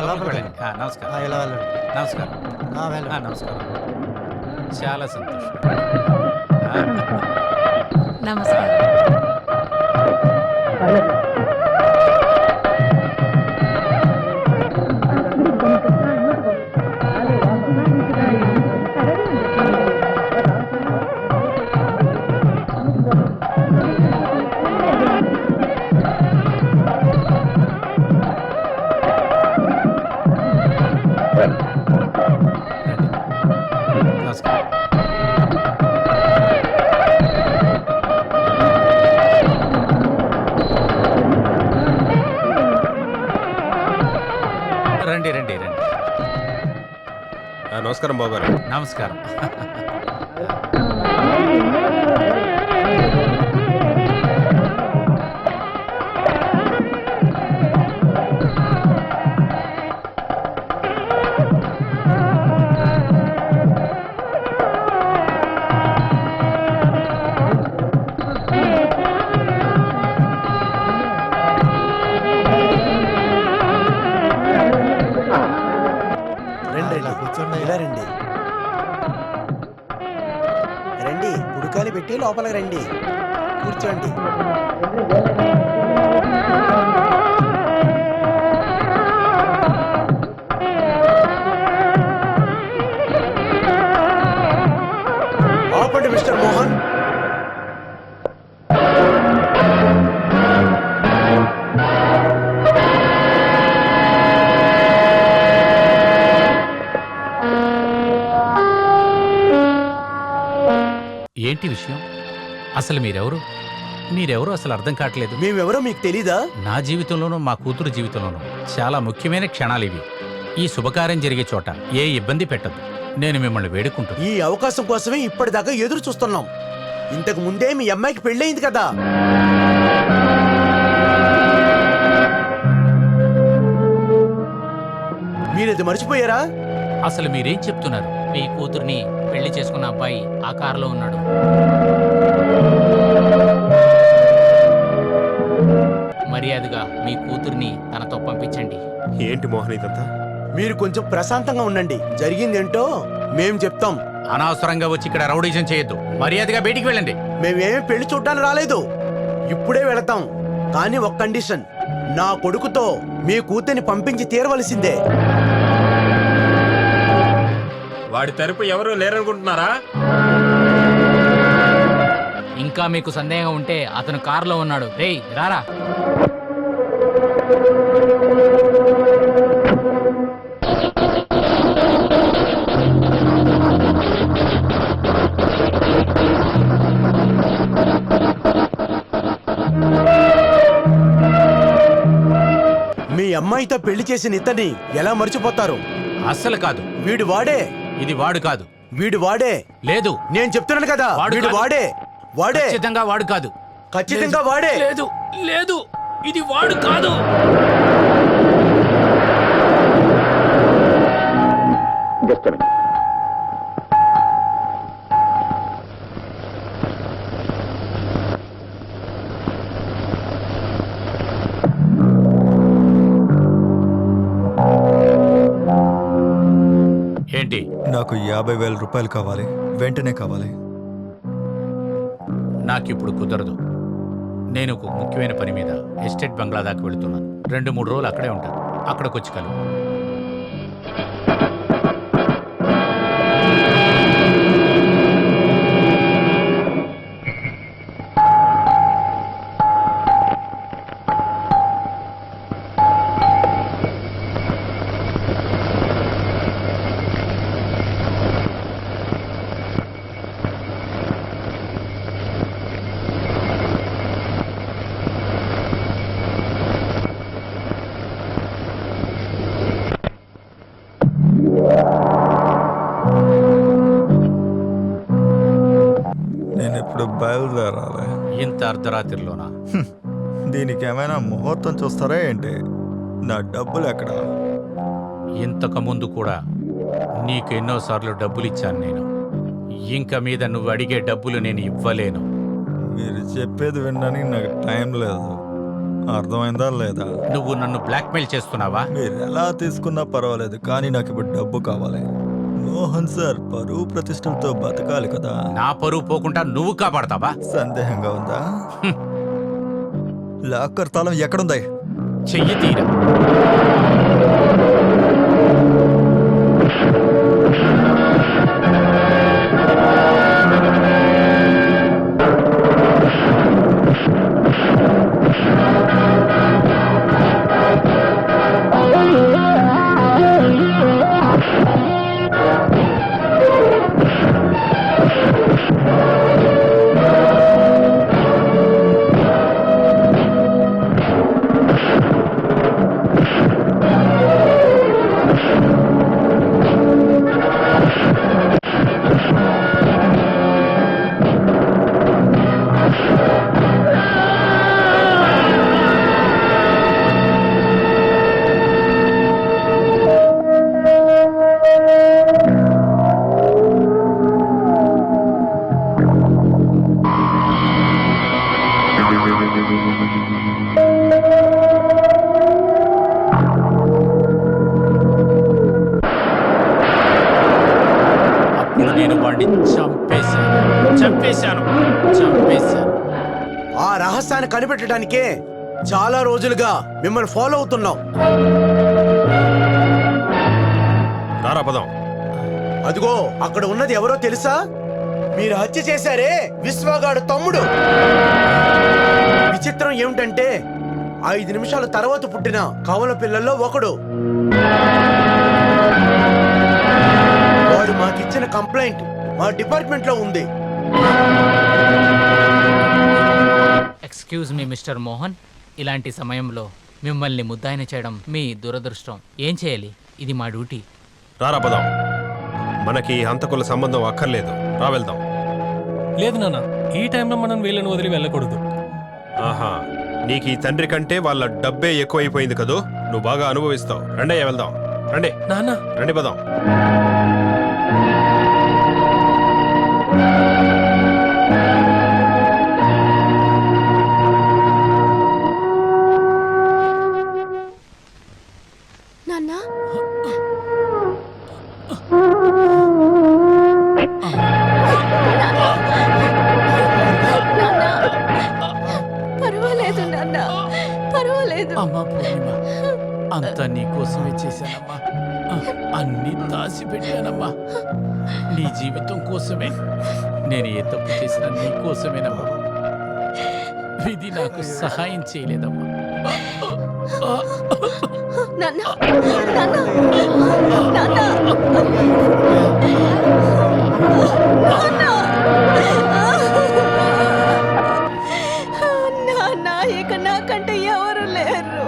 S4: లోపలికి వెళ్ళండి. నమస్కారం.
S6: ఇలా వెళ్ళండి.
S4: నమస్కారం.
S6: వెళ్ళండి.
S4: నమస్కారం. చాలా సంతోషం.
S2: నమస్కారం.
S4: నమస్కారం. రండి రండి రండి.
S5: నమస్కారం బాబు.
S4: నమస్కారం.
S8: రండి, ఉడకాలి పెట్టి లోపలికి రండి, కూర్చోండి. ఆపండి మిస్టర్ మోహన్.
S4: ఏంటి విషయం? అసలు మీరెవరు అసలు అర్థం కావట్లేదు.
S8: మేమెవరో మీకు తెలీదా?
S4: నా జీవితంలోనూ మా కూతురు జీవితంలోనూ చాలా ముఖ్యమైన క్షణాలు ఇవి. ఈ శుభకార్యం జరిగే చోట ఏ ఇబ్బంది పెట్టదు. నేను మిమ్మల్ని వేడుకుంటున్నాను.
S8: ఈ అవకాశం కోసమే ఇప్పటిదాకా ఎదురు చూస్తున్నాం. ఇంతకు ముందే మీ అమ్మాయికి పెళ్ళయింది కదా. మీరది మర్చిపోయారా?
S4: అసలు మీరేం చెప్తున్నారు?
S10: మీ కూతుర్ని పెళ్లి చేసుకున్న అబ్బాయి ఆ కారులో ఉన్నాడు. మర్యాదగా మీ కూతుర్ని తనతో పంపించండి.
S5: ఏంటి మోహన్ ఇదంతా?
S8: మీరు కొంచెం ప్రశాంతంగా ఉండండి. జరిగిందేంటో మేం చెప్తాం.
S4: అనవసరంగా వచ్చి ఇక్కడ రౌడీజం చేయొద్దు. మర్యాదగా బయటికి వెళ్ళండి.
S8: మేమేమీ పెళ్లి చూడటానికి రాలేదు. ఇప్పుడే వెళతాం. కానీ ఒక కండిషన్, నా కొడుకుతో మీ కూతుర్ని పంపించి తీరవలసిందే.
S12: వాడి తరపు ఎవరు లేరనుకుంటున్నారా?
S10: ఇంకా మీకు సందేహం ఉంటే అతను కారులో ఉన్నాడు. రేయ్ రారా.
S8: మీ అమ్మాయితో పెళ్లి చేసిన ఇతన్ని ఎలా మర్చిపోతారు?
S4: అస్సలు కాదు.
S8: వీడు వాడే.
S4: ఇది వాడు కాదు.
S8: వీడు వాడే.
S4: లేదు,
S8: నేను చెప్తున్నాను కదా, వీడు వాడే. వాడే.
S4: ఖచ్చితంగా వాడు కాదు.
S8: ఖచ్చితంగా వాడే.
S10: లేదు లేదు, ఇది వాడు కాదు.
S4: ఏంటి?
S9: నాకు 50,000 రూపాయలు కావాలి, వెంటనే కావాలి.
S4: నాకిప్పుడు కుదరదు. నేను ఒక ముఖ్యమైన పని మీద ఎస్టేట్ బంగ్లా దాకా వెళుతున్నాను. 2-3 రోజులు అక్కడే ఉంటాను. అక్కడికొచ్చి కలు.
S9: నేను ఇప్పుడు బయలుదేరాలి.
S4: ఇంత అర్ధరాత్రిలోనా?
S9: దీనికి ఏమైనా ముహూర్తం చూస్తారా ఏంటి? నా డబ్బులు ఎక్కడ?
S4: ఇంతకు ముందు కూడా నీకు ఎన్నోసార్లు డబ్బులు ఇచ్చాను నేను. ఇంకా మీద నువ్వు అడిగే డబ్బులు నేను ఇవ్వలేను.
S9: మీరు చెప్పేది వినడానికి నాకు టైం లేదు. అర్థమైందా లేదా?
S4: నువ్వు నన్ను బ్లాక్మెయిల్ చేస్తున్నావా?
S9: మీరు ఎలా తీసుకున్నా పర్వాలేదు, కానీ నాకు ఇప్పుడు డబ్బు కావాలి. మోహన్ సార్ పరువు ప్రతిష్టలతో బతకాలి కదా.
S4: నా పరువు పోకుండా నువ్వు కాపాడతావా?
S9: సందేహంగా ఉందా? లాకర్ తాళం ఎక్కడుంది?
S4: చెయ్యి తీరా. నేను వాడిని చంపేశాను.
S8: ఆ రహస్యాన్ని కనిపెట్టడానికే చాలా రోజులుగా మిమ్మల్ని ఫాలో అవుతున్నాం.
S5: రారా పదం.
S8: అదిగో అక్కడ ఉన్నది ఎవరో తెలుసా? మీరు హత్య చేశారే విశ్వగాడు తమ్ముడు. విచిత్రం ఏమిటంటే 5 నిమిషాల తర్వాత పుట్టిన కవల పిల్లల్లో ఒకడు. వాడు మాకిచ్చిన కంప్లైంట్ మా డిపార్ట్మెంట్ లో ఉంది.
S10: ఎక్స్క్యూజ్ మీ మిస్టర్ మోహన్, ఇలాంటి సమయంలో మిమ్మల్ని ముద్దాయిన చేయడం మీ దురదృష్టం. ఏం చేయాలి? ఇది మా డ్యూటీ.
S5: రారా పదం. మనకి హంతకుల సంబంధం అక్కర్లేదు. రా వెళ్దాం.
S11: లేదు నాన్న, ఈ టైంలో మనం వీళ్ళని వదిలి వెళ్ళకూడదు.
S5: ఆహా, నీకు ఈ తండ్రి కంటే వాళ్ళ డబ్బే ఎక్కువైపోయింది కదూ. నువ్వు బాగా అనుభవిస్తావు. రండయ్య వెళ్దాం. రండి
S11: నాన్న.
S5: రండి పదం.
S3: నాన్న పర్వాలేదు నాన్న, పర్వాలేదు.
S10: అమ్మా పూర్ణిమ, అంతా నీకోసమే చేశానమ్మా. అన్నీ దాచిపెట్టానమ్మా. నీ జీవితం కోసమే. నేను ఏ తప్పు చేసినా నీ కోసమేనమ్మా. విధి నాకు సహాయం చేయలేదమ్మా.
S3: నాన్న నాన్న నాన్న నాన్న, ఇక నాకంటే ఎవరు లేరు.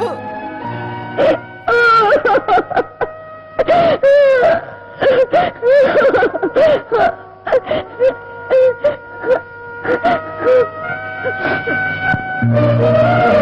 S15: Oh